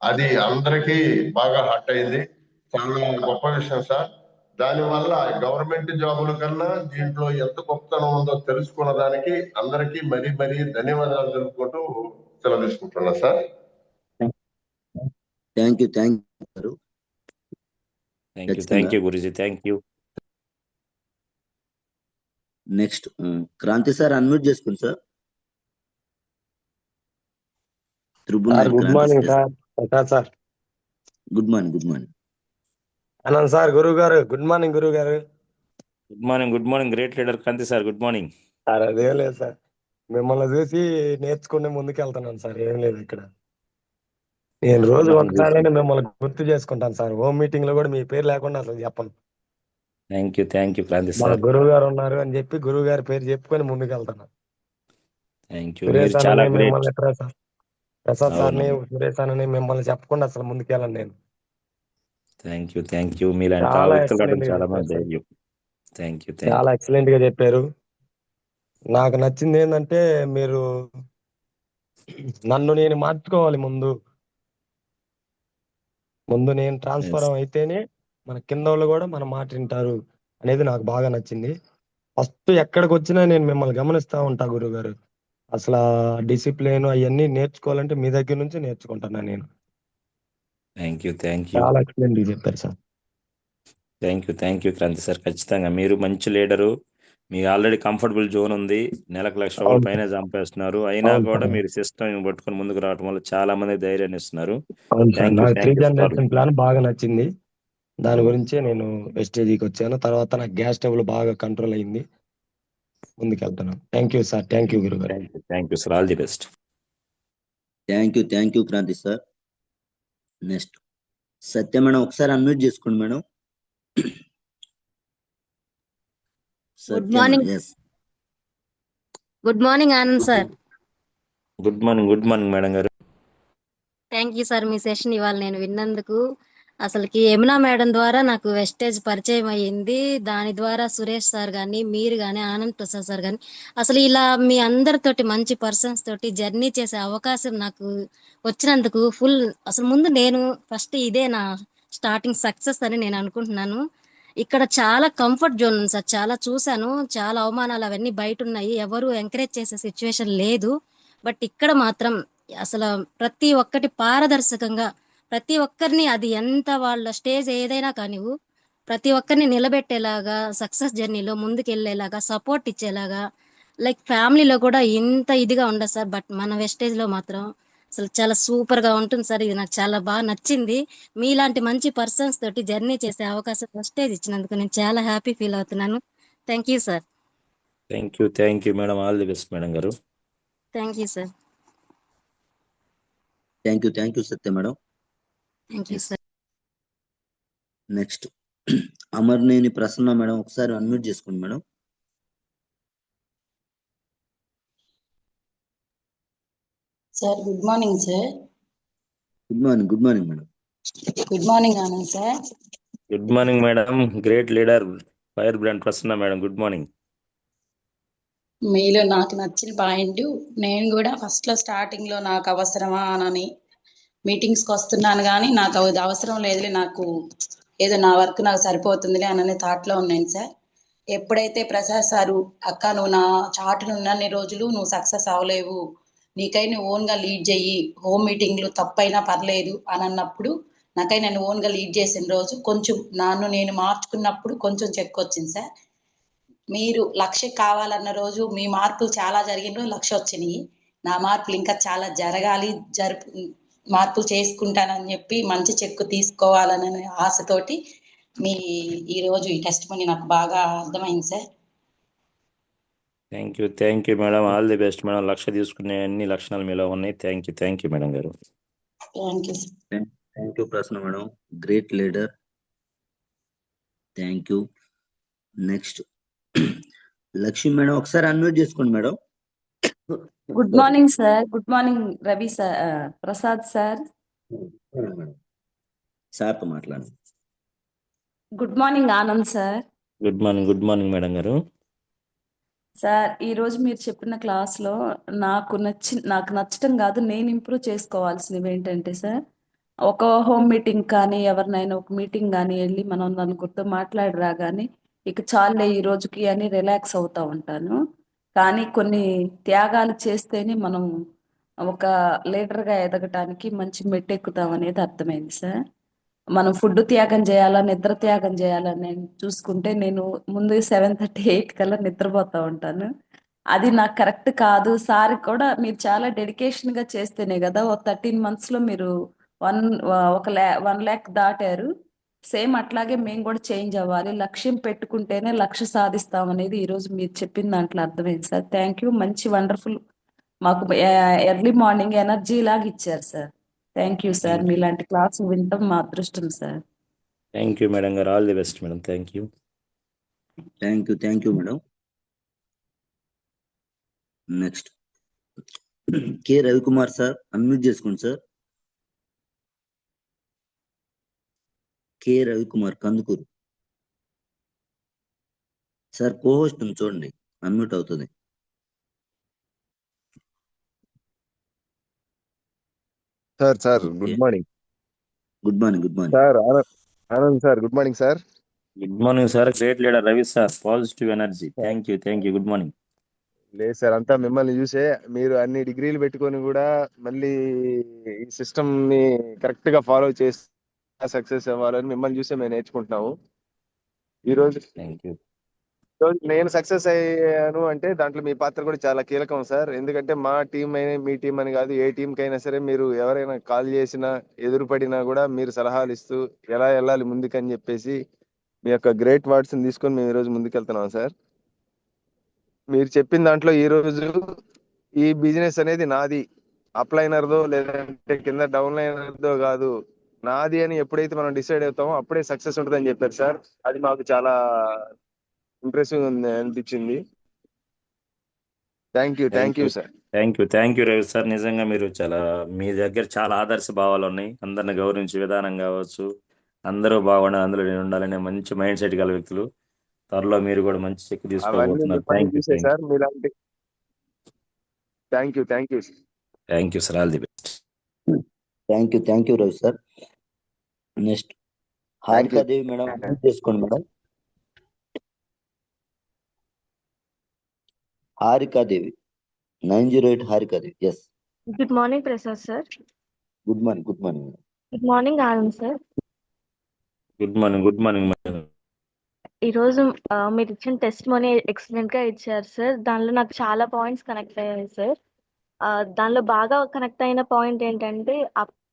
అది అందరికీ బాగా హాట్ అయింది. చాలా గొప్ప విషయం సార్. దానివల్ల గవర్నమెంట్ జాబుల కన్నా దీంట్లో ఎంత గొప్పతనం ఉందో తెలుసుకున్న దానికి అందరికీ మరీ ధన్యవాదాలు తెలుపుకుంటూ సెలవు తీసుకుంటున్నా సార్. థ్యాంక్ యూ గురుజీ. Thank you. Next Kranti sir, unmute చేసుకోండి sir. Good morning sir. Prasad sir, good morning. Anant sir, గురువు గారు గుడ్ మార్నింగ్. గురువు గారు good morning. Great leader Kranti sir, good morning. Sir అదేం లేదు సార్, మిమ్మల్ని చూసి నేర్చుకుని ముందుకెళ్తున్నాను సార్. ఏం లేదు ఇక్కడ. నేను రోజు ఒకసారి మిమ్మల్ని గుర్తు చేసుకుంటాను సార్. హోమ్ మీటింగ్ లో కూడా మీ పేరు లేకుండా అసలు చెప్పను. థ్యాంక్ యూ క్రాంతి మన సార్. గురువు గారు ఉన్నారు అని చెప్పి గురువు గారి పేరు చెప్పుకొని ముందుకెళ్తాను. Thank you. సురేష్ మీరు చాలా అని గ్రేట్. మిమ్మల్ని ప్రసాద్ సార్ని, సురేష్ అని మిమ్మల్ని చెప్పకుండా అసలు ముందుకెళ్ళను నేను. Thank you. మీలాంటి చాలా వ్యక్తులు రావడం excellent గా చాలా చెప్పారు మంది సార్. ధైర్యం. Thank you. చాలా ఎక్సలెంట్ గా చెప్పారు. నాకు నచ్చింది ఏంటంటే మీరు నన్ను నేను మార్చుకోవాలి. ముందు నేను ట్రాన్స్ఫర్ అయితేనే మన కింద వాళ్ళు కూడా మన మాట వింటారు అనేది నాకు బాగా నచ్చింది. ఫస్ట్ ఎక్కడికి వచ్చినా నేను మిమ్మల్ని గమనిస్తా ఉంటా గురుగారు. అసలు డిసిప్లిన్ అవన్నీ నేర్చుకోవాలంటే మీ దగ్గర నుంచి నేర్చుకుంటున్నా నేను. థ్యాంక్ యూ చాలా ఎక్సలెంట్ చెప్పారు sir. Thank you Kranti sir. ఖచ్చితంగా మీరు మంచి లీడరు. మీకు ఆల్రెడీ కంఫర్టబుల్ జోన్ ఉంది, నెలకు ₹1,00,000 అవును పైన సార్. సంపాదిస్తున్నారు. అయినా అవును కూడా సార్. మీరు సిస్టమ్ పట్టుకొని ముందుకు రావడం వల్ల చాలా మంది ధైర్యాన్ని ఇస్తున్నారు. అవును సార్. నాకు 3 thank you for generation plan బాగా నచ్చింది. దాని గురించే నేను వెస్టేజీకి వచ్చాను. తర్వాత నాకు గ్యాస్ ట్రబుల్ బాగా కంట్రోల్ అయింది. ముందుకెళ్తున్నాను. Thank you sir. Thank you గురుగారు. Thank you sir. All the best. Thank you Kranti sir. Next Satya madam, ఒకసారి అన్మ్యూట్ చేసుకోండి madam. Good morning. Good morning Anand sir. Good morning madam గారు. థ్యాంక్ యూ సార్, మీ session ఇవాళ నేను విన్నందుకు. అసలుకి యమునా మేడం ద్వారా నాకు వెస్టేజ్ పరిచయం అయ్యింది. దాని ద్వారా సురేష్ సార్ కానీ, మీరు కానీ, ఆనంద్ ప్రసాద్ సార్ కానీ, అసలు ఇలా మీ అందరితోటి మంచి పర్సన్స్ తోటి జర్నీ చేసే అవకాశం నాకు వచ్చినందుకు అసలు ముందు నేను ఫస్ట్ ఇదే నా స్టార్టింగ్ సక్సెస్ అని నేను అనుకుంటున్నాను. ఇక్కడ చాలా కంఫర్ట్ జోన్ ఉంది సార్. చాలా చూశాను, చాలా అవమానాలు అవన్నీ బయట ఉన్నాయి. ఎవరు ఎంకరేజ్ చేసే సిచ్యువేషన్ లేదు. బట్ ఇక్కడ మాత్రం అసలు ప్రతి ఒక్కటి పారదర్శకంగా, ప్రతి ఒక్కరిని, అది ఎంత వాళ్ళ స్టేజ్ ఏదైనా కానివ్వు, ప్రతి ఒక్కరిని నిలబెట్టేలాగా, సక్సెస్ జర్నీలో ముందుకెళ్ళేలాగా, సపోర్ట్ ఇచ్చేలాగా, లైక్ ఫ్యామిలీలో కూడా ఇంత ఇదిగా ఉండదు సార్. బట్ మన వెస్టేజ్ లో మాత్రం అసలు చాలా సూపర్ గా ఉంటుంది సార్. ఇది నాకు చాలా బాగా నచ్చింది. మీలాంటి మంచి పర్సన్స్ తోటి జర్నీ చేసే అవకాశం వెస్టేజ్ ఇచ్చినందుకు నేను చాలా హ్యాపీ ఫీల్ అవుతున్నాను. Thank you sir. Thank you madam. All the best madam గారు. Thank you sir. Thank you Satya madam. Thank you sir. Next Amarneni Prasanna madam, ఒకసారి అన్మ్యూట్ చేసుకోండి madam. Sir good morning sir. Good morning madam. Good morning Anand sir. Good morning madam. Great leader fire brand Prasanna madam. Good morning. మీలో నాకు నచ్చిన point, నేను కూడా first లో starting లో నాకు అవసరమా అని మీటింగ్స్కి వస్తున్నాను, కానీ నాకు అది అవసరం లేదులే, నాకు ఏదో నా వర్క్ నాకు సరిపోతుందిలే అనే థాట్లో ఉన్నాను సార్. ఎప్పుడైతే ప్రసాద్ సారు, అక్క నువ్వు నా చాటును ఉన్నన్ని రోజులు నువ్వు సక్సెస్ అవ్వలేవు, నీకై నువ్వు ఓన్గా లీడ్ చెయ్యి, హోమ్ మీటింగ్లు తప్పైనా పర్లేదు అని అన్నప్పుడు, నాకై నేను ఓన్గా లీడ్ చేసిన రోజు కొంచెం నన్ను నేను మార్చుకున్నప్పుడు కొంచెం చెక్ వచ్చింది సార్. మీరు లక్ష్య కావాలన్న రోజు మీ మార్పులు చాలా జరిగిన రోజు లక్ష్య వచ్చినాయి. నా మార్పులు ఇంకా చాలా జరగాలి, మార్పులు చేసుకుంటానని చెప్పి మంచి చెక్కు తీసుకోవాలనే ఆశతోటి మీ ఈరోజు ఈ టెస్ట్ మనీ నాకు బాగా అర్థమైంది sir. Thank you madam. All the best madam. లక్ష్య తీసుకునే అన్ని లక్షణాలు మీలో ఉన్నాయి. థ్యాంక్ యూ మేడం గారు. Thank you Prasanna madam, great leader. Thank you. Next Lakshmi madam, ఒకసారి అన్మ్యూట్ చేసుకోండి madam. Good morning sir. Good morning Ravi sir, Prasad sir. సార్తో మాట్లాడండి. Good morning Anand sir. Good morning madam గారు. సార్, ఈరోజు మీరు చెప్పిన క్లాస్లో నాకు నచ్చటం కాదు, నేను ఇంప్రూవ్ చేసుకోవాల్సినవి ఏంటంటే సార్, ఒక హోమ్ మీటింగ్ కానీ ఎవరినైనా ఒక మీటింగ్ కానీ వెళ్ళి మనం నలుగురితో మాట్లాడరా కానీ ఇక చాలే ఈ రోజుకి అని రిలాక్స్ అవుతూ ఉంటాను. కానీ కొన్ని త్యాగాలు చేస్తేనే మనం ఒక లీడర్గా ఎదగటానికి మంచి మెట్టెక్కుతాం అనేది అర్థమైంది సార్. మనం ఫుడ్ త్యాగం చేయాలా, నిద్ర త్యాగం చేయాలా నేను చూసుకుంటే నేను ముందు 7:30, 8 కల్లా నిద్రపోతూ ఉంటాను. అది నాకు కరెక్ట్ కాదు సార్. కూడా మీరు చాలా డెడికేషన్గా చేస్తేనే కదా 13 monthsలో మీరు 1 lakh దాటారు. సేమ్ అట్లాగే మేము కూడా చేంజ్ అవ్వాలి, లక్ష్యం పెట్టుకుంటేనే లక్ష్యం సాధిస్తాం అనేది ఈరోజు మీరు చెప్పిన దాంట్లో అర్థమైంది సార్. Thank you. మంచి వండర్ఫుల్ మాకు ఎర్లీ మార్నింగ్ ఎనర్జీ లాగా ఇచ్చారు సార్. Thank you sir. మీలాంటి క్లాస్ వినటం మా అదృష్టం సార్. థ్యాంక్ యూ మేడం గారు. All the best madam. Thank you madam. Next K Ravikumar sir, unmute చేసుకోండి sir. K Ravikumar, Kandukur sir. Cohost చూడండి, అన్మ్యూట్ అవుతుంది. Sir good morning. Good morning. Sir Anand sir, good morning sir. Good morning sir. Great leader Ravi sir, positive energy. Thank you. Good morning. లేదు sir, అంతా మిమ్మల్ని చూసే. మీరు అన్ని డిగ్రీలు పెట్టుకొని కూడా మళ్ళీ ఈ సిస్టమ్ ని కరెక్ట్ గా ఫాలో చేసి సక్సెస్ అవ్వాలని మిమ్మల్ని చూసే మేము నేర్చుకుంటున్నాము. ఈ రోజు థ్యాంక్ యూ. నేను సక్సెస్ అయ్యాను అంటే దాంట్లో మీ పాత్ర కూడా చాలా కీలకం సార్. ఎందుకంటే మా టీం అయినా మీ టీం అని కాదు, ఏ టీం కైనా సరే మీరు ఎవరైనా కాల్ చేసినా ఎదురుపడినా కూడా మీరు సలహాలు ఇస్తూ ఎలా వెళ్ళాలి ముందుకని చెప్పేసి మీ యొక్క గ్రేట్ వర్డ్స్ ని తీసుకొని మేము ఈ రోజు ముందుకెళ్తున్నాం సార్. మీరు చెప్పిన దాంట్లో ఈ రోజు ఈ బిజినెస్ అనేది నాది, అప్లైనర్దో లేదంటే కింద డౌన్ లైనర్దో కాదు, నాది అని ఎప్పుడైతే మనం డిసైడ్ అవుతామో అప్పుడే సక్సెస్ ఉంటుందని చెప్పారు సార్. అది మాకు చాలా ఇంప్రెసివ్ అనిపించింది. Thank you sir. Thank you Ravi sir. నిజంగా మీరు మీ దగ్గర చాలా ఆదర్శ భావాలు ఉన్నాయి. అందరిని గౌరవించే విధానం కావచ్చు, అందరూ బాగుండాలి, అందులో నేను ఉండాలనే మంచి మైండ్ సెట్ గల వ్యక్తులు. త్వరలో మీరు కూడా మంచి చెక్ అవన్నీ తీసుకోబోతున్నారు. మిమ్మల్ని చూసే సార్ మీలాంటి. Thank you sir. All the best. Thank you Ravi sir. Next Harikadevi madam, unmute చేసుకోండి madam. Harikadevi 908 Harikadevi. Yes. Good morning Prasad sir. Good morning madam. Good morning Anand sir. Good morning madam. ఈరోజు మీరు ఇచ్చిన టెస్ట్ మనీ ఎక్సలెంట్ గా ఇచ్చారు సార్. దానిలో నాకు చాలా పాయింట్స్ కనెక్ట్ అయ్యాయి సార్. దానిలో బాగా కనెక్ట్ అయిన పాయింట్ ఏంటంటే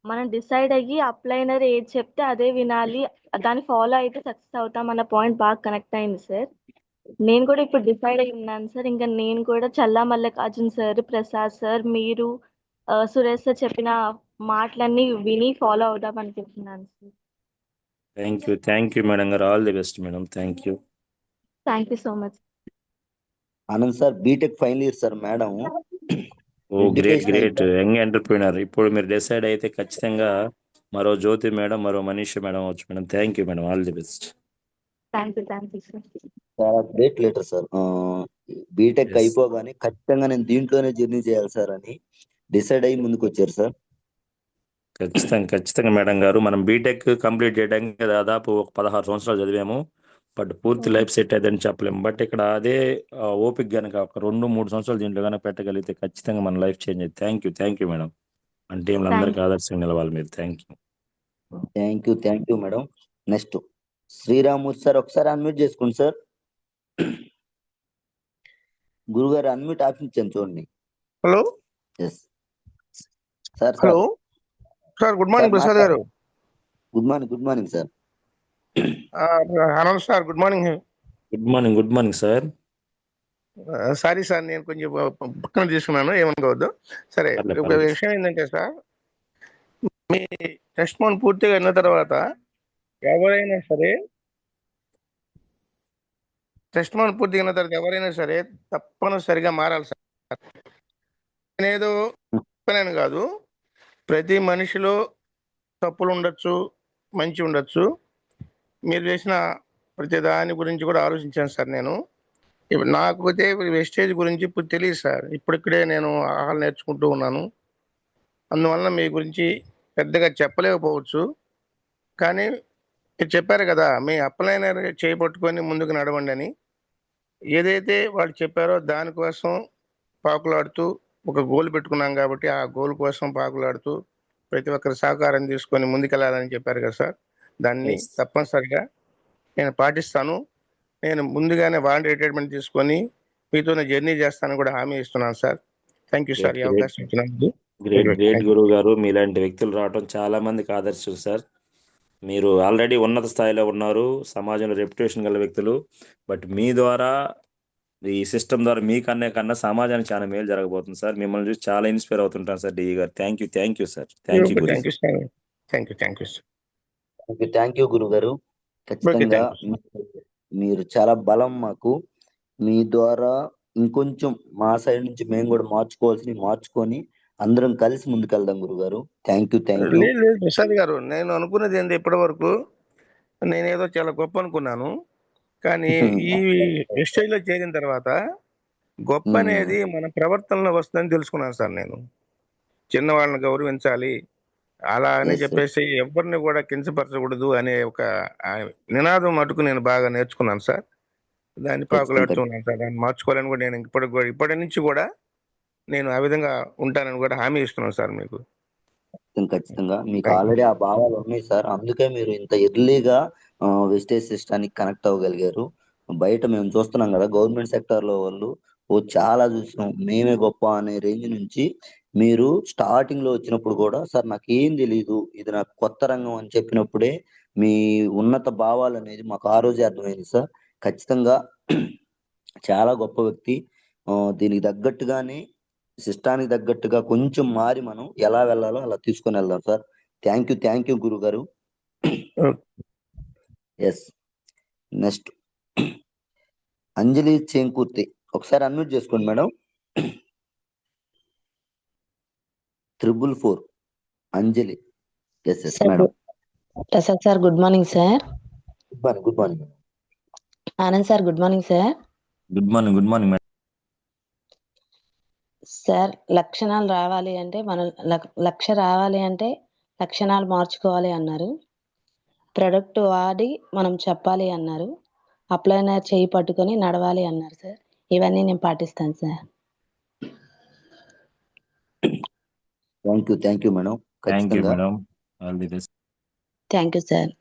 మనం డిసైడ్ అయ్యి అప్లైనర్ ఏది చెప్తే అదే వినాలి, దాన్ని ఫాలో అయితే సక్సెస్ అవుతాం అన్న పాయింట్ బాగా కనెక్ట్ అయింది సార్. నేను కూడా ఇప్పుడు డిసైడ్ అయి ఉన్నాను సార్. ఇంకా నేను కూడా చల్లా మల్లికార్జున్ సార్, ప్రసాద్ సార్, మీరు సురేష్ సార్ చెప్పిన మాటలన్నీ విని ఫాలో అవుదాం అనుకుంటున్నాను సార్. థ్యాంక్ యూ మేడం గారు. All the best madam. Thank you so much. Anand sir BTech final year sir madam. Oh great young entrepreneur. ఇప్పుడు మీరు డిసైడ్ అయితే ఖచ్చితంగా మరో జ్యోతి మేడం, మరో మనీష మేడం అవచ్చు madam. Thank you madam. All the best. Thank you sir. చాలా great leader sir. BTech అయిపోగానే ఖచ్చితంగా నేను దీంట్లోనే జర్నీ చేయాలి సార్ అని డిసైడ్ అయ్యి ముందుకు వచ్చారు సార్. ఖచ్చితంగా మేడం గారు. మనం బీటెక్ కంప్లీట్ చేయడానికి దాదాపు ఒక 16 సంవత్సరాలు చదివాము. బట్ పూర్తి లైఫ్ సెట్ అయ్యేదని చెప్పలేము. బట్ ఇక్కడ అదే ఓపిక కనుక ఒక 2-3 సంవత్సరాలు దీంట్లో కనుక పెట్టగలిగితే ఖచ్చితంగా మన లైఫ్ చేంజ్ అయ్యింది. Thank you madam. మన టీంలో అందరికీ ఆదర్శంగా నిలవాలి మీరు. Thank you madam. Next Sriramamurthy sir, ఒకసారి అన్మ్యూట్ చేసుకోండి సార్. గురుగారు అన్మ్యూట్ ఆప్షన్ ఇచ్చాను చూడండి. Hello. Yes sir. Hello sir. Good morning Prasad గారు. Good morning sir. Anand sir, good morning. Good morning sir. Sorry sir, నేను కొంచెం పక్కన తీసుకున్నాను, ఏమనుకోవద్దు. సరే, విషయం ఏంటంటే సార్, మీ టెస్ట్ మోన్ పూర్తిగా అయిన తర్వాత ఎవరైనా సరే తప్పనిసరిగా మారాలి సార్. నేనేదో చెప్పాను కాదు, ప్రతి మనిషిలో తప్పులు ఉండొచ్చు, మంచి ఉండొచ్చు. మీరు చేసిన ప్రతి దాని గురించి కూడా ఆలోచించాను సార్. నేను ఇప్పుడు నాకైతే వెస్టేజ్ గురించి ఇప్పుడు తెలియదు సార్. ఇప్పుడిక్కడే నేను ఆహాలు నేర్చుకుంటూ ఉన్నాను. అందువల్ల మీ గురించి పెద్దగా చెప్పలేకపోవచ్చు. కానీ మీరు చెప్పారు కదా, మీ అప్లైనర్ చేయబట్టుకొని ముందుకు నడవండి అని. ఏదైతే వాళ్ళు చెప్పారో దానికోసం పాకులాడుతూ ఒక గోల్ పెట్టుకున్నాం కాబట్టి ఆ గోల్ కోసం పాకులాడుతూ ప్రతి ఒక్కరి సహకారం తీసుకొని ముందుకెళ్ళాలని చెప్పారు కదా సార్. దాన్ని తప్పనిసరిగా నేను పాటిస్తాను. నేను ముందుగానే వాలంటీర్ రిటైర్మెంట్ తీసుకొని మీతోనే జర్నీ చేస్తానని కూడా హామీ ఇస్తున్నాను సార్. థ్యాంక్ యూ సార్, ఈ అవకాశం ఇచ్చినందుకు. గ్రేట్ గురువు గారు. మీలాంటి వ్యక్తులు రావడం చాలా మందికి ఆదర్శం సార్. మీరు ఆల్రెడీ ఉన్నత స్థాయిలో ఉన్నారు, సమాజంలో రెప్యుటేషన్ గల వ్యక్తులు. బట్ మీ ద్వారా, ఈ సిస్టమ్ ద్వారా మీకన్నా సమాజానికి చాలా మేలు జరగబోతుంది సార్. మిమ్మల్ని చూసి చాలా ఇన్స్పైర్ అవుతుంటాను సార్. డిఈ గారు thank you sir. Thank you గురువు గారు. ఖచ్చితంగా మీరు చాలా బలం మాకు. మీ ద్వారా ఇంకొంచెం మా సైడ్ నుంచి మేము కూడా మార్చుకొని అందరం కలిసి ముందుకెళ్దాం గురుగారు. Thank you. లేదు ప్రసాద్ గారు, నేను అనుకున్నది ఏంటి, ఇప్పటి వరకు నేనేదో చాలా గొప్ప అనుకున్నాను. కానీ ఈ వెస్టేజ్ లో చేరిన తర్వాత గొప్ప అనేది మన ప్రవర్తనలో వస్తుందని తెలుసుకున్నాను సార్. నేను చిన్నవాళ్ళని గౌరవించాలి, అలా అని ఎస్ సార్. చెప్పేసి ఎవరిని కూడా కించపరచకూడదు అనే ఒక ఆ నినాదం మటుకు నేను బాగా నేర్చుకున్నాను సార్. దాన్ని ఖచ్చితంగా పాకులాడుతున్నాను సార్. దాన్ని మార్చుకోవాలని కూడా నేను ఇప్పటి నుంచి కూడా నేను ఆ విధంగా ఉంటానని కూడా హామీ ఇస్తున్నాను సార్ మీకు. ఖచ్చితంగా మీకు థ్యాంక్ యూ. ఆల్రెడీ ఆ భావాలు ఉన్నాయి సార్. అందుకే మీరు ఇంత ఎర్లీగా వెస్టేజ్ సిస్టానికి కనెక్ట్ అవ్వగలిగారు. బయట మేము చూస్తున్నాం కదా గవర్నమెంట్ సెక్టర్ లో వాళ్ళు చాలా చూసినాం, మేమే గొప్ప అనే రేంజ్ నుంచి మీరు స్టార్టింగ్ లో వచ్చినప్పుడు కూడా సార్ నాకు ఏం తెలీదు, ఇది నాకు కొత్త రంగం అని చెప్పినప్పుడే మీ ఉన్నత భావాలు అనేది మాకు ఆ రోజే అర్థమైంది సార్. ఖచ్చితంగా చాలా గొప్ప వ్యక్తి. దీనికి తగ్గట్టుగానే సిస్టానికి తగ్గట్టుగా కొంచెం మారి మనం ఎలా వెళ్ళాలో అలా తీసుకొని వెళ్దాం సార్. థ్యాంక్ యూ గురు గారు. ఎస్, నెక్స్ట్ అంజలి చేంకుర్తి, ఒకసారి అన్మ్యూట్ చేసుకోండి madam. 444 Anjali. Yes yes sir madam. Prasad sir good morning sir. Good morning madam. Anand sir good morning sir. Good morning madam. Sir లక్షణాలు రావాలి అంటే లక్ష్య రావాలి అంటే లక్షణాలు మార్చుకోవాలి అన్నారు. ప్రొడక్ట్ వాడి మనం చెప్పాలి అన్నారు. అప్లైనర్ చేయి పట్టుకొని నడవాలి అన్నారు సార్. ఇవన్నీ నేను పాటిస్తాను sir. Thank you madam. Thank you ఖచ్చితంగా madam. All the best. Thank you sir.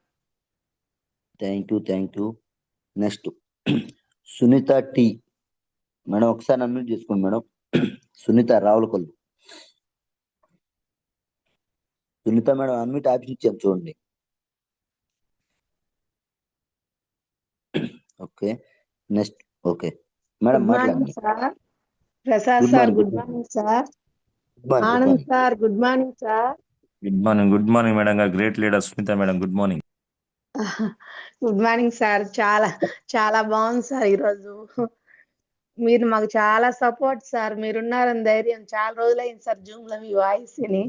Thank you. Next Sunitha T madam, ఒకసారి అన్మ్యూట్ చేసుకోండి madam. Sunitha Ravulakollu. Sunitha madam unmute option ఇచ్చాను చూడండి. Okay, next. Okay madam good morning మాట్లాడండి. Sir. Prasad good sir morning. Good morning sir. Good morning. Anand sir good morning sir. Good morning madam గారు. Great leader Sunitha madam. Good morning. Good morning sir. చాలా చాలా బాగుంది sir ఈరోజు. మీరు మాకు చాలా support sir. మీరున్నారని ధైర్యం. చాలా రోజులైంది సార్ జూమ్ లో మీ వాయిస్ ని.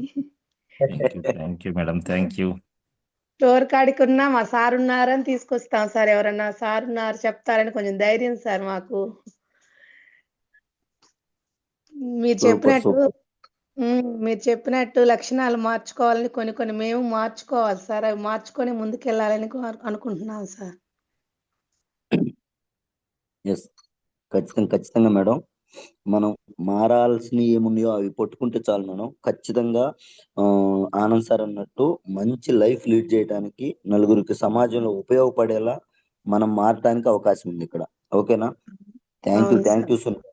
Thank you madam. Thank you. Store కాడికి ఉన్నా మా సార్ ఉన్నారని తీసుకొస్తాం సార్. ఎవరన్నా సార్ ఉన్నారు చెప్తారని కొంచెం ధైర్యం సార్ మాకు. మీరు చెప్పినట్టు లక్షణాలు మార్చుకోవాలని కొన్ని మేము మార్చుకోవాలి సార్. అవి మార్చుకొని ముందుకెళ్ళాలని అనుకుంటున్నాం సార్. ఎస్, ఖచ్చితంగా మేడం. మనం మారాల్సినవి ఏమున్నాయో అవి పట్టుకుంటే చాలు మేడం. ఖచ్చితంగా ఆనంద్ సార్ అన్నట్టు మంచి లైఫ్ లీడ్ చేయడానికి, నలుగురికి సమాజంలో ఉపయోగపడేలా మనం మారడానికి అవకాశం ఉంది ఇక్కడ. ఓకేనా? Thank you Sunita.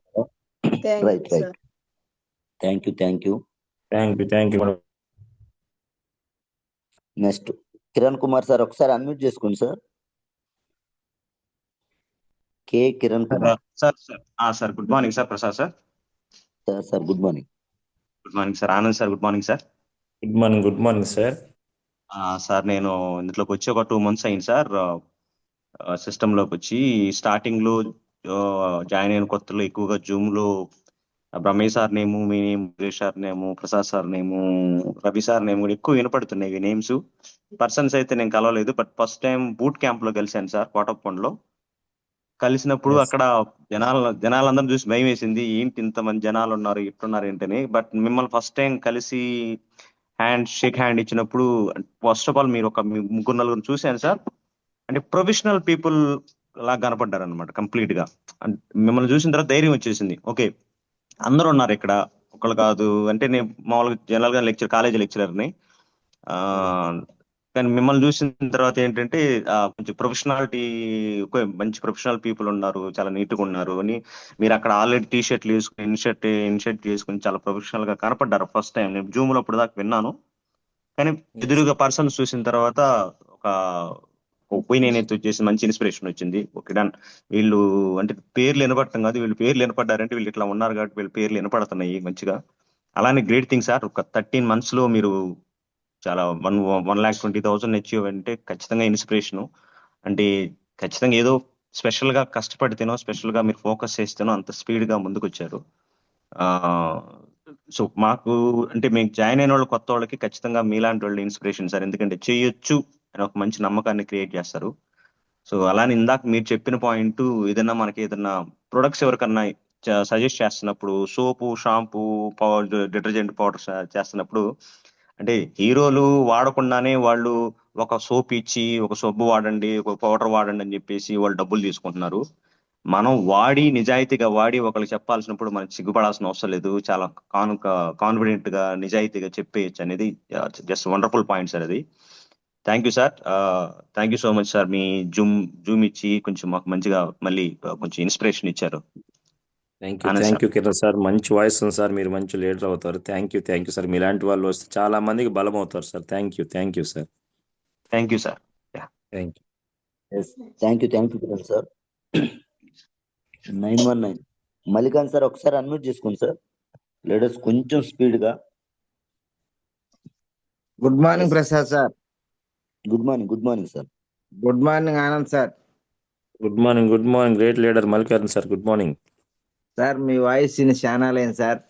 Right. Thank you. Next Kiran Kumar sir, ఒకసారి అన్మ్యూట్ చేసుకోండి sir. K Kiran Kumar sir. Good morning sir. Prasad sir. Sir good morning. Good morning sir. Anand sir good morning sir. Good morning sir. Sir నేను ఇందులోకి వచ్చి ఒక 2 months అయింది సార్. సిస్టంలోకి వచ్చి starting లో join అయిన కొత్తలో ఎక్కువగా జూమ్ లో బ్రహ్మయ్య సార్ నేము, మీ నేమ్, సురేష్ సార్ నేము, ప్రసాద్ సార్ నేము, రవి సార్ నేము కూడా ఎక్కువ వినపడుతున్నాయి నేమ్స్. పర్సన్స్ అయితే నేను కలవలేదు. But first time boot camp లో కలిశాను సార్ కోటప్పకొండలో. కలిసినప్పుడు అక్కడ జనాలందరూ చూసి భయం వేసింది. ఏంటి ఇంతమంది జనాలు ఉన్నారు, ఎట్టున్నారు ఏంటని. బట్ మిమ్మల్ని ఫస్ట్ టైం కలిసి షేక్ హ్యాండ్ ఇచ్చినప్పుడు ఫస్ట్ ఆఫ్ ఆల్ మీరు ఒక 3-4 చూశాను సార్. అంటే ప్రొఫెషనల్ పీపుల్ లాగా కనపడ్డారు అనమాట కంప్లీట్ గా. మిమ్మల్ని చూసిన తర్వాత ధైర్యం వచ్చేసింది. ఓకే అందరూ ఉన్నారు ఇక్కడ, ఒకళ్ళు కాదు. అంటే నేను మామూలుగా జనరల్ గా కాలేజీ లెక్చరర్ని. కానీ మిమ్మల్ని చూసిన తర్వాత ఏంటంటే కొంచెం ప్రొఫెషనాలిటీ, మంచి ప్రొఫెషనల్ పీపుల్ ఉన్నారు, చాలా నీట్గా ఉన్నారు అని. మీరు అక్కడ ఆల్రెడీ టీ-షర్ట్లు వేసుకుని ఇన్షర్ట్ చేసుకుని చాలా ప్రొఫెషనల్ గా కనపడ్డారు ఫస్ట్ టైం. నేను జూమ్ లో ఇప్పుడు దాకా విన్నాను, కానీ ఎదురుగా పర్సన్స్ చూసిన తర్వాత ఒక ఒపీనియన్ అయితే వచ్చేసి మంచి ఇన్స్పిరేషన్ వచ్చింది. Okay done. వీళ్ళు అంటే పేర్లు వినపడటం కాదు, వీళ్ళు పేర్లు వినపడ్డారంటే వీళ్ళు ఇట్లా ఉన్నారు కాబట్టి వీళ్ళ పేర్లు వినపడుతున్నాయి మంచిగా. అలానే గ్రేట్ థింగ్ సార్. ఒక 13 months లో మీరు చాలా 1,20,000 అచీవ్ అంటే ఖచ్చితంగా ఇన్స్పిరేషను. అంటే ఖచ్చితంగా ఏదో స్పెషల్ గా కష్టపడితేనో, స్పెషల్ గా మీరు ఫోకస్ చేస్తేనో అంత స్పీడ్ గా ముందుకు వచ్చారు. సో మాకు అంటే మీకు జాయిన్ అయిన వాళ్ళు, కొత్త వాళ్ళకి ఖచ్చితంగా మీలాంటి వాళ్ళు ఇన్స్పిరేషన్ సార్. ఎందుకంటే చేయొచ్చు అని ఒక మంచి నమ్మకాన్ని క్రియేట్ చేస్తారు. సో అలానే ఇందాక మీరు చెప్పిన పాయింట్, ఏదైనా మనకి ఏదైనా ప్రొడక్ట్స్ ఎవరికన్నా సజెస్ట్ చేస్తున్నప్పుడు, సోపు, షాంపూ, డిటర్జెంట్ పౌడర్ చేస్తున్నప్పుడు అంటే హీరోలు వాడకుండానే వాళ్ళు ఒక సోప్ ఇచ్చి ఒక సబ్బు వాడండి, ఒక పౌడర్ వాడండి అని చెప్పేసి వాళ్ళు డబ్బులు తీసుకుంటున్నారు. మనం వాడి నిజాయితీగా వాడి ఒకరికి చెప్పాల్సినప్పుడు మనకి సిగ్గుపడాల్సిన అవసరం లేదు. చాలా కాన్ఫిడెంట్ గా నిజాయితీగా చెప్పేయచ్చు అనేది జస్ట్ వండర్ఫుల్ పాయింట్ సార్ అది. Thank you sir. Thank you so much sir. మీ జూమ్ ఇచ్చి కొంచెం మాకు మంచిగా మళ్ళీ కొంచెం ఇన్స్పిరేషన్ ఇచ్చారు. Thank you Kiran sir. మంచి వాయిస్ ఉంది సార్. మీరు మంచి లీడర్ అవుతారు. థ్యాంక్ యూ సార్. మీలాంటి వాళ్ళు వస్తే చాలా మందికి బలం అవుతారు sir. Thank you sir. Thank you sir. Thank thank you Kiran sir. 919 మల్లికాన్ సార్ ఒకసారి అన్మ్యూట్ చేసుకోండి సార్. లీడర్స్ కొంచెం స్పీడ్ గా. Good morning Prasad sir. Good morning sir. Good morning Anand sir. Good morning great leader Mallikarjun sir. Good morning sir. మీ voice చాలా లేదు sir.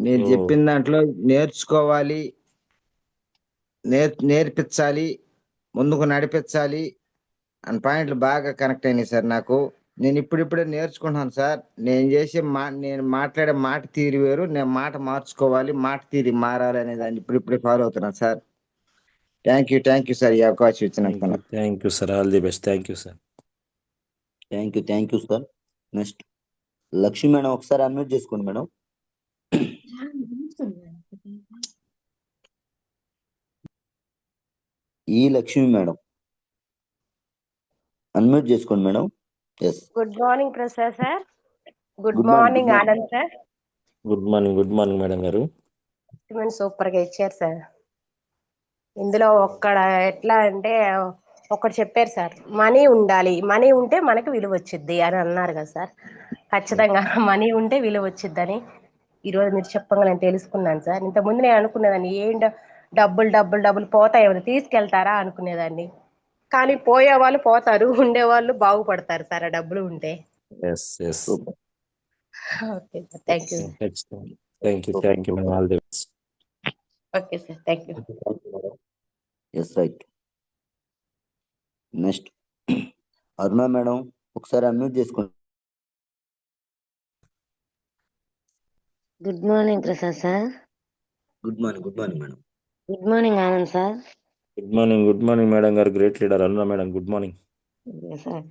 మీరు చెప్పిన దాంట్లో నేర్చుకోవాలి, నేర్పించాలి, ముందుకు నడిపించాలి అని పాయింట్లు బాగా కనెక్ట్ అయినాయి సార్ నాకు. నేను ఇప్పుడిప్పుడే నేర్చుకుంటున్నాను సార్. నేను మాట్లాడే మాట తీరు వేరు, నేను మాట మార్చుకోవాలి, మాట తీరి మారాలి అనే దాన్ని ఇప్పుడిప్పుడే ఫాలో అవుతున్నాను సార్. థ్యాంక్ యూ సార్ ఈ అవకాశం ఇచ్చినందుకు. Thank you sir. All the best. Thank you sir. Thank you sir. Next Lakshmi madam ఒకసారి అన్మ్యూట్ చేసుకోండి మేడం. ఈ లక్ష్మి మేడం అన్మ్యూట్ చేసుకోండి madam. Yes. Good morning Prasad sir. Good morning Anand sir. Good morning madam గారు. Super గా ఇచ్చారు సార్. ఇందులో ఎట్లా అంటే ఒకటి చెప్పారు సార్, మనీ ఉండాలి, మనీ ఉంటే మనకు విలువ వచ్చిద్ది అని అన్నారు కదా సార్. ఖచ్చితంగా మనీ ఉంటే విలువ వచ్చిద్దని ఈరోజు మీరు చెప్పగా నేను తెలుసుకున్నాను సార్. ఇంతకుముందు నేను అనుకునేదాన్ని డబ్బులు పోతాయేమో తీసుకెళ్తారా అనుకునేదాన్ని. కానీ పోయే వాళ్ళు పోతారు, ఉండేవాళ్ళు బాగుపడతారు సార్ ఆ డబ్బులు ఉంటే. Okay sir. Thank you madam. All the best. Okay sir. Thank you. Yes right. Next Aruna madam ఒకసారి అన్మ్యూట్ చేసుకోండి. Good morning Prasad sir. Good morning madam. Good morning Anand sir. Good morning madam గారు. Great leader Aruna madam. Good morning sir.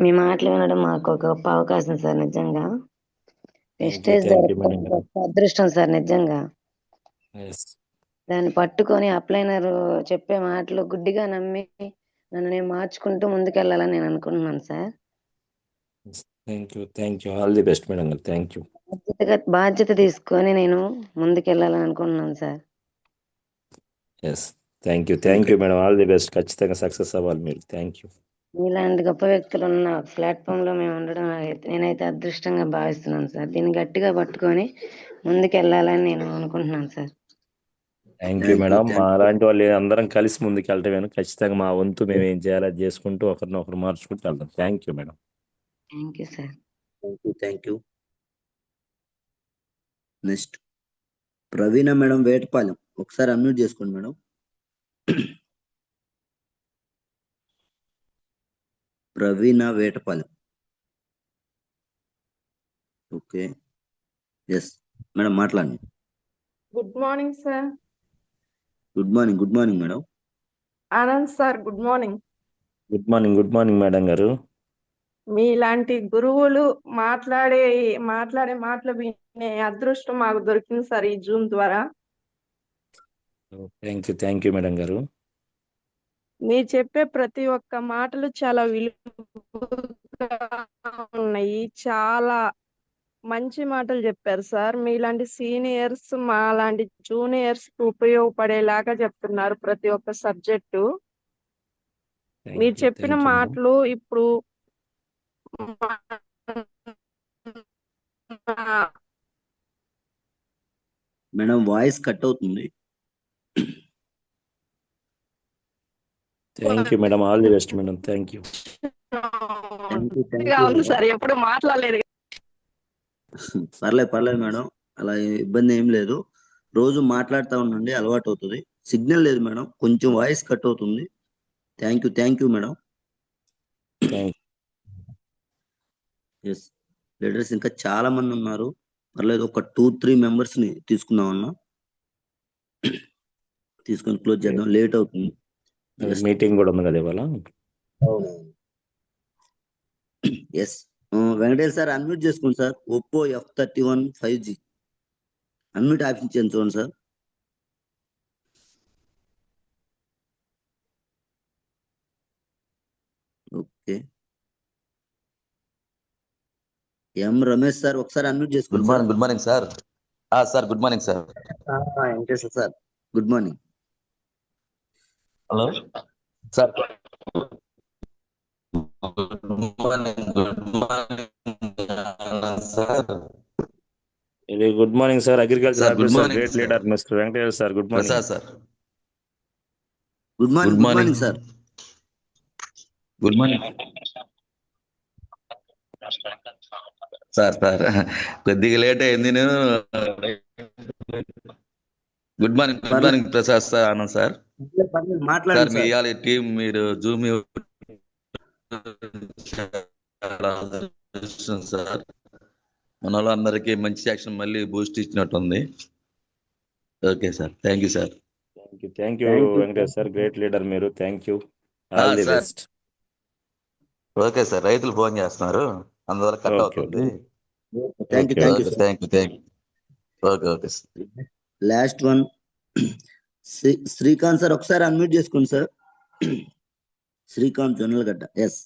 మీ మాటలు వినడం మాకు ఒక గొప్ప అవకాశం సార్. నిజంగా వెస్టేజ్ అదృష్టం సార్. నిజంగా దాన్ని పట్టుకొని అప్లైనర్ చెప్పే మాటలు గుడ్డిగా నమ్మి నన్ను నేను మార్చుకుంటూ ముందుకెళ్ళాలని నేను అనుకుంటున్నాను sir. Thank you. All the best madam గారు. Thank you. బాధ్యత తీసుకొని నేను ముందుకెళ్ళాలని అనుకుంటున్నాను sir. Thank you madam. All the best. ఖచ్చితంగా సక్సెస్ అవ్వాలి మీరు. Thank you. ఇలాంటి గొప్ప వ్యక్తులు ఉన్న ప్లాట్ఫామ్ లో మేము ఉండడం నేనైతే అదృష్టంగా భావిస్తున్నాను సార్. దీన్ని గట్టిగా పట్టుకొని ముందుకెళ్ళాలని నేను అనుకుంటున్నాను సార్. Thank you madam. మా అలాంటి వాళ్ళు అందరం కలిసి ముందుకు వెళ్ళటమేను. ఖచ్చితంగా మా వంతు మేము ఏం చేయాలో అది చేసుకుంటూ ఒకరినొకరు మార్చుకుంటూ వెళ్తాం. Thank you madam. Thank you sir. Thank you. Next Praveena madam Vetapalem ఒకసారి అన్మ్యూట్ చేసుకోండి మేడం. ప్రవీణ వేటపాలెం. ఓకే. ఎస్ మేడం మాట్లాడండి. Good morning sir. Good morning madam. Anand sir good morning. Good morning madam గారు. మీలాంటి గురువులు మాట్లాడే మాటలు వినే అదృష్టం మాకు దొరికింది సార్ ఈ జూమ్ ద్వారా. థ్యాంక్ యూ మేడం గారు. మీరు చెప్పే ప్రతి ఒక్క మాటలు చాలా విలువగా ఉన్నాయి. చాలా మంచి మాటలు చెప్పారు సార్. మీలాంటి సీనియర్స్ మా లాంటి జూనియర్స్ కి ఉపయోగపడేలాగా చెప్తున్నారు ప్రతి ఒక్క సబ్జెక్టు. మీరు చెప్పిన మాటలు ఇప్పుడు మేడం వాయిస్ కట్ అవుతుంది. Thank you madam. All the best madam. Thank you. Sir ఎప్పుడు మాట్లాడలేదు. పర్లేదు మేడం. అలా ఇబ్బంది ఏం లేదు. రోజు మాట్లాడుతూ ఉండండి, అలవాటు అవుతుంది. సిగ్నల్ లేదు మేడం, కొంచెం వాయిస్ కట్ అవుతుంది. Thank you madam. Yes leaders ఇంకా చాలా మంది ఉన్నారు. పర్లేదు, ఒక 2-3 మెంబర్స్ ని తీసుకుందాం అన్న, తీసుకొని క్లోజ్ చేద్దాం, లేట్ అవుతుంది. మీటింగ్ కూడా ఉంది కదా ఇవాళ. అవును. ఎస్, వెంకటేష్ సార్ అన్మ్యూట్ చేసుకోండి sir. Oppo F31 5G unmute option చేయండి చూడండి sir. Okay, M Ramesh sir ఒకసారి అన్మ్యూట్ చేసుకోండి sir. Good morning sir. Sir good morning sir. Venkatesh sir good morning. Hello sir. Good morning sir. ఇది good morning sir. Agriculture sir good officer morning great leader mister Venkatesh sir. Good morning Prasad sir. Good morning. Good morning sir. Good morning sir. కొద్దిగా late అయింది. నేను good morning Prasad sir. Anand sir. Sir మాట్లాడండి మీ sir. ఇవాళ team మీరు zoom sir. మన వాళ్ళందరికీ మంచి యాక్షన్ మళ్ళీ బూస్ట్ ఇచ్చినట్టుంది. Okay sir, thank you sir. Thank you Venkatesh sir, great leader మీరు. Thank you, ah, all the sir. Best. Okay sir, రైతులు ఫోన్ చేస్తున్నారు, అందువల్ల కట్ ఓకే అవుతుంది. Thank you, thank you sir. Thank you. Okay sir. Last one Srikanth sir, ఒకసారి unmute చేసుకోండి sir. Srikanth Jonnalagadda. Yes,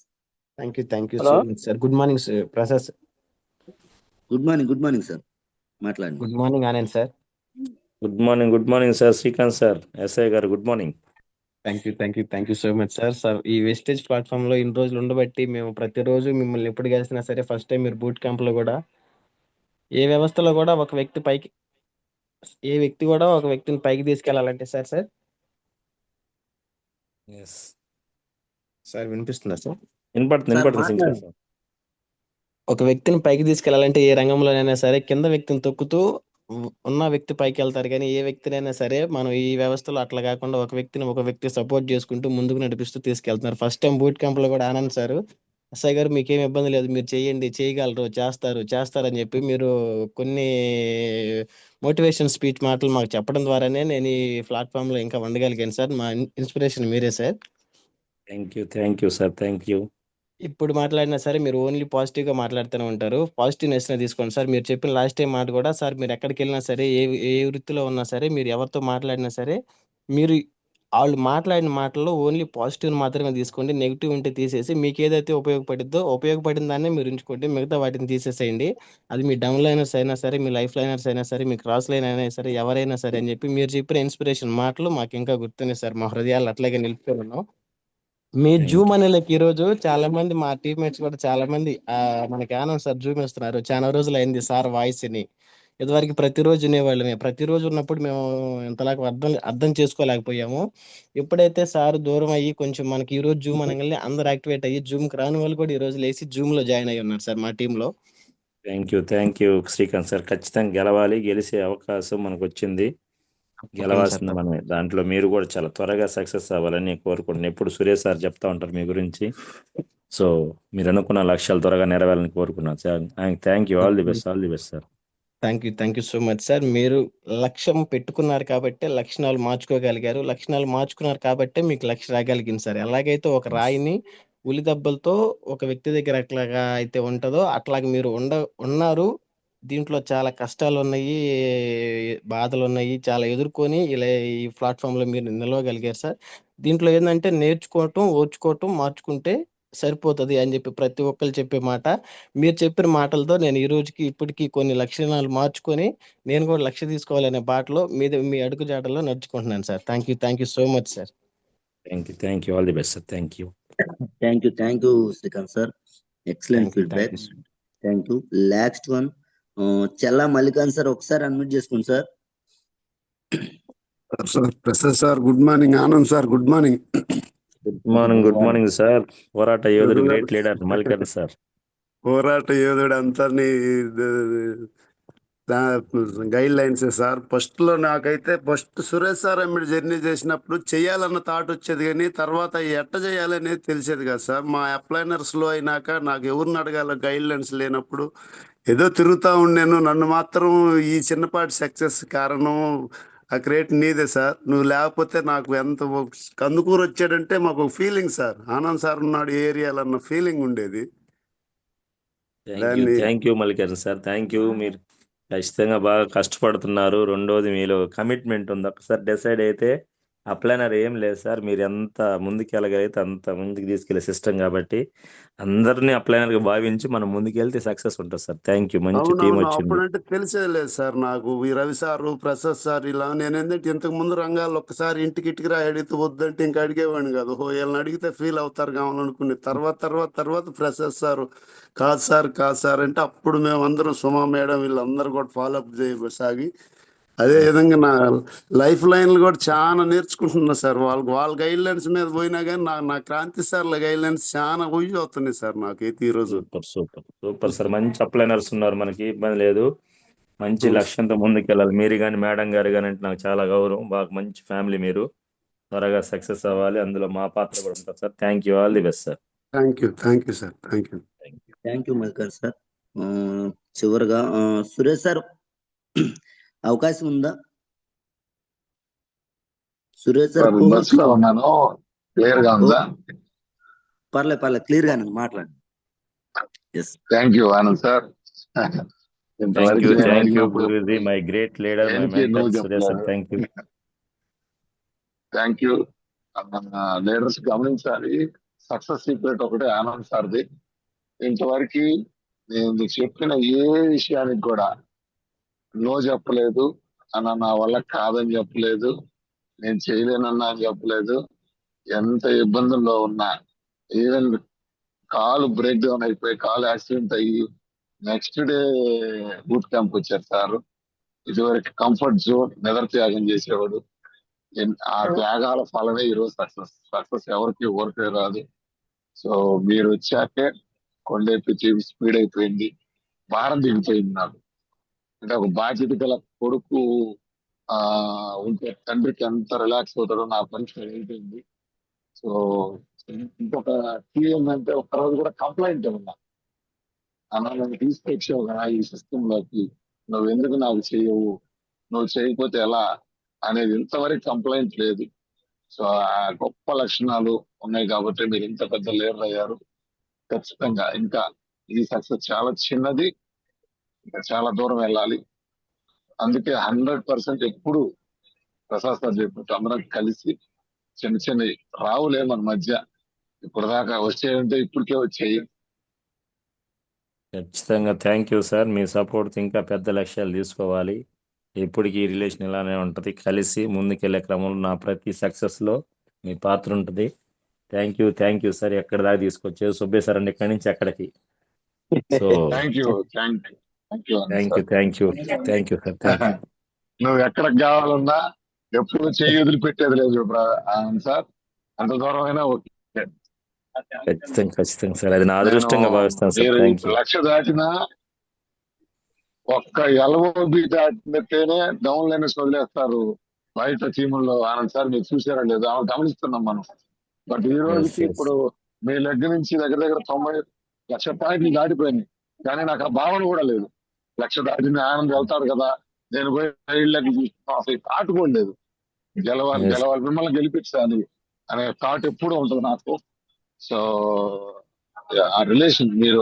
thank you hello. So much sir. Good morning sir Prasad sir. Good morning sir, మాట్లాడండి. Good morning Anand sir. Good morning sir. Srikanth sir, SI గారు good morning. Thank you so much sir. Sir ఈ wastage platform లో ఇన్ని రోజులు ఉండబట్టి మేము ప్రతిరోజు మిమ్మల్ని ఎప్పుడు కలిసినా సరే, ఫస్ట్ టైం మీరు బూట్ క్యాంప్ లో కూడా ఏ వ్యవస్థలో కూడా ఒక వ్యక్తి కూడా ఒక వ్యక్తిని పైకి తీసుకెళ్లాలంటే సార్ వినిపిస్తుందా సార్? వినపడుతుంది శ్రీకాంత్ సార్. ఒక వ్యక్తిని పైకి తీసుకెళ్లాలంటే ఏ రంగంలోనైనా సరే కింద వ్యక్తిని తొక్కుతూ ఉన్న వ్యక్తి పైకి వెళ్తారు. కానీ ఏ వ్యక్తినైనా సరే మనం ఈ వ్యవస్థలో అట్లా కాకుండా ఒక వ్యక్తి సపోర్ట్ చేసుకుంటూ ముందుకు నడిపిస్తూ తీసుకెళ్తున్నారు. ఫస్ట్ టైం బూట్ క్యాంప్ లో కూడా ఆనంద్ సార్, ఎస్ఐ గారు మీకేం ఇబ్బంది లేదు, మీరు చేయండి, చేయగలరు, చేస్తారని చెప్పి మీరు కొన్ని మోటివేషన్ స్పీచ్ మాటలు మాకు చెప్పడం ద్వారానే నేను ఈ ప్లాట్ఫామ్ లో ఇంకా ఉండగలిగాను సార్. మా ఇన్స్పిరేషన్ మీరే sir. Thank you sir. Thank you. ఇప్పుడు మాట్లాడినా సరే మీరు ఓన్లీ పాజిటివ్ గా మాట్లాడుతూనే ఉంటారు. పాజిటివ్నెస్ నే తీసుకోండి సార్. మీరు చెప్పిన లాస్ట్ టైం మాట కూడా సార్, మీరు ఎక్కడికి వెళ్ళినా సరే, ఏ వృత్తిలో ఉన్నా సరే, మీరు ఎవరితో మాట్లాడినా సరే, మీరు వాళ్ళు మాట్లాడిన మాటల్లో ఓన్లీ పాజిటివ్ మాత్రమే తీసుకోండి. నెగిటివ్ ఉంటే తీసేసి మీకు ఏదైతే ఉపయోగపడిన దాన్నే మీరు ఉంచుకోండి, మిగతా వాటిని తీసేసేయండి. అది మీ డౌన్ లైనర్స్ అయినా సరే, మీ లైఫ్ లైనర్స్ అయినా సరే, మీ క్రాస్ లైన్ అయినా సరే, ఎవరైనా సరే అని చెప్పి మీరు చెప్పిన ఇన్స్పిరేషన్ మాటలు మాకు ఇంకా గుర్తున్నాయి సార్. మా హృదయాలు అట్లాగే నిలిపిపోయి ఉన్నాం. మీ జూమ్ అనేలకి ఈ రోజు చాలా మంది మా టీమ్మేట్స్ కూడా చాలా మంది మనకి ఆనంద్ సార్ జూమ్ ఇస్తున్నారు. చాలా రోజులు అయింది సార్ వాయిస్ ని. ఇదివరకు ప్రతిరోజు వినేవాళ్ళమే. ప్రతిరోజు ఉన్నప్పుడు మేము ఇంతలాగా అర్థం చేసుకోలేకపోయాము. ఎప్పుడైతే సార్ దూరం అయ్యి కొంచెం మనకి ఈ రోజు జూమ్ అనగానే అందరు యాక్టివేట్ అయ్యి జూమ్ కి రాని వాళ్ళు కూడా ఈ రోజు లేచి జూమ్ లో జాయిన్ అయ్యి ఉన్నారు సార్ మా టీమ్ లో. Thank you Srikanth sir. ఖచ్చితంగా గెలవాలి, గెలిచే అవకాశం మనకు వచ్చింది. గెలవాల్సింది మనమే. దాంట్లో మీరు కూడా చాలా త్వరగా సక్సెస్ అవ్వాలని కోరుకుంటున్నాను. ఎప్పుడు సురేష్ సార్ చెప్తా ఉంటారు మీ గురించి. సో మీరు అనుకున్న లక్ష్యాలు త్వరగా నెరవేరాలని కోరుకున్నాను sir. Thank you, all the best sir. Thank you so much sir. మీరు లక్ష్యం పెట్టుకున్నారు కాబట్టి లక్షణాలు మార్చుకోగలిగారు. లక్షణాలు మార్చుకున్నారు కాబట్టి మీకు లక్ష్యం రాగలిగింది సార్. ఎలాగైతే ఒక రాయిని ఉలి దెబ్బలతో ఒక వ్యక్తి దగ్గర ఎట్లాగా అయితే ఉంటుందో అట్లాగే మీరు ఉన్నారు. దీంట్లో చాలా కష్టాలు ఉన్నాయి, బాధలు ఉన్నాయి, చాలా ఎదుర్కొని ఇలా ఈ ప్లాట్ఫామ్ లో మీరు నిలవగలిగారు సార్. దీంట్లో ఏంటంటే నేర్చుకోవటం, ఓర్చుకోవటం, మార్చుకుంటే సరిపోతుంది అని చెప్పి ప్రతి ఒక్కరు చెప్పే మాట. మీరు చెప్పిన మాటలతో నేను ఈ రోజుకి ఇప్పటికీ కొన్ని లక్షణాలు మార్చుకొని నేను కూడా లక్ష్య తీసుకోవాలనే బాటలో మీ అడుగు జాడలో నడుచుకుంటున్నాను sir. Thank you so much sir. Thank you, all the best sir. Thank you Srikanth sir. Excellent feedback. Thank you. Last one Chella మల్లికాన్ సార్, ఒకసారి అన్మ్యూట్ చేసుకోండి sir. Prasad sir good morning. Anand sir good morning. Good morning sir. పోరాట యోధుడు, great leader Mallikarjuna sir. పోరాట యోధుడు అంతర్ని guidelines sir. First Suresh sir మీరు journey చేసినప్పుడు చేయాలన్న థాట్ వచ్చేది, కానీ తర్వాత ఎట్ట చేయాలనేది తెలిసేది కదా సార్. మా అప్లైనర్స్ లో అయినాక నాకు ఎవరిని అడగాల గైడ్ లైన్స్ లేనప్పుడు ఏదో తిరుగుతూ ఉండేను. నన్ను మాత్రం ఈ చిన్నపాటి సక్సెస్ కారణం ఆ క్రియేట్ నీదే సార్. నువ్వు లేకపోతే నాకు ఎంత కందుకూరు వచ్చాడంటే మాకు ఒక ఫీలింగ్ సార్. ఆనంద్ సార్ ఉన్నాడు ఏ ఏరియాలో అన్న ఫీలింగ్ ఉండేది. దాన్ని thank you Mallikarjuna sir. Thank you. మీరు ఖచ్చితంగా బాగా కష్టపడుతున్నారు. రెండోది మీలో కమిట్మెంట్ ఉంది. ఒకసారి డిసైడ్ అయితే అప్లైనర్ ఏం లేదు సార్. మీరు ఎంత ముందుకు వెళ్ళగలిగితే అంత ముందుకు తీసుకెళ్లే సిస్టమ్ కాబట్టి అందరినీ అప్లైనర్గా భావించి మనం ముందుకెళ్తే సక్సెస్ ఉంటుంది సార్. Thank you. మంచి టీం అవునవును. వచ్చింది. అప్పుడంటే తెలిసేది లేదు సార్ నాకు. ఈ రవి సారు, ప్రసాద్ సార్ ఇలా నేను ఏంటంటే ఇంతకు ముందు రంగాల్లో ఒక్కసారి ఇంటికి రా అడిగితే వద్దంటే ఇంకా అడిగేవాడిని కాదు. ఓహో వీళ్ళని అడిగితే ఫీల్ అవుతారు కావాలనుకునే తర్వాత ప్రసాద్ సారు కాదు సార్ అంటే అప్పుడు మేము అందరం సుమా మేడం వీళ్ళందరూ కూడా ఫాలోఅప్ చేయసాగి అదే విధంగా నా లైఫ్ లైన్లు కూడా చాలా నేర్చుకుంటున్నా సార్. వాళ్ళ గైడ్ లైన్స్ మీద పోయినా కానీ నా క్రాంతి సార్ల గైడ్ లైన్స్ చాలా యూజ్ అవుతున్నాయి సార్ నాకైతే ఈరోజు. Super sir. మంచి అప్లైనర్స్ ఉన్నారు, మనకి ఇబ్బంది లేదు. మంచి లక్ష్యంతో ముందుకెళ్ళాలి. మీరు కానీ మేడం గారు కానీ అంటే నాకు చాలా గౌరవం. బాగా మంచి ఫ్యామిలీ మీరు. త్వరగా సక్సెస్ అవ్వాలి. అందులో మా పాత్ర కూడా ఉంటుంది sir. Thank you. All the best sir. Thank you sir. Thank you మల్లికార్ సార్. చివరిగా సురేష్ సార్ అవకాశం ఉందా? సురేష్ సార్ బస్ లో ఉన్నాను. క్లియర్ గా ఉందా? పర్లేదు క్లియర్ గానే మాట్లాడండి. Thank you Anand sir. Thank you Guruji, my great leader, my mentor Suresh sir. Thank you. Leaders గమనించాలి, సక్సెస్ సీక్రెట్ ఒకటే ఆనంద్ సార్ది. ఇంతవరకు నేను చెప్పిన ఏ విషయానికి కూడా నో చెప్పలేదు అన్న, నా వల్ల కాదని చెప్పలేదు, నేను చేయలేనన్నా అని చెప్పలేదు. ఎంత ఇబ్బందుల్లో ఉన్నా, ఈవెన్ కాలు బ్రేక్ డౌన్ అయిపోయి కాలు యాక్సిడెంట్ అయ్యి నెక్స్ట్ డే బూట్ క్యాంప్ వచ్చారు సార్. ఇదివరకు కంఫర్ట్ జోన్ నిద్రత్యాగం చేసేవాడు. ఆ త్యాగాల ఫలమే ఈరోజు సక్సెస్ ఎవరికి ఊరికే రాదు. సో మీరు వచ్చాకే కొండెప్పి స్పీడ్ అయిపోయింది, భారం దిగిపోయింది నాకు. అంటే ఒక బాధ్యత గల కొడుకు ఉంటే తండ్రికి ఎంత రిలాక్స్ అవుతాడో నా పరీక్ష అయిపోయింది. సో ఇంకొక కీ ఏంటంటే ఒక రోజు కూడా కంప్లైంట్ ఉన్నా, అన్న నన్ను తీసుకొచ్చావు కదా ఈ సిస్టమ్ లోకి, నువ్వు ఎందుకు నాకు చేయవు, నువ్వు చేయకపోతే ఎలా అనేది ఇంతవరకు కంప్లైంట్ లేదు. సో ఆ గొప్ప లక్షణాలు ఉన్నాయి కాబట్టి మీరు ఇంత పెద్ద లీడర్ అయ్యారు. ఖచ్చితంగా ఇంకా ఈ సక్సెస్ చాలా చిన్నది, ఇంకా చాలా దూరం వెళ్ళాలి. అందుకే 100% ఎప్పుడు ప్రసాద్ సార్ చెప్పినట్టు అందరం కలిసి చిన్న రావులే మన మధ్య, ఇప్పుడు దాకా వచ్చేయంటే ఇప్పటికే వచ్చాయి. ఖచ్చితంగా thank you sir. Me support ఇంకా పెద్ద లక్ష్యాలు తీసుకోవాలి. ఎప్పటికీ ఈ రిలేషన్ ఇలానే ఉంటుంది. కలిసి ముందుకెళ్లే క్రమంలో నా ప్రతి సక్సెస్లో మీ పాత్ర ఉంటుంది. Thank you sir. ఎక్కడి దాకా తీసుకొచ్చారు సుబ్బే సార్ అంటే ఇక్కడి నుంచి ఎక్కడికి. So thank you sir. నువ్వు ఎక్కడికి కావాలన్నా ఎప్పుడు చెయ్యి వదిలిపెట్టేది లేదు సార్. అంత దూరం అయినా ఓకే. ఖచ్చితంగా సార్. అది నా అదృష్టంగా భావిస్తాను సార్. Thank you. లక్ష దాటినా ఒక్క ఎల్ఓబి దాటితేనే డౌన్ లైనర్స్ వదిలేస్తారు బయట టీముల్లో. ఆనంద్ సార్ మీరు చూసారా లేదు, గమనిస్తున్నాం మనం. బట్ ఈ రోజుకి ఇప్పుడు మీ దగ్గర నుంచి దగ్గర 90 లక్ష పాయింట్లు దాటిపోయింది, కానీ నాకు ఆ భావన కూడా లేదు. లక్ష దాటిన ఆనంద్ వెళ్తాడు కదా, నేను పోయి ఇళ్ళకి అసలు థాట్ కూడా లేదు. గెలవాలి మిమ్మల్ని గెలిపించాలి అనే థాట్ ఎప్పుడు ఉంటుంది నాకు. సో ఆ రిలేషన్ మీరు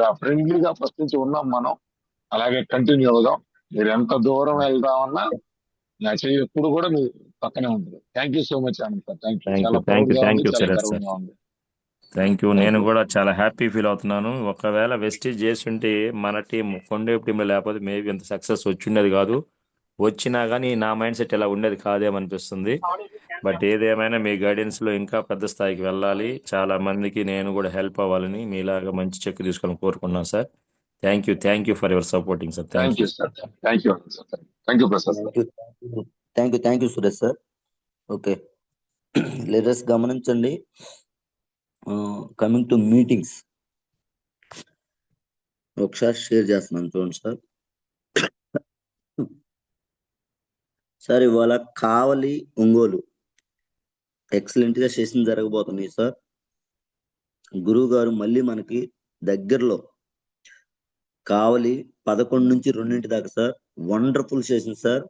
ఆ ఫ్రెండ్లీగా ఫస్ట్ నుంచి ఉన్నాం మనం, అలాగే కంటిన్యూ అవుదాం. మీరు ఎంత దూరం వెళ్దామన్నా నా చెయ్యి ఎప్పుడు కూడా మీ పక్కనే ఉంటుంది. Thank you so much Anand sir. Thank you. చాలా ప్రౌడ్గా ఉంది, చాలా గర్వంగా ఉంది. Thank you. నేను కూడా చాలా హ్యాపీ ఫీల్ అవుతున్నాను. ఒకవేళ వెస్టేజ్ చేసి ఉంటే మన టీం కొండేపు టీంలో లేకపోతే మేబీ ఎంత సక్సెస్ వచ్చిండేది కాదు. వచ్చినా కానీ నా మైండ్ సెట్ ఇలా ఉండేది కాదేమనిపిస్తుంది. బట్ ఏదేమైనా మీ గైడెన్స్లో ఇంకా పెద్ద స్థాయికి వెళ్ళాలి, చాలా మందికి నేను కూడా హెల్ప్ అవ్వాలని మీలాగా మంచి చెక్ తీసుకోవాలని కోరుకున్నాను sir. Thank you for your supporting sir. Thank you Suresh sir. Okay leaders గమనించండి, కమింగ్ టు మీటింగ్స్ ఒకసారి షేర్ చేస్తున్నాను చూడండి సార్. సార్ ఇవాళ కావలి ఒంగోలు ఎక్సలెంట్ గా సెషన్ జరగబోతున్నాయి సార్. గురువు గారు మళ్ళీ మనకి దగ్గరలో కావలి 11 నుంచి 2 దాకా సార్. Wonderful session sir.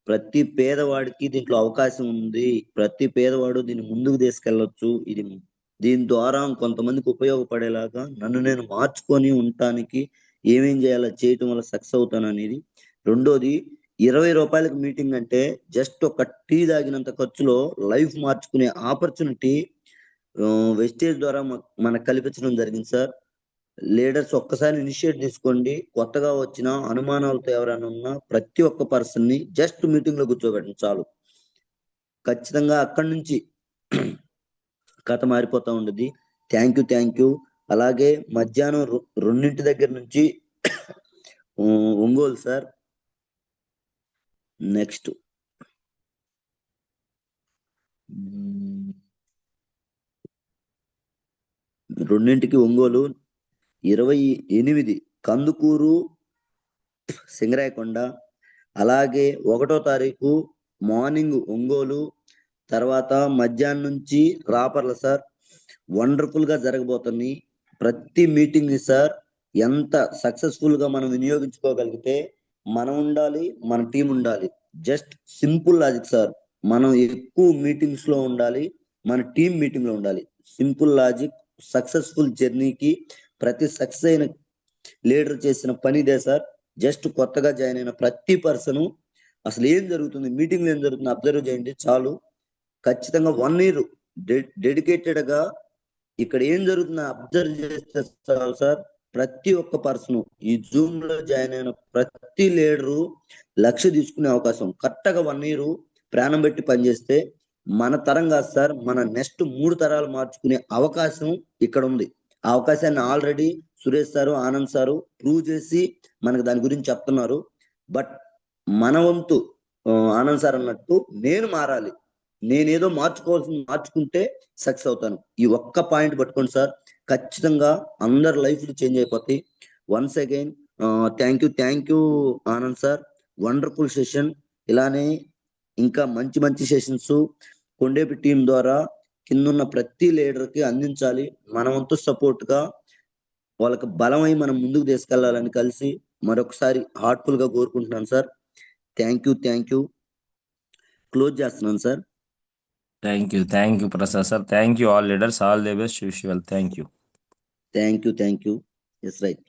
ప్రతి పేదవాడికి దీంట్లో అవకాశం ఉంది. ప్రతి పేదవాడు దీన్ని ముందుకు తీసుకెళ్ళొచ్చు. దీని ద్వారా కొంతమందికి ఉపయోగపడేలాగా నన్ను నేను మార్చుకొని ఉండటానికి ఏమేం చేయాలో చేయటం వల్ల సక్సెస్ అవుతాను అనేది. రెండోది, 20 రూపాయలకి మీటింగ్ అంటే జస్ట్ ఒక టీ తాగినంత ఖర్చులో లైఫ్ మార్చుకునే ఆపర్చునిటీ వెస్టేజ్ ద్వారా మనకు కల్పించడం జరిగింది సార్. లీడర్స్ ఒక్కసారి ఇనిషియేట్ తీసుకోండి. కొత్తగా వచ్చిన అనుమానాలతో ఎవరైనా ఉన్నా ప్రతి ఒక్క పర్సన్ ని జస్ట్ మీటింగ్ లో కూర్చోబెట్టండి చాలు. ఖచ్చితంగా అక్కడి నుంచి కథ మారిపోతా ఉండదు. Thank you. అలాగే మధ్యాహ్నం 2 దగ్గర నుంచి ఒంగోలు సార్. నెక్స్ట్ 2 ఒంగోలు, 28 కందుకూరు సింగరాయకొండ, అలాగే 1వ తారీఖు మార్నింగ్ ఒంగోలు, తర్వాత మధ్యాహ్నం నుంచి రాపర్ల సార్. వండర్ఫుల్ గా జరగబోతుంది ప్రతి మీటింగ్ ని సార్. ఎంత సక్సెస్ఫుల్ గా మనం వినియోగించుకోగలిగితే మనం ఉండాలి, మన టీం ఉండాలి. Just simple logic sir. మనం ఎక్కువ మీటింగ్స్ లో ఉండాలి, మన టీం మీటింగ్ లో ఉండాలి. Simple logic. సక్సెస్ఫుల్ జర్నీకి ప్రతి సక్సెస్ అయిన లీడర్ చేసిన పని ఇదే సార్. జస్ట్ కొత్తగా జాయిన్ అయిన ప్రతి పర్సన్ అసలు ఏం జరుగుతుంది, మీటింగ్ లో ఏం జరుగుతుంది అబ్జర్వ్ చేయండి చాలు. ఖచ్చితంగా 1 year డెడికేటెడ్ గా ఇక్కడ ఏం జరుగుతుందో అబ్జర్వ్ చేస్తే చాలు సార్. ప్రతి ఒక్క పర్సన్ ఈ జూమ్ లో జాయిన్ అయిన ప్రతి లీడరు లక్ష్య తీసుకునే అవకాశం. కరెక్ట్గా 1 year ప్రాణం పెట్టి పనిచేస్తే మన తరం కాదు సార్, మన నెక్స్ట్ 3 తరాలు మార్చుకునే అవకాశం ఇక్కడ ఉంది. ఆ అవకాశాన్ని already Suresh sir, Anand sir prove చేసి మనకు దాని గురించి చెప్తున్నారు. బట్ మన వంతు ఆనంద్ సార్ అన్నట్టు నేను మారాలి, నేనేదో మార్చుకుంటే సక్సెస్ అవుతాను. ఈ ఒక్క పాయింట్ పట్టుకోండి సార్. ఖచ్చితంగా అందరి లైఫ్లు చేంజ్ అయిపోతాయి. Once again thank you Anand sir. Wonderful session. ఇలానే ఇంకా మంచి సెషన్స్ కొండేపి టీం ద్వారా కిందున్న ప్రతి లీడర్ కి అందించాలి. మన వంతు సపోర్ట్ గా వాళ్ళకి బలమై మనం ముందుకు తీసుకెళ్లాలని కలిసి మరొకసారి హార్ట్ఫుల్ గా కోరుకుంటున్నాను సార్. Thank you. క్లోజ్ చేస్తున్నాను sir. Thank you Prasad sir. Thank you all leaders. All the best. Wish you well. Thank you. Thank you. Yes right.